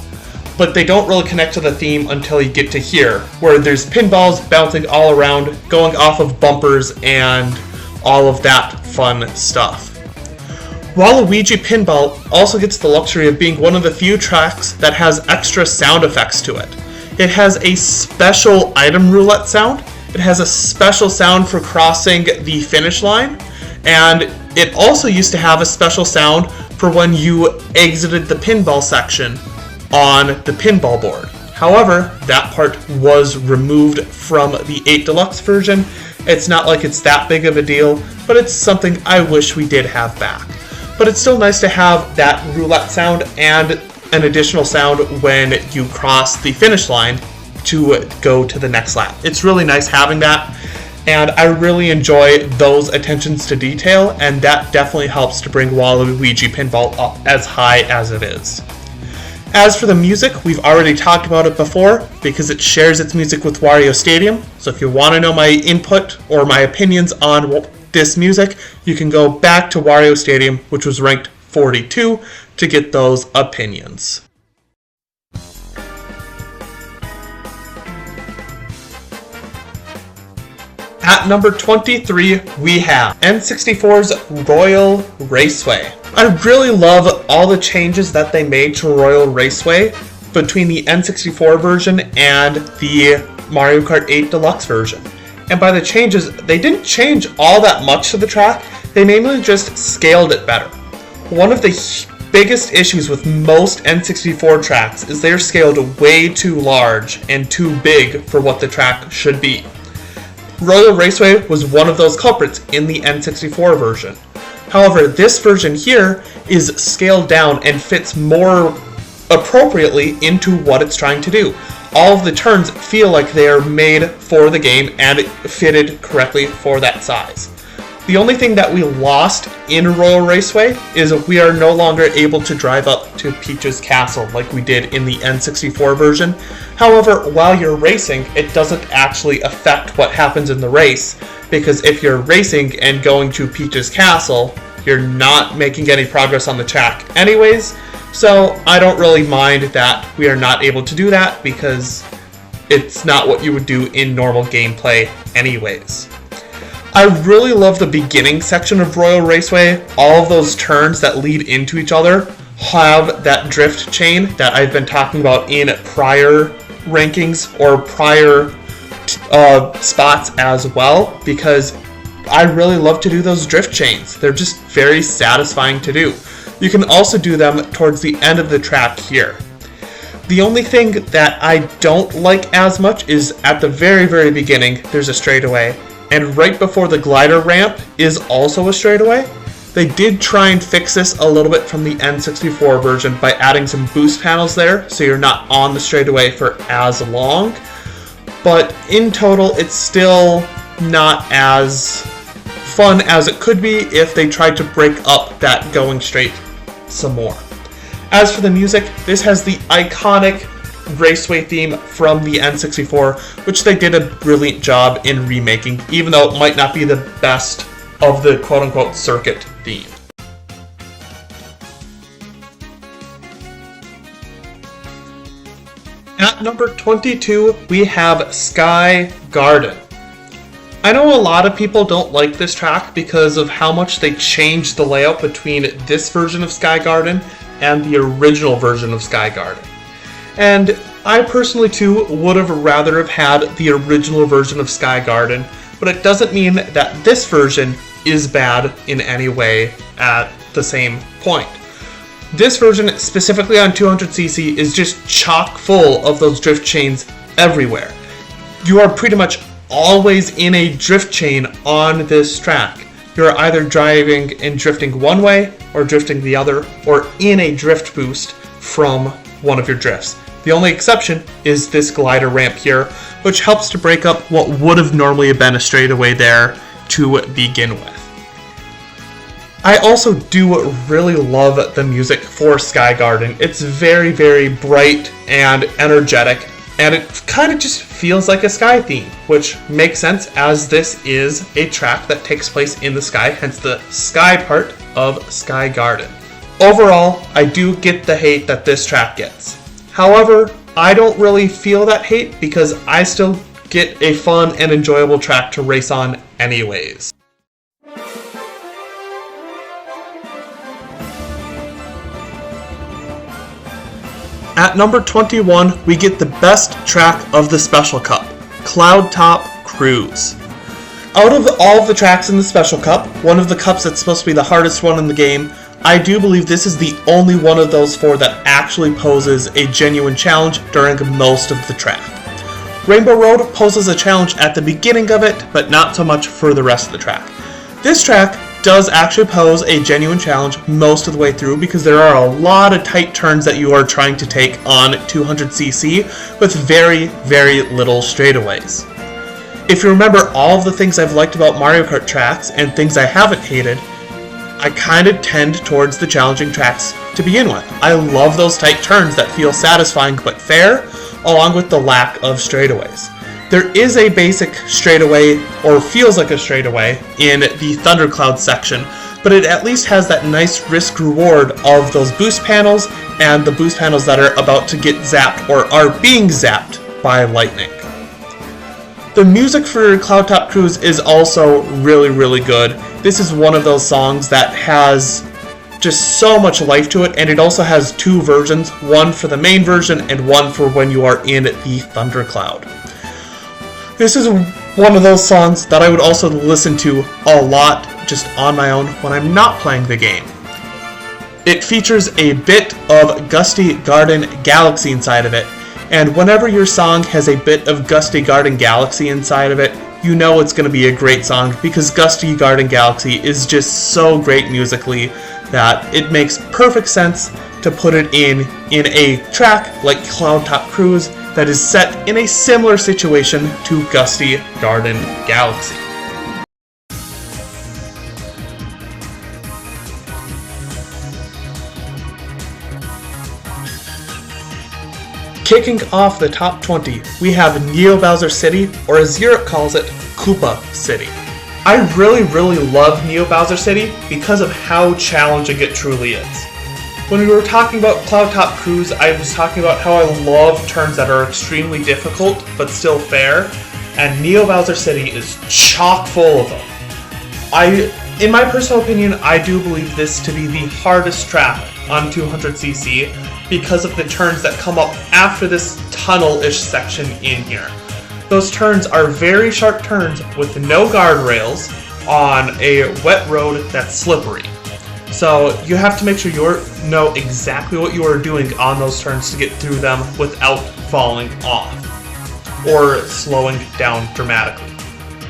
but they don't really connect to the theme until you get to here, where there's pinballs bouncing all around, going off of bumpers, and all of that fun stuff. Waluigi Pinball also gets the luxury of being one of the few tracks that has extra sound effects to it. It has a special item roulette sound, it has a special sound for crossing the finish line, and it also used to have a special sound for when you exited the pinball section on the pinball board. However, that part was removed from the 8 Deluxe version. It's not like it's that big of a deal, but it's something I wish we did have back. But it's still nice to have that roulette sound and an additional sound when you cross the finish line to go to the next lap. It's really nice having that, and I really enjoy those attentions to detail, and that definitely helps to bring Waluigi Pinball up as high as it is. As for the music, we've already talked about it before because it shares its music with Wario Stadium. So if you want to know my input or my opinions on this music, you can go back to Wario Stadium, which was ranked 42, to get those opinions. At number 23, we have N64's Royal Raceway. I really love all the changes that they made to Royal Raceway between the N64 version and the Mario Kart 8 Deluxe version. And by the changes, they didn't change all that much to the track, they mainly just scaled it better. One of the biggest issues with most N64 tracks is they're scaled way too large and too big for what the track should be. Royal Raceway was one of those culprits in the N64 version. However, this version here is scaled down and fits more appropriately into what it's trying to do. All of the turns feel like they are made for the game and fitted correctly for that size. The only thing that we lost in Royal Raceway is we are no longer able to drive up to Peach's castle like we did in the N64 version. However, while you're racing, it doesn't actually affect what happens in the race, because if you're racing and going to Peach's castle, you're not making any progress on the track anyways, so I don't really mind that we are not able to do that because it's not what you would do in normal gameplay anyways. I really love the beginning section of Royal Raceway. All of those turns that lead into each other have that drift chain that I've been talking about in prior rankings or prior spots as well, because I really love to do those drift chains. They're just very satisfying to do. You can also do them towards the end of the track here. The only thing that I don't like as much is at the very, very beginning, there's a straightaway. And right before the glider ramp is also a straightaway. They did try and fix this a little bit from the N64 version by adding some boost panels there, so you're not on the straightaway for as long. But in total, it's still not as fun as it could be if they tried to break up that going straight some more. As for the music, this has the iconic Raceway theme from the N64, which they did a brilliant job in remaking, even though it might not be the best of the quote-unquote circuit theme. At number 22, we have Sky Garden. I know a lot of people don't like this track because of how much they changed the layout between this version of Sky Garden and the original version of Sky Garden. And I personally too would have rather have had the original version of Sky Garden, but it doesn't mean that this version is bad in any way at the same point. This version, specifically on 200cc, is just chock full of those drift chains everywhere. You are pretty much always in a drift chain on this track. You're either driving and drifting one way, or drifting the other, or in a drift boost from one of your drifts. The only exception is this glider ramp here, which helps to break up what would have normally been a straightaway there to begin with. I also do really love the music for Sky Garden. It's very, very bright and energetic, and it kind of just feels like a sky theme, which makes sense as this is a track that takes place in the sky, hence the sky part of Sky Garden. Overall, I do get the hate that this track gets. However, I don't really feel that hate because I still get a fun and enjoyable track to race on anyways. At number 21, we get the best track of the Special Cup, Cloud Top Cruise. Out of all of the tracks in the Special Cup, one of the cups that's supposed to be the hardest one in the game, I do believe this is the only one of those four that actually poses a genuine challenge during most of the track. Rainbow Road poses a challenge at the beginning of it, but not so much for the rest of the track. This track does actually pose a genuine challenge most of the way through because there are a lot of tight turns that you are trying to take on 200cc with very, very little straightaways. If you remember all of the things I've liked about Mario Kart tracks and things I haven't hated, I kind of tend towards the challenging tracks to begin with. I love those tight turns that feel satisfying but fair, along with the lack of straightaways. There is a basic straightaway, or feels like a straightaway, in the Thundercloud section, but it at least has that nice risk-reward of those boost panels and the boost panels that are about to get zapped or are being zapped by lightning. The music for Cloud Top Cruise is also really, really good. This is one of those songs that has just so much life to it, and it also has two versions, one for the main version and one for when you are in the Thundercloud. This is one of those songs that I would also listen to a lot just on my own when I'm not playing the game. It features a bit of Gusty Garden Galaxy inside of it, and whenever your song has a bit of Gusty Garden Galaxy inside of it, you know it's going to be a great song because Gusty Garden Galaxy is just so great musically that it makes perfect sense to put it in a track like Cloud Top Cruise that is set in a similar situation to Gusty Garden Galaxy. Kicking off the top 20, we have Neo Bowser City, or as Europe calls it, Koopa City. I really love Neo Bowser City because of how challenging it truly is. When we were talking about Cloud Top Cruise, I was talking about how I love turns that are extremely difficult but still fair, and Neo Bowser City is chock full of them. In my personal opinion, I do believe this to be the hardest track on 200cc because of the turns that come up after this tunnel-ish section in here. Those turns are very sharp turns with no guardrails on a wet road that's slippery. So you have to make sure you know exactly what you are doing on those turns to get through them without falling off or slowing down dramatically.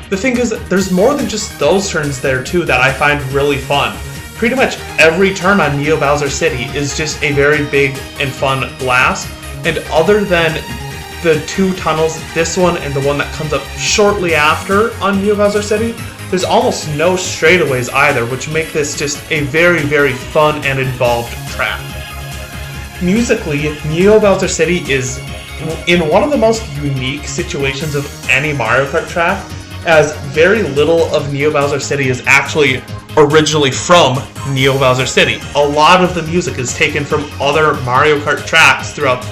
The thing is, there's more than just those turns there too that I find really fun. Pretty much every turn on Neo Bowser City is just a very big and fun blast, and other than the two tunnels, this one and the one that comes up shortly after on Neo Bowser City, there's almost no straightaways either, which make this just a very, very fun and involved track. Musically, Neo Bowser City is in one of the most unique situations of any Mario Kart track, as very little of Neo Bowser City is actually originally from Neo Bowser City. A lot of the music is taken from other Mario Kart tracks throughout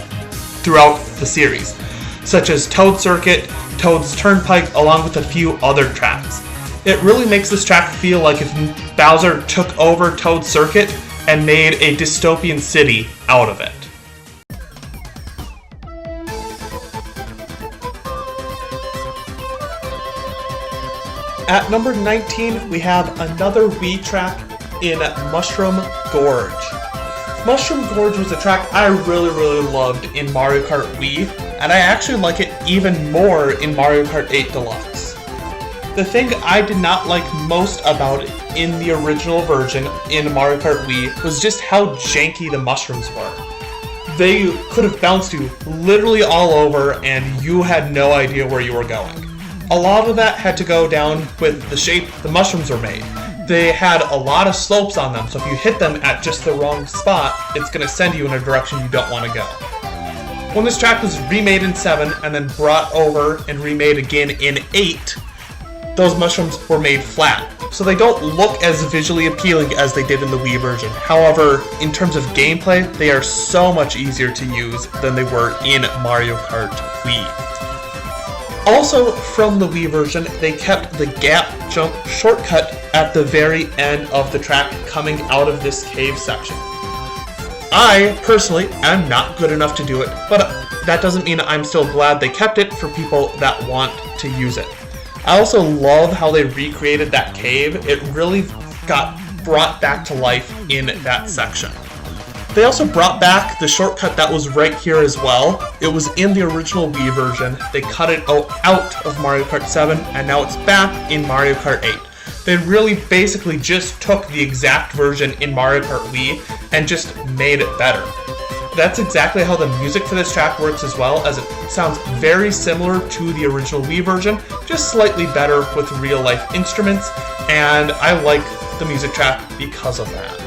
the series, such as Toad Circuit, Toad's Turnpike, along with a few other tracks. It really makes this track feel like if Bowser took over Toad Circuit and made a dystopian city out of it. At number 19, we have another Wii track in Mushroom Gorge. Mushroom Gorge was a track I really loved in Mario Kart Wii, and I actually like it even more in Mario Kart 8 Deluxe. The thing I did not like most about it in the original version in Mario Kart Wii was just how janky the mushrooms were. They could have bounced you literally all over and you had no idea where you were going. A lot of that had to go down with the shape the mushrooms were made. They had a lot of slopes on them, so if you hit them at just the wrong spot, it's going to send you in a direction you don't want to go. When this track was remade in 7 and then brought over and remade again in 8, those mushrooms were made flat, so they don't look as visually appealing as they did in the Wii version. However, in terms of gameplay, they are so much easier to use than they were in Mario Kart Wii. Also, from the Wii version, they kept the gap jump shortcut at the very end of the track coming out of this cave section. I, personally, am not good enough to do it, but that doesn't mean I'm still glad they kept it for people that want to use it. I also love how they recreated that cave. It really got brought back to life in that section. They also brought back the shortcut that was right here as well. It was in the original Wii version. They cut it out of Mario Kart 7, and now it's back in Mario Kart 8. They really basically just took the exact version in Mario Kart Wii and just made it better. That's exactly how the music for this track works as well, as it sounds very similar to the original Wii version, just slightly better with real-life instruments, and I like the music track because of that.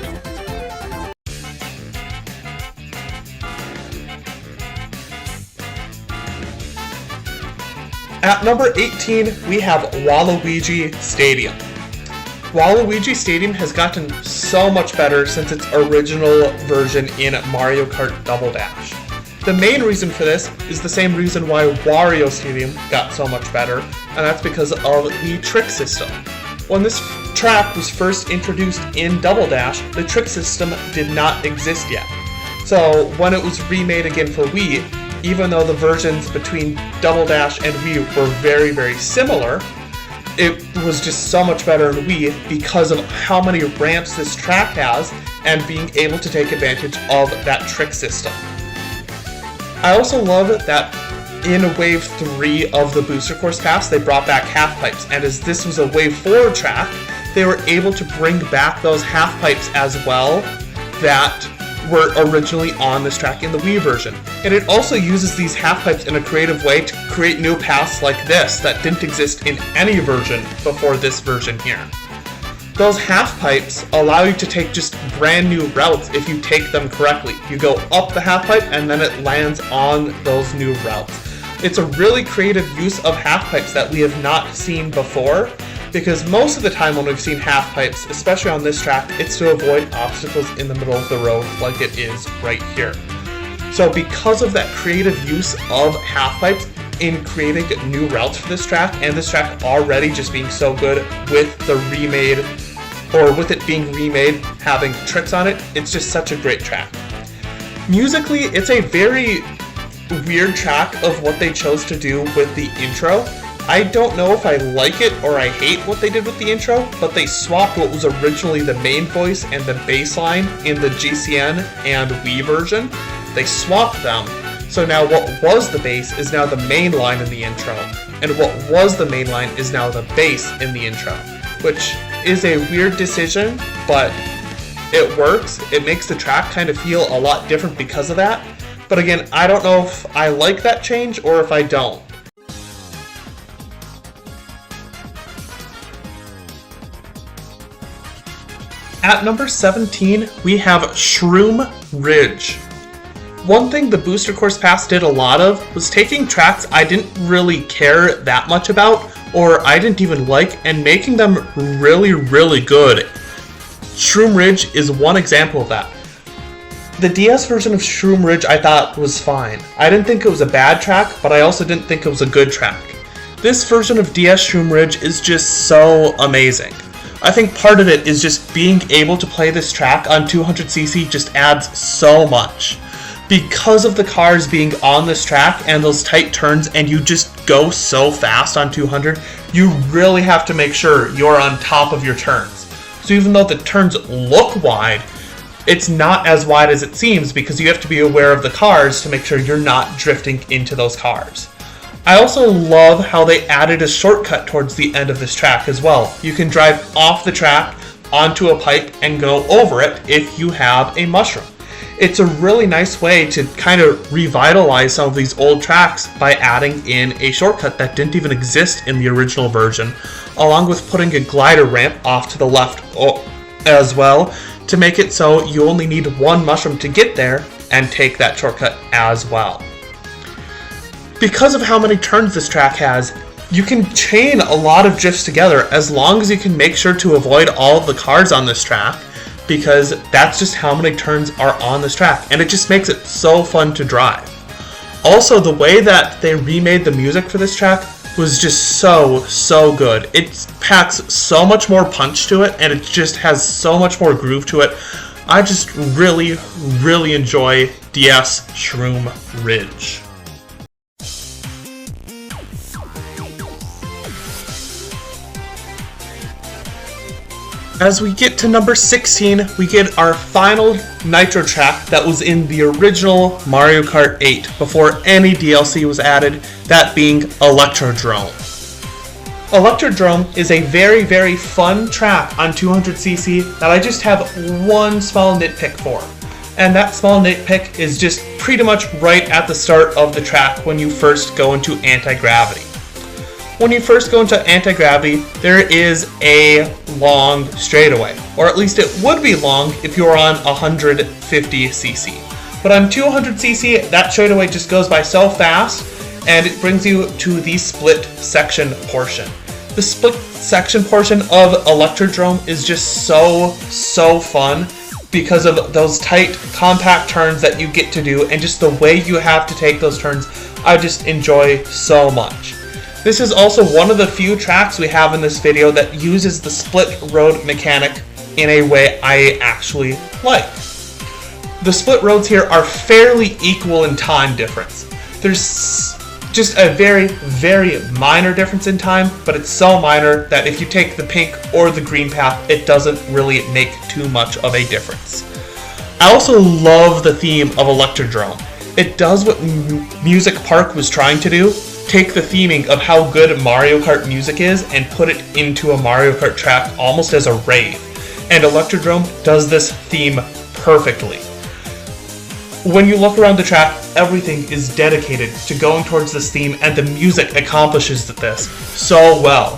At number 18, we have Waluigi Stadium. Waluigi Stadium has gotten so much better since its original version in Mario Kart Double Dash. The main reason for this is the same reason why Wario Stadium got so much better, and that's because of the trick system. When this track was first introduced in Double Dash, the trick system did not exist yet. So when it was remade again for Wii, even though the versions between Double Dash and Wii were very similar, it was just so much better in Wii because of how many ramps this track has and being able to take advantage of that trick system. I also love that in Wave 3 of the Booster Course Pass, they brought back half pipes, and as this was a Wave 4 track, they were able to bring back those half pipes as well that were originally on this track in the Wii version. And it also uses these half pipes in a creative way to create new paths like this that didn't exist in any version before this version here. Those half pipes allow you to take just brand new routes if you take them correctly. You go up the half pipe and then it lands on those new routes. It's a really creative use of half pipes that we have not seen before, because most of the time when we've seen half pipes, especially on this track, it's to avoid obstacles in the middle of the road like it is right here. So because of that creative use of half pipes in creating new routes for this track, and this track already just being so good with the remade, or with it being remade having tricks on it, it's just such a great track. Musically, it's a very weird track of what they chose to do with the intro. I don't know if I like it or I hate what they did with the intro, but they swapped what was originally the main voice and the bass line in the GCN and Wii version. They swapped them, so now what was the bass is now the main line in the intro, and what was the main line is now the bass in the intro, which is a weird decision, but it works. It makes the track kind of feel a lot different because of that. But again, I don't know if I like that change or if I don't. At number 17, we have Shroom Ridge. One thing the Booster Course Pass did a lot of was taking tracks I didn't really care that much about, or I didn't even like, and making them really, really good. Shroom Ridge is one example of that. The DS version of Shroom Ridge I thought was fine. I didn't think it was a bad track, but I also didn't think it was a good track. This version of DS Shroom Ridge is just so amazing. I think part of it is just being able to play this track on 200cc just adds so much. Because of the cars being on this track and those tight turns, and you just go so fast on 200, you really have to make sure you're on top of your turns. So even though the turns look wide, it's not as wide as it seems because you have to be aware of the cars to make sure you're not drifting into those cars. I also love how they added a shortcut towards the end of this track as well. You can drive off the track onto a pipe and go over it if you have a mushroom. It's a really nice way to kind of revitalize some of these old tracks by adding in a shortcut that didn't even exist in the original version, along with putting a glider ramp off to the left as well to make it so you only need one mushroom to get there and take that shortcut as well. Because of how many turns this track has, you can chain a lot of drifts together as long as you can make sure to avoid all of the cars on this track, because that's just how many turns are on this track, and it just makes it so fun to drive. Also, the way that they remade the music for this track was just so good. It packs so much more punch to it, and it just has so much more groove to it. I just really enjoy DS Shroom Ridge. As we get to number 16, we get our final Nitro track that was in the original Mario Kart 8 before any DLC was added, that being Electrodrome. Electrodrome is a very fun track on 200cc that I just have one small nitpick for. And that small nitpick is just pretty much right at the start of the track when you first go into anti-gravity. When you first go into anti-gravity, there is a long straightaway, or at least it would be long if you were on 150cc. But on 200cc, that straightaway just goes by so fast, and it brings you to the split section portion. The split section portion of Electrodrome is just so fun because of those tight, compact turns that you get to do, and just the way you have to take those turns, I just enjoy so much. This is also one of the few tracks we have in this video that uses the split road mechanic in a way I actually like. The split roads here are fairly equal in time difference. There's just a very minor difference in time, but it's so minor that if you take the pink or the green path, it doesn't really make too much of a difference. I also love the theme of Electrodrome. It does what Music Park was trying to do. Take the theming of how good Mario Kart music is and put it into a Mario Kart track almost as a rave. And Electrodrome does this theme perfectly. When you look around the track, everything is dedicated to going towards this theme, and the music accomplishes this so well.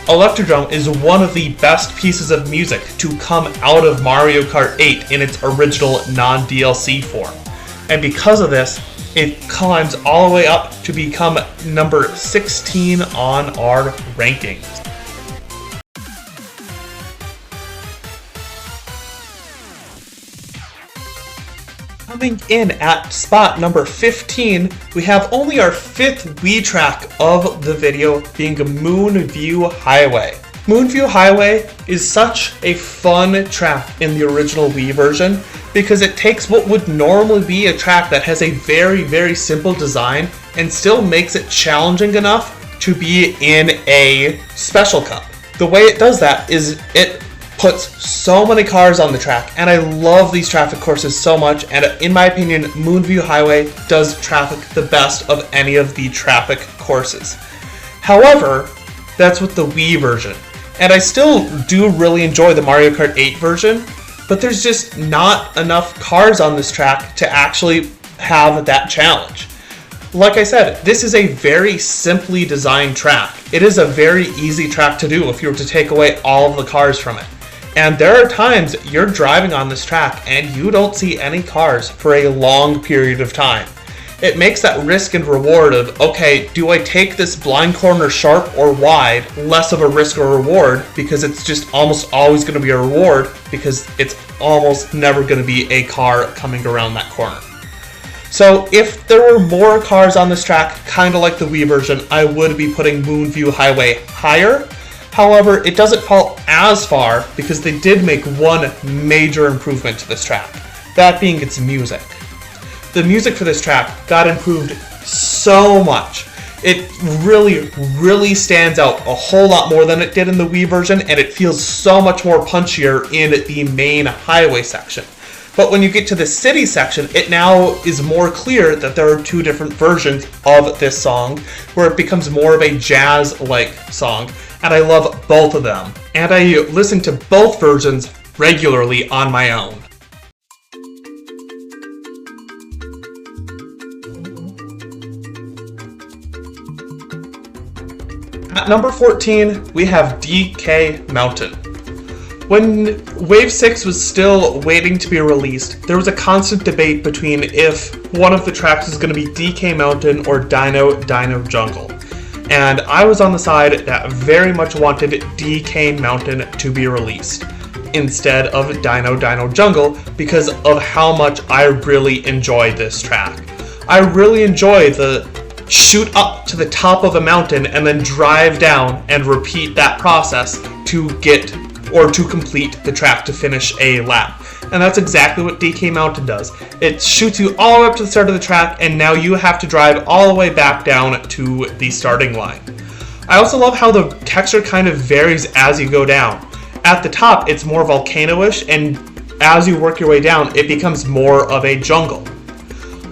Electrodrome is one of the best pieces of music to come out of Mario Kart 8 in its original non-DLC form. And because of this, it climbs all the way up to become number 16 on our rankings. Coming in at spot number 15, we have only our 5th Wii track of the video, being Moonview Highway. Moonview Highway is such a fun track in the original Wii version because it takes what would normally be a track that has a very simple design and still makes it challenging enough to be in a Special Cup. The way it does that is it puts so many cars on the track, and I love these traffic courses so much, and in my opinion, Moonview Highway does traffic the best of any of the traffic courses. However, that's with the Wii version. And I still do really enjoy the Mario Kart 8 version, but there's just not enough cars on this track to actually have that challenge. Like I said, this is a very simply designed track. It is a very easy track to do if you were to take away all of the cars from it. And there are times you're driving on this track and you don't see any cars for a long period of time. It makes that risk and reward of, okay, do I take this blind corner sharp or wide, less of a risk or reward, because it's just almost always going to be a reward because it's almost never going to be a car coming around that corner. So if there were more cars on this track, kind of like the Wii version, I would be putting Moonview Highway higher. However, it doesn't fall as far because they did make one major improvement to this track, that being its music. The music for this track got improved so much. It really stands out a whole lot more than it did in the Wii version, and it feels so much more punchier in the main highway section. But when you get to the city section, it now is more clear that there are two different versions of this song, where it becomes more of a jazz-like song, and I love both of them. And I listen to both versions regularly on my own. At number 14, we have DK Mountain. When Wave 6 was still waiting to be released, there was a constant debate between if one of the tracks was going to be DK Mountain or Dino Jungle. And I was on the side that very much wanted DK Mountain to be released instead of Dino Jungle because of how much I really enjoyed this track. I really enjoy the shoot up to the top of a mountain and then drive down and repeat that process to get or to complete the track to finish a lap. And that's exactly what DK Mountain does. It shoots you all the way up to the start of the track, and now you have to drive all the way back down to the starting line. I also love how the texture kind of varies as you go down. At the top, it's more volcano-ish, and as you work your way down, it becomes more of a jungle.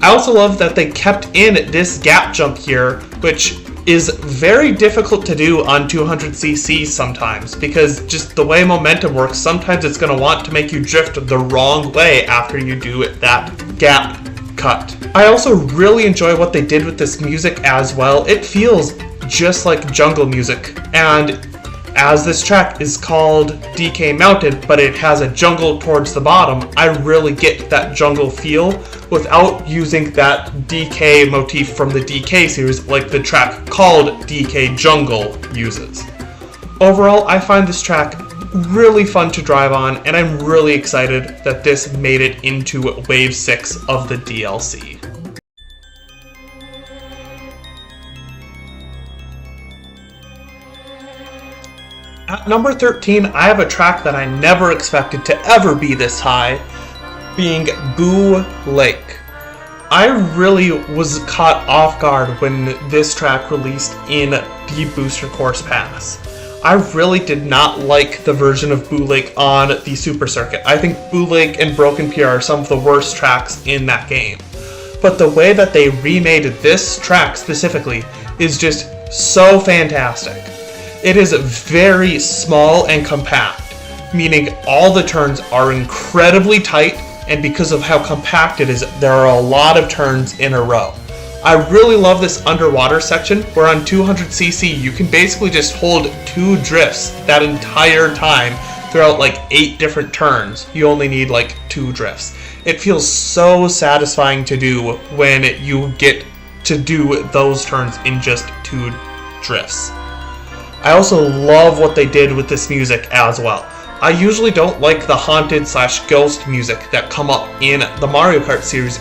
I also love that they kept in this gap jump here, which is very difficult to do on 200cc sometimes, because just the way momentum works, sometimes it's going to want to make you drift the wrong way after you do that gap cut. I also really enjoy what they did with this music as well. It feels just like jungle music, and as this track is called DK Mountain, but it has a jungle towards the bottom, I really get that jungle feel without using that DK motif from the DK series like the track called DK Jungle uses. Overall, I find this track really fun to drive on, and I'm really excited that this made it into Wave 6 of the DLC. At number 13, I have a track that I never expected to ever be this high, being Boo Lake. I really was caught off guard when this track released in the Booster Course Pass. I really did not like the version of Boo Lake on the Super Circuit. I think Boo Lake and Broken Pier are some of the worst tracks in that game. But the way that they remade this track specifically is just so fantastic. It is very small and compact, meaning all the turns are incredibly tight, and because of how compact it is, there are a lot of turns in a row. I really love this underwater section, where on 200cc you can basically just hold 2 drifts that entire time throughout like 8 different turns. You only need like 2 drifts. It feels so satisfying to do when you get to do those turns in just 2 drifts. I also love what they did with this music as well. I usually don't like the haunted/ghost music that come up in the Mario Kart series,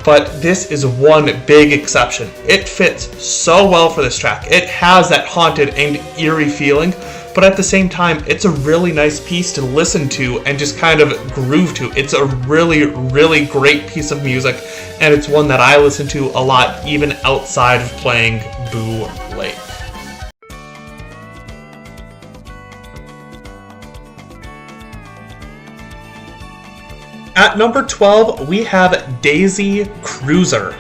but this is one big exception. It fits so well for this track. It has that haunted and eerie feeling, but at the same time, it's a really nice piece to listen to and just kind of groove to. It's a really great piece of music, and it's one that I listen to a lot even outside of playing Boo Lake. At number 12, we have Daisy Cruiser.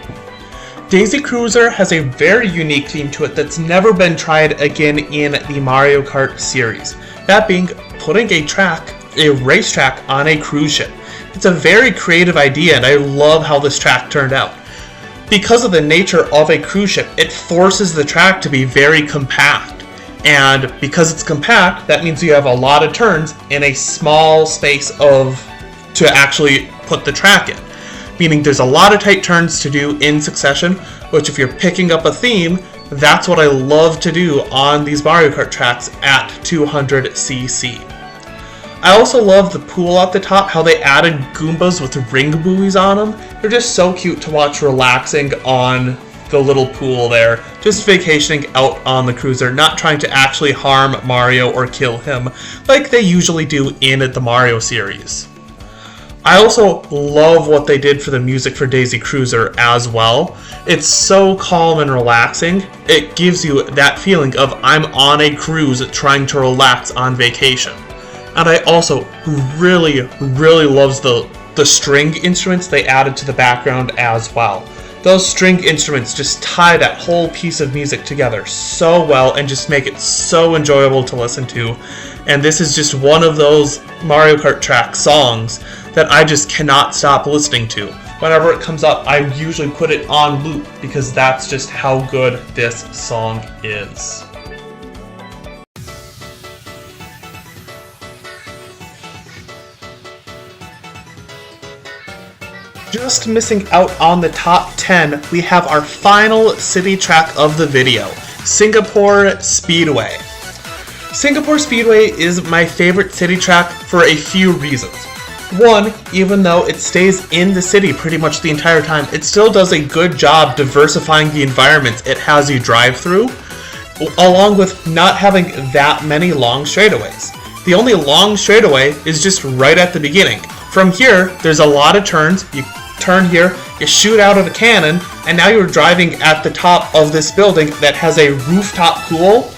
Daisy Cruiser has a very unique theme to it that's never been tried again in the Mario Kart series. That being putting a track a racetrack on a cruise ship. It's a very creative idea, and I love how this track turned out. Because of the nature of a cruise ship, it forces the track to be very compact. And because it's compact, that means you have a lot of turns in a small space to actually put the track in. Meaning there's a lot of tight turns to do in succession, which if you're picking up a theme, that's what I love to do on these Mario Kart tracks at 200cc. I also love the pool at the top, how they added Goombas with ring buoys on them. They're just so cute to watch relaxing on the little pool there, just vacationing out on the cruiser, not trying to actually harm Mario or kill him like they usually do in the Mario series. I also love what they did for the music for Daisy Cruiser as well. It's so calm and relaxing. It gives you that feeling of I'm on a cruise trying to relax on vacation. And I also really love the string instruments they added to the background as well. Those string instruments just tie that whole piece of music together so well and just make it so enjoyable to listen to. And this is just one of those Mario Kart track songs that I just cannot stop listening to. Whenever it comes up, I usually put it on loop because that's just how good this song is. Just missing out on the top 10, we have our final city track of the video, Singapore Speedway. Singapore Speedway is my favorite city track for a few reasons. One, even though it stays in the city pretty much the entire time, it still does a good job diversifying the environments it has you drive through, along with not having that many long straightaways. The only long straightaway is just right at the beginning. From here, there's a lot of turns. You turn here, you shoot out of a cannon, and now you're driving at the top of this building that has a rooftop pool.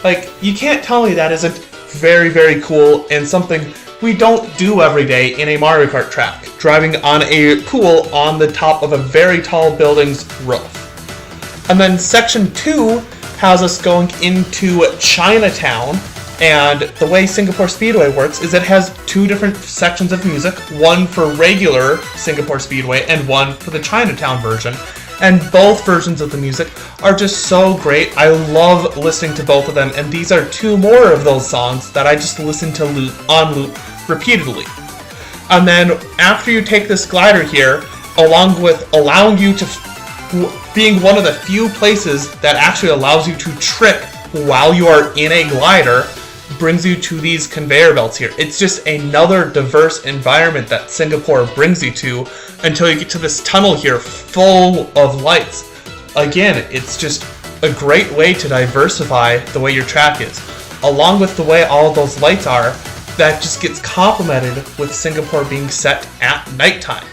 Like, you can't tell me that isn't very cool and something we don't do every day in a Mario Kart track, driving on a pool on the top of a very tall building's roof. And then section 2 has us going into Chinatown, and the way Singapore Speedway works is it has two different sections of music, one for regular Singapore Speedway and one for the Chinatown version. And both versions of the music are just so great. I love listening to both of them, and these are two more of those songs that I just listen to on loop repeatedly. And then after you take this glider here, along with allowing you to being one of the few places that actually allows you to trick while you are in a glider, brings you to these conveyor belts here. It's just another diverse environment that Singapore brings you to until you get to this tunnel here full of lights. Again, it's just a great way to diversify the way your track is. Along with the way all of those lights are, that just gets complemented with Singapore being set at nighttime.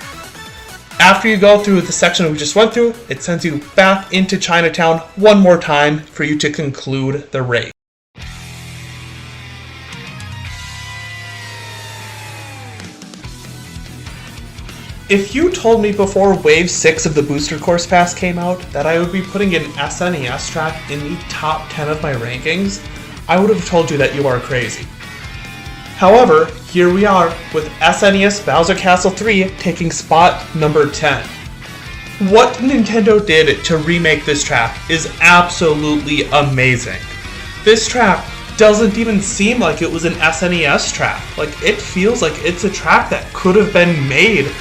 After you go through the section we just went through, it sends you back into Chinatown one more time for you to conclude the race. If you told me before Wave 6 of the Booster Course Pass came out that I would be putting an SNES track in the top 10 of my rankings, I would have told you that you are crazy. However, here we are with SNES Bowser Castle 3 taking spot number 10. What Nintendo did to remake this track is absolutely amazing. This track doesn't even seem like it was an SNES track. Like, it feels like it's a track that could have been made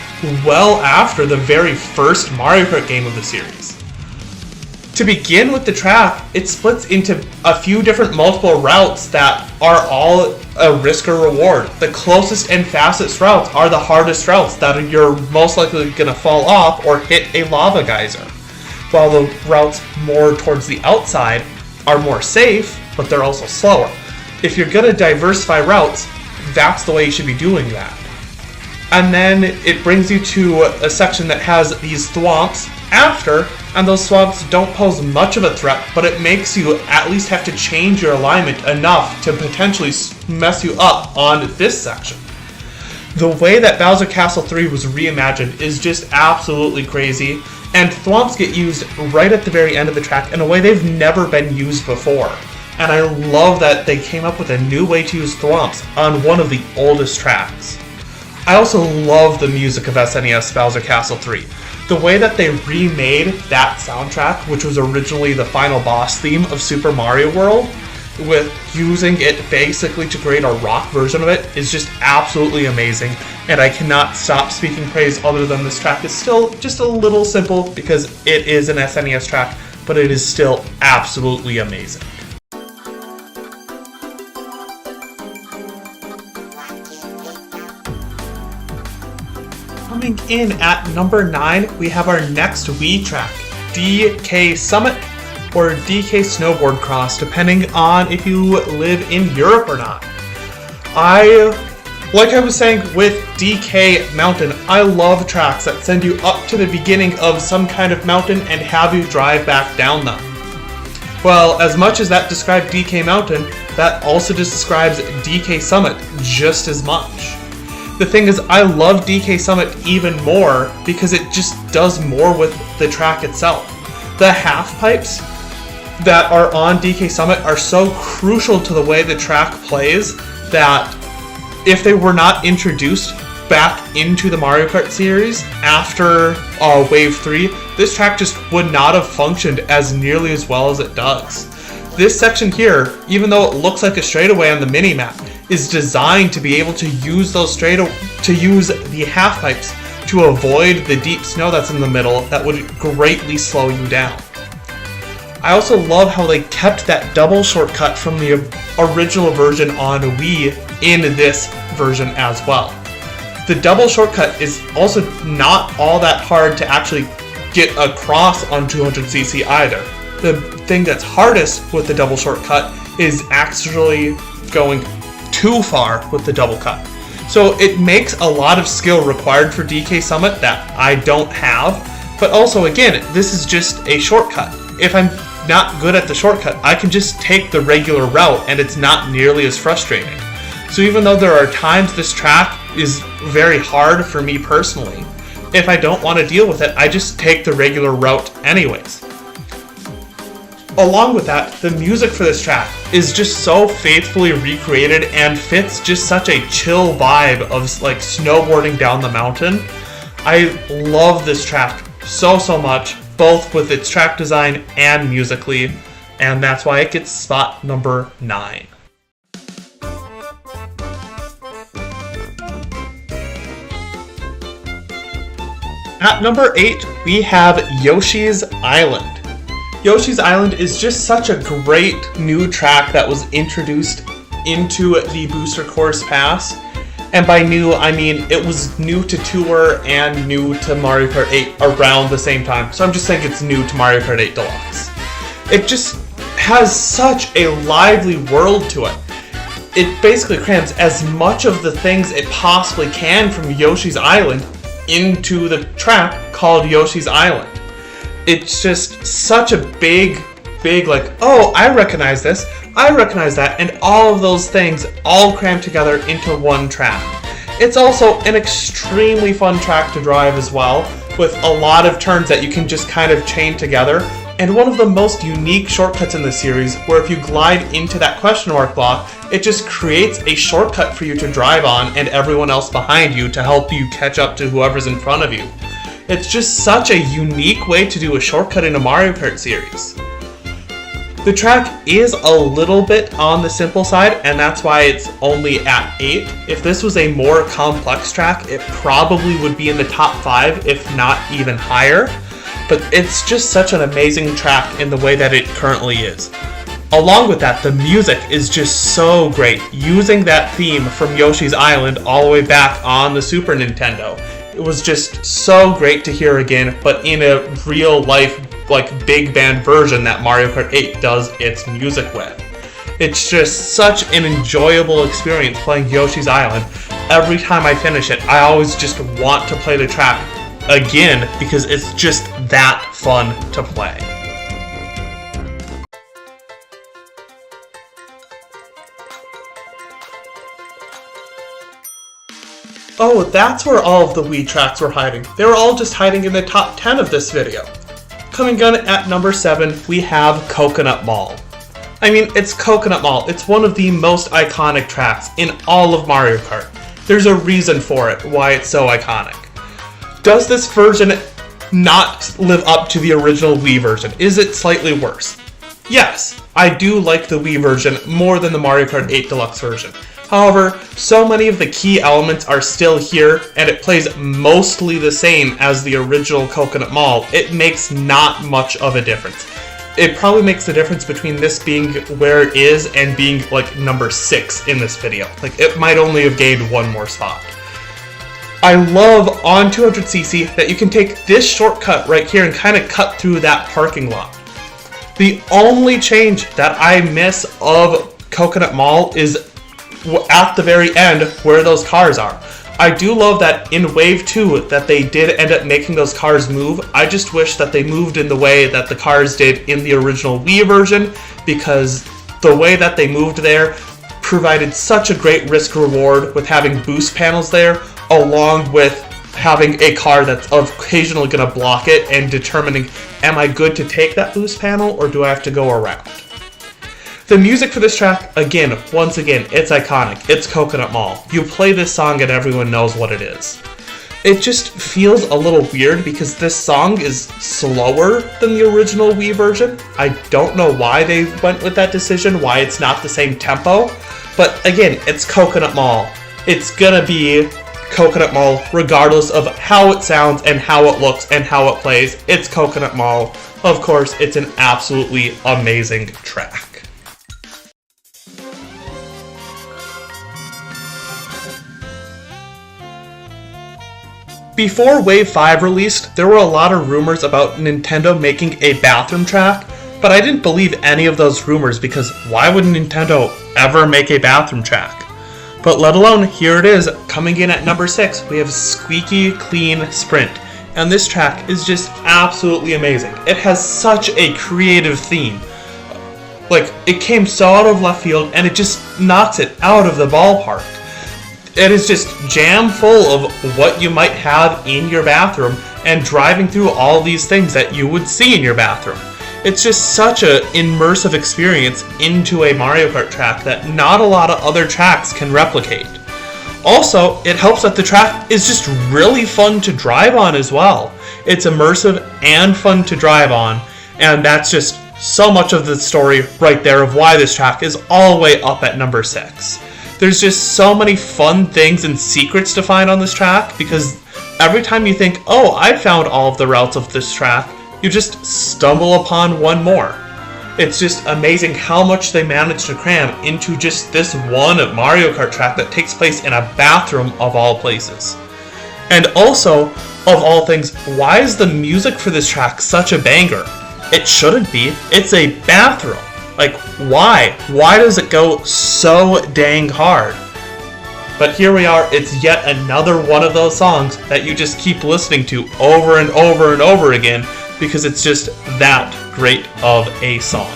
well after the very first Mario Kart game of the series. To begin with the track, it splits into a few different multiple routes that are all a risk or reward. The closest and fastest routes are the hardest routes that you're most likely going to fall off or hit a lava geyser, while the routes more towards the outside are more safe, but they're also slower. If you're going to diversify routes, that's the way you should be doing that. And then it brings you to a section that has these thwomps after, and those thwomps don't pose much of a threat, but it makes you at least have to change your alignment enough to potentially mess you up on this section. The way that Bowser Castle 3 was reimagined is just absolutely crazy, and thwomps get used right at the very end of the track in a way they've never been used before. and I love that they came up with a new way to use thwomps on one of the oldest tracks. I also love the music of SNES Bowser Castle 3. The way that they remade that soundtrack, which was originally the final boss theme of Super Mario World, with using it basically to create a rock version of it, is just absolutely amazing, and I cannot stop speaking praise other than this track is still just a little simple because it is an SNES track, but it is still absolutely amazing. Coming in at number 9, we have our next Wii track, DK Summit or DK Snowboard Cross, depending on if you live in Europe or not. Like I was saying with DK Mountain, I love tracks that send you up to the beginning of some kind of mountain and have you drive back down them. Well, as much as that described DK Mountain, that also just describes DK Summit just as much. The thing is, I love DK Summit even more because it just does more with the track itself. The half pipes that are on DK Summit are so crucial to the way the track plays that if they were not introduced back into the Mario Kart series after Wave 3, this track just would not have functioned as nearly as well as it does. This section here, even though it looks like a straightaway on the mini-map, is designed to be able to use the half pipes to avoid the deep snow that's in the middle that would greatly slow you down. I also love how they kept that double shortcut from the original version on Wii in this version as well. The double shortcut is also not all that hard to actually get across on 200cc either. The thing that's hardest with the double shortcut is actually going too far with the double cut. So it makes a lot of skill required for DK Summit that I don't have, but also again, this is just a shortcut. If I'm not good at the shortcut, I can just take the regular route and it's not nearly as frustrating. So even though there are times this track is very hard for me personally, if I don't want to deal with it, I just take the regular route anyways. Along with that, the music for this track is just so faithfully recreated and fits just such a chill vibe of like snowboarding down the mountain. I love this track so much, both with its track design and musically, and that's why it gets spot number 9. At number 8, we have Yoshi's Island. Yoshi's Island is just such a great new track that was introduced into the Booster Course Pass. And by new, I mean it was new to Tour and new to Mario Kart 8 around the same time. So I'm just saying it's new to Mario Kart 8 Deluxe. It just has such a lively world to it. It basically crams as much of the things it possibly can from Yoshi's Island into the track called Yoshi's Island. It's just such a big like, oh, I recognize this, I recognize that, and all of those things all crammed together into one track. It's also an extremely fun track to drive as well, with a lot of turns that you can just kind of chain together, and one of the most unique shortcuts in the series, where if you glide into that question mark block, it just creates a shortcut for you to drive on and everyone else behind you to help you catch up to whoever's in front of you. It's just such a unique way to do a shortcut in a Mario Kart series. The track is a little bit on the simple side, and that's why it's only at 8. If this was a more complex track, it probably would be in the top 5, if not even higher. But it's just such an amazing track in the way that it currently is. Along with that, the music is just so great, using that theme from Yoshi's Island all the way back on the Super Nintendo. It was just so great to hear again, but in a real life, like big band version that Mario Kart 8 does its music with. It's just such an enjoyable experience playing Yoshi's Island. Every time I finish it, I always just want to play the track again because it's just that fun to play. Oh, that's where all of the Wii tracks were hiding. They were all just hiding in the top 10 of this video. Coming in at number 7, we have Coconut Ball. I mean, it's Coconut Mall. It's one of the most iconic tracks in all of Mario Kart. There's a reason for it, why it's so iconic. Does this version not live up to the original Wii version? Is it slightly worse? Yes, I do like the Wii version more than the Mario Kart 8 Deluxe version. However, so many of the key elements are still here, and it plays mostly the same as the original Coconut Mall. It makes not much of a difference. It probably makes the difference between this being where it is and being like number 6 in this video. Like, it might only have gained one more spot. I love on 200cc that you can take this shortcut right here and kind of cut through that parking lot. The only change that I miss of Coconut Mall is at the very end where those cars are. I do love that in Wave 2 that they did end up making those cars move. I just wish that they moved in the way that the cars did in the original Wii version, because the way that they moved there provided such a great risk reward with having boost panels there, along with having a car that's occasionally going to block it and determining, am I good to take that boost panel or do I have to go around? The music for this track, once again, it's iconic. It's Coconut Mall. You play this song and everyone knows what it is. It just feels a little weird because this song is slower than the original Wii version. I don't know why they went with that decision, why it's not the same tempo. But again, it's Coconut Mall. It's gonna be Coconut Mall regardless of how it sounds and how it looks and how it plays. It's Coconut Mall. Of course, it's an absolutely amazing track. Before Wave 5 released, there were a lot of rumors about Nintendo making a bathroom track, but I didn't believe any of those rumors because why would Nintendo ever make a bathroom track? But let alone, here it is, coming in at number 6, we have Squeaky Clean Sprint. And this track is just absolutely amazing. It has such a creative theme. Like, it came so out of left field and it just knocks it out of the ballpark. It is just jam full of what you might have in your bathroom and driving through all these things that you would see in your bathroom. It's just such an immersive experience into a Mario Kart track that not a lot of other tracks can replicate. Also, it helps that the track is just really fun to drive on as well. It's immersive and fun to drive on, and that's just so much of the story right there of why this track is all the way up at number 6. There's just so many fun things and secrets to find on this track because every time you think, oh, I found all of the routes of this track, you just stumble upon one more. It's just amazing how much they managed to cram into just this one Mario Kart track that takes place in a bathroom of all places. And also, of all things, why is the music for this track such a banger? It shouldn't be. It's a bathroom. Like, why? Why does it go so dang hard? But here we are, it's yet another one of those songs that you just keep listening to over and over and over again because it's just that great of a song.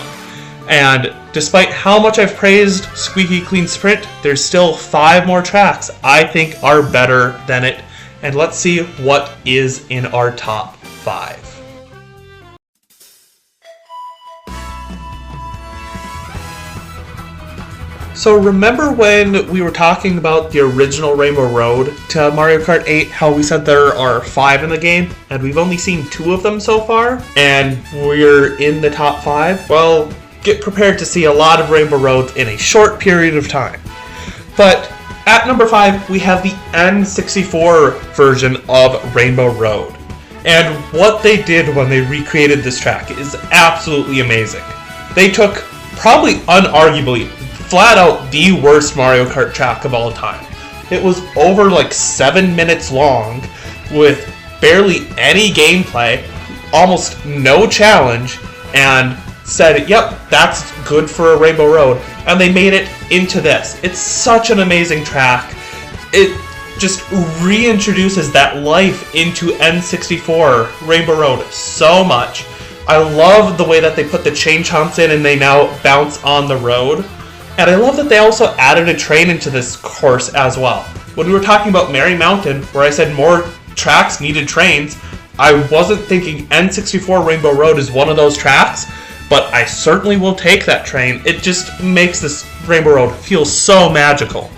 And despite how much I've praised Squeaky Clean Sprint, there's still 5 more tracks I think are better than it. And let's see what is in our top 5. So remember when we were talking about the original Rainbow Road to Mario Kart 8, how we said there are 5 in the game, and we've only seen 2 of them so far, and we're in the top 5? Well, get prepared to see a lot of Rainbow Roads in a short period of time. But at number 5, we have the N64 version of Rainbow Road. And what they did when they recreated this track is absolutely amazing. They took, probably unarguably, flat out the worst Mario Kart track of all time. It was over like 7 minutes long with barely any gameplay, almost no challenge, and said, yep, that's good for a Rainbow Road. And they made it into this. It's such an amazing track. It just reintroduces that life into N64 Rainbow Road so much. I love the way that they put the change hunts in and they now bounce on the road. And I love that they also added a train into this course as well. When we were talking about Merry Mountain, where I said more tracks needed trains, I wasn't thinking N64 Rainbow Road is one of those tracks, but I certainly will take that train. It just makes this Rainbow Road feel so magical.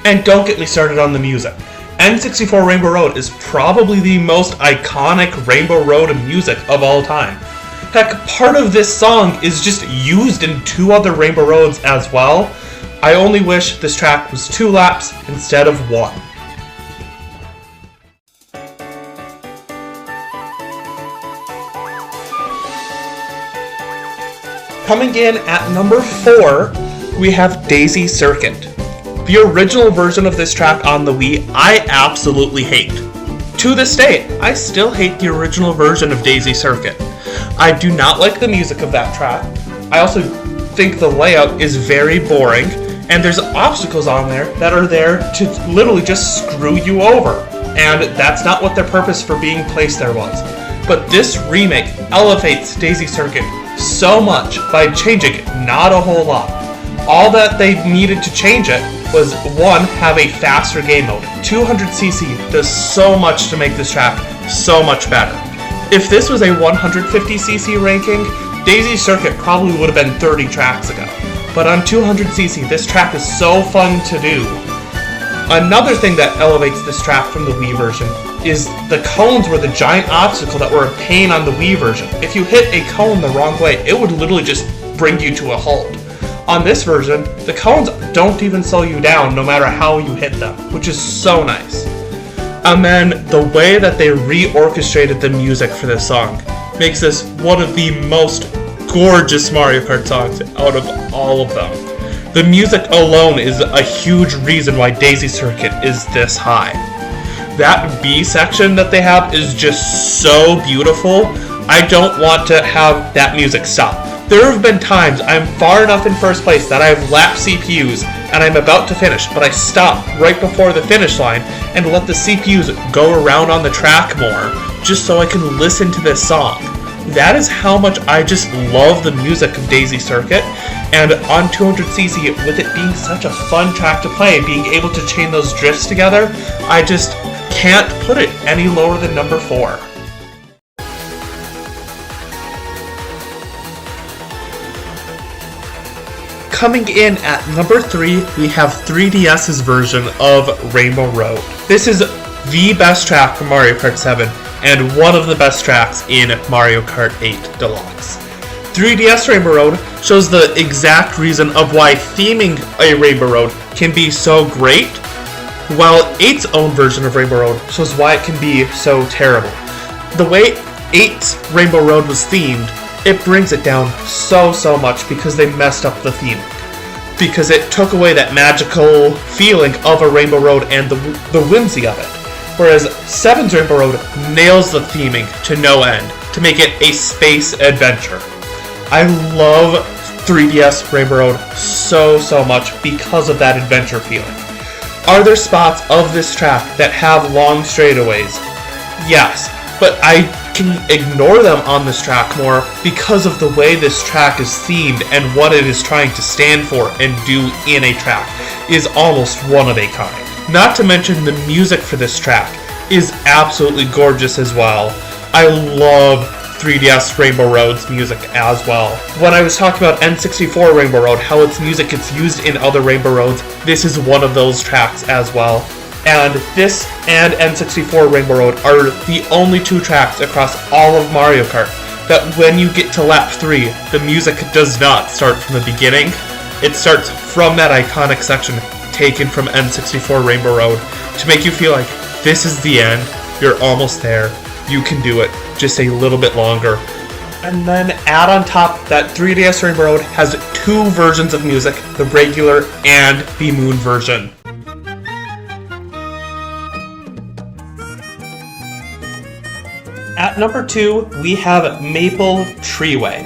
And don't get me started on the music. N64 Rainbow Road is probably the most iconic Rainbow Road music of all time. Heck, part of this song is just used in 2 other Rainbow Roads as well. I only wish this track was 2 laps instead of 1. Coming in at number 4, we have Daisy Circuit. The original version of this track on the Wii, I absolutely hate. To this day, I still hate the original version of Daisy Circuit. I do not like the music of that track. I also think the layout is very boring, and there's obstacles on there that are there to literally just screw you over. And that's not what their purpose for being placed there was. But this remake elevates Daisy Circuit so much by changing it, not a whole lot. All that they needed to change it was 1, have a faster game mode. 200cc does so much to make this track so much better. If this was a 150cc ranking, Daisy Circuit probably would have been 30 tracks ago. But on 200cc, this track is so fun to do. Another thing that elevates this track from the Wii version is the cones were the giant obstacle that were a pain on the Wii version. If you hit a cone the wrong way, it would literally just bring you to a halt. On this version, the cones don't even slow you down no matter how you hit them, which is so nice. And then the way that they reorchestrated the music for this song makes this one of the most gorgeous Mario Kart songs out of all of them. The music alone is a huge reason why Daisy Circuit is this high. That B section that they have is just so beautiful. I don't want to have that music stop. There have been times I'm far enough in first place that I have lapped CPUs and I'm about to finish, but I stop right before the finish line and let the CPUs go around on the track more, just so I can listen to this song. That is how much I just love the music of Daisy Circuit, and on 200cc, with it being such a fun track to play and being able to chain those drifts together, I just can't put it any lower than number 4. Coming in at number 3, we have 3DS's version of Rainbow Road. This is the best track from Mario Kart 7, and one of the best tracks in Mario Kart 8 Deluxe. 3DS Rainbow Road shows the exact reason of why theming a Rainbow Road can be so great, while 8's own version of Rainbow Road shows why it can be so terrible. The way 8's Rainbow Road was themed, it brings it down so much because they messed up the theme. Because it took away that magical feeling of a Rainbow Road and the whimsy of it. Whereas 7's Rainbow Road nails the theming to no end to make it a space adventure. I love 3DS Rainbow Road so much because of that adventure feeling. Are there spots of this track that have long straightaways? Yes, but I can ignore them on this track more because of the way this track is themed and what it is trying to stand for and do in a track is almost one of a kind. Not to mention the music for this track is absolutely gorgeous as well. I love 3DS Rainbow Road's music as well. When I was talking about N64 Rainbow Road, how its music gets used in other Rainbow Roads, this is one of those tracks as well. And this and N64 Rainbow Road are the only 2 tracks across all of Mario Kart that when you get to lap 3, the music does not start from the beginning. It starts from that iconic section taken from N64 Rainbow Road to make you feel like this is the end, you're almost there, you can do it, just a little bit longer. And then add on top that 3DS Rainbow Road has 2 versions of music, the regular and the Moon version. At number 2, we have Maple Treeway.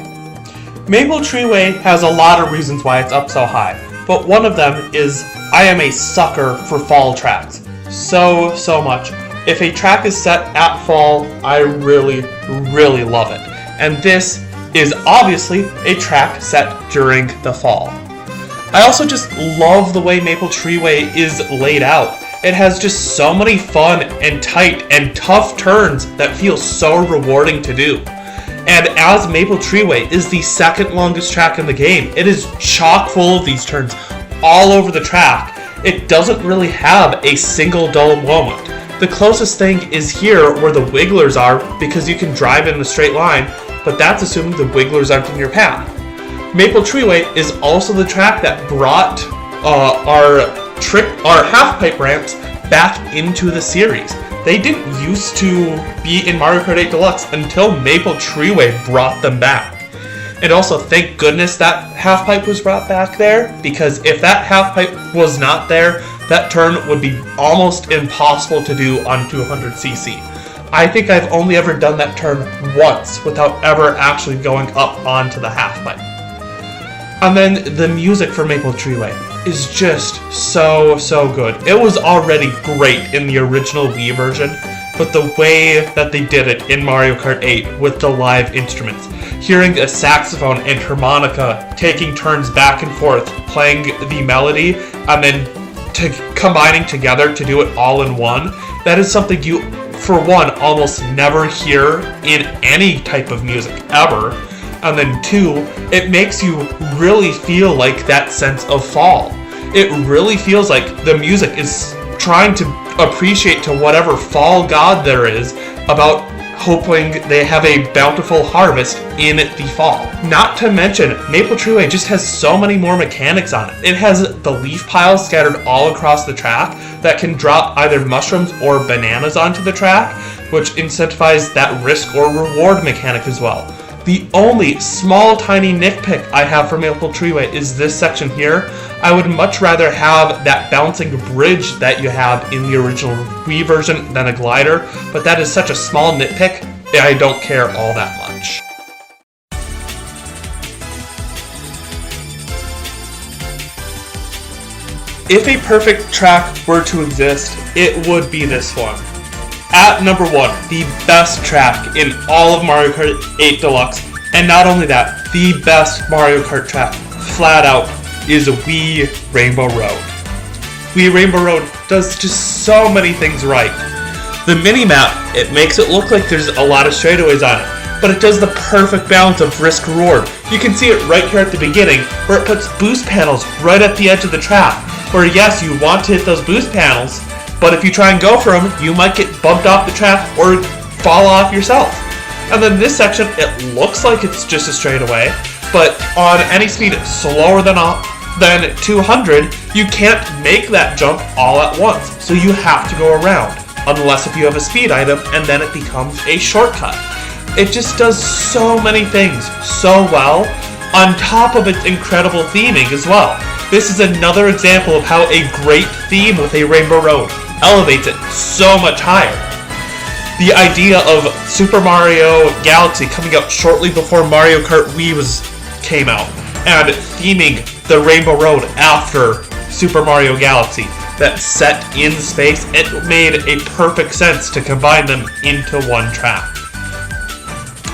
Maple Treeway has a lot of reasons why it's up so high, but one of them is I am a sucker for fall tracks. So much. If a track is set at fall, I really love it. And this is obviously a track set during the fall. I also just love the way Maple Treeway is laid out. It has just so many fun and tight and tough turns that feel so rewarding to do. And as Maple Treeway is the second longest track in the game, it is chock full of these turns all over the track. It doesn't really have a single dull moment. The closest thing is here where the wigglers are, because you can drive in a straight line, but that's assuming the wigglers aren't in your path. Maple Treeway is also the track that brought our half-pipe ramps back into the series. They didn't used to be in Mario Kart 8 Deluxe until Maple Treeway brought them back. And also, thank goodness that half-pipe was brought back there, because if that half-pipe was not there, that turn would be almost impossible to do on 200cc. I think I've only ever done that turn once without ever actually going up onto the half-pipe. And then the music for Maple Treeway is just so good. It was already great in the original Wii version, but the way that they did it in Mario Kart 8 with the live instruments, hearing a saxophone and harmonica taking turns back and forth, playing the melody, and then combining together to do it all in one, that is something you, for one, almost never hear in any type of music ever. And then two, it makes you really feel like that sense of fall. It really feels like the music is trying to appreciate to whatever fall god there is about hoping they have a bountiful harvest in the fall. Not to mention, Maple Treeway just has so many more mechanics on it. It has the leaf piles scattered all across the track that can drop either mushrooms or bananas onto the track, which incentivize that risk or reward mechanic as well. The only small tiny nitpick I have for Maple Treeway is this section here. I would much rather have that bouncing bridge that you have in the original Wii version than a glider, but that is such a small nitpick, I don't care all that much. If a perfect track were to exist, it would be this one. At number 1, the best track in all of Mario Kart 8 Deluxe, and not only that, the best Mario Kart track, flat out, is Wii Rainbow Road. Wii Rainbow Road does just so many things right. The mini-map, it makes it look like there's a lot of straightaways on it, but it does the perfect balance of risk-reward. You can see it right here at the beginning, where it puts boost panels right at the edge of the track, where yes, you want to hit those boost panels, but if you try and go for them, you might get bumped off the track or fall off yourself. And then this section, it looks like it's just a straightaway, but on any speed slower than 200, you can't make that jump all at once. So you have to go around, unless if you have a speed item, and then it becomes a shortcut. It just does so many things so well, on top of its incredible theming as well. This is another example of how a great theme with a Rainbow Road elevates it so much higher. The idea of Super Mario Galaxy coming out shortly before Mario Kart Wii came out, and theming the Rainbow Road after Super Mario Galaxy, that's set in space, it made a perfect sense to combine them into one track.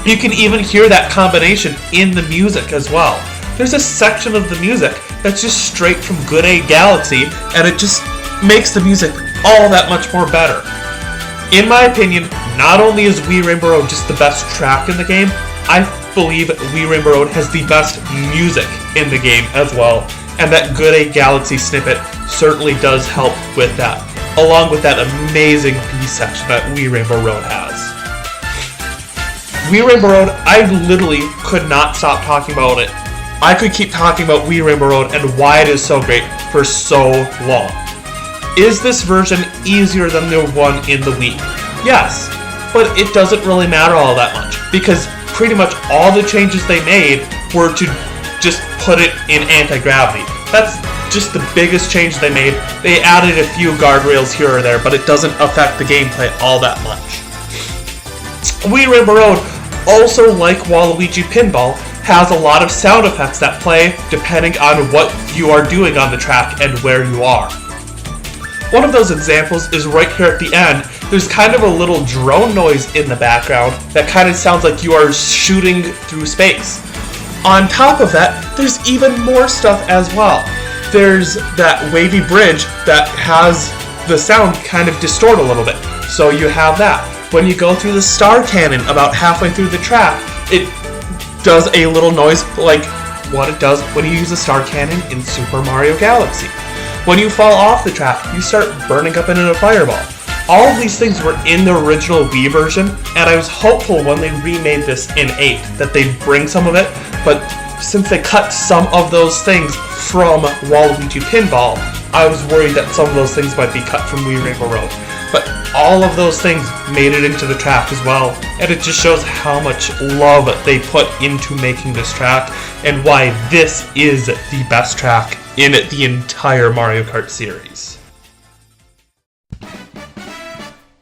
You can even hear that combination in the music as well. There's a section of the music that's just straight from Good A Galaxy, and it just makes the music all that much more better. In my opinion, not only is Wii Rainbow Road just the best track in the game, I believe Wii Rainbow Road has the best music in the game as well, and that Good A Galaxy snippet certainly does help with that, along with that amazing B section that Wii Rainbow Road has. Wii Rainbow Road, I literally could not stop talking about it. I could keep talking about Wii Rainbow Road and why it is so great for so long. Is this version easier than the one in the Wii? Yes, but it doesn't really matter all that much, because pretty much all the changes they made were to just put it in anti-gravity. That's just the biggest change they made. They added a few guardrails here or there, but it doesn't affect the gameplay all that much. Wii Rainbow Road, also like Waluigi Pinball, has a lot of sound effects that play depending on what you are doing on the track and where you are. One of those examples is right here at the end. There's kind of a little drone noise in the background that kind of sounds like you are shooting through space. On top of that, there's even more stuff as well. There's that wavy bridge that has the sound kind of distort a little bit, so you have that. When you go through the star cannon about halfway through the track, it does a little noise like what it does when you use a star cannon in Super Mario Galaxy. When you fall off the track, you start burning up into a fireball. All of these things were in the original Wii version, and I was hopeful when they remade this in 8 that they'd bring some of it, but since they cut some of those things from Waluigi Pinball, I was worried that some of those things might be cut from Wii Rainbow Road. But all of those things made it into the track as well, and it just shows how much love they put into making this track, and why this is the best track in the entire Mario Kart series.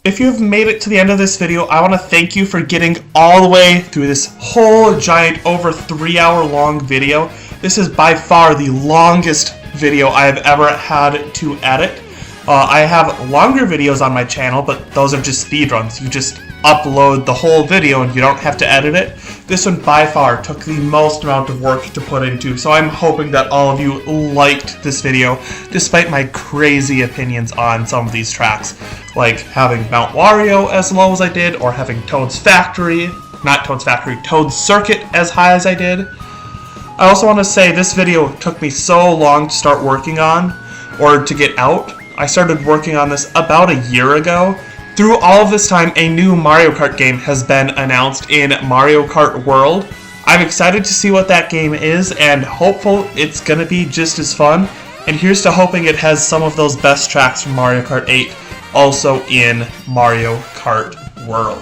If you've made it to the end of this video, I want to thank you for getting all the way through this whole giant, over 3-hour long video. This is by far the longest video I have ever had to edit. I have longer videos on my channel, but those are just speedruns. You just upload the whole video and you don't have to edit it. This one by far took the most amount of work to put into, so I'm hoping that all of you liked this video, despite my crazy opinions on some of these tracks, like having Mount Wario as low as I did, or having Toad's Factory, not Toad's Factory, Toad's Circuit as high as I did. I also want to say this video took me so long to start working on, or to get out. I started working on this about a year ago. Through all of this time, a new Mario Kart game has been announced in Mario Kart World. I'm excited to see what that game is, and hopeful it's going to be just as fun. And here's to hoping it has some of those best tracks from Mario Kart 8 also in Mario Kart World.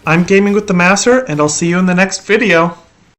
I'm Gaming with the Master, and I'll see you in the next video.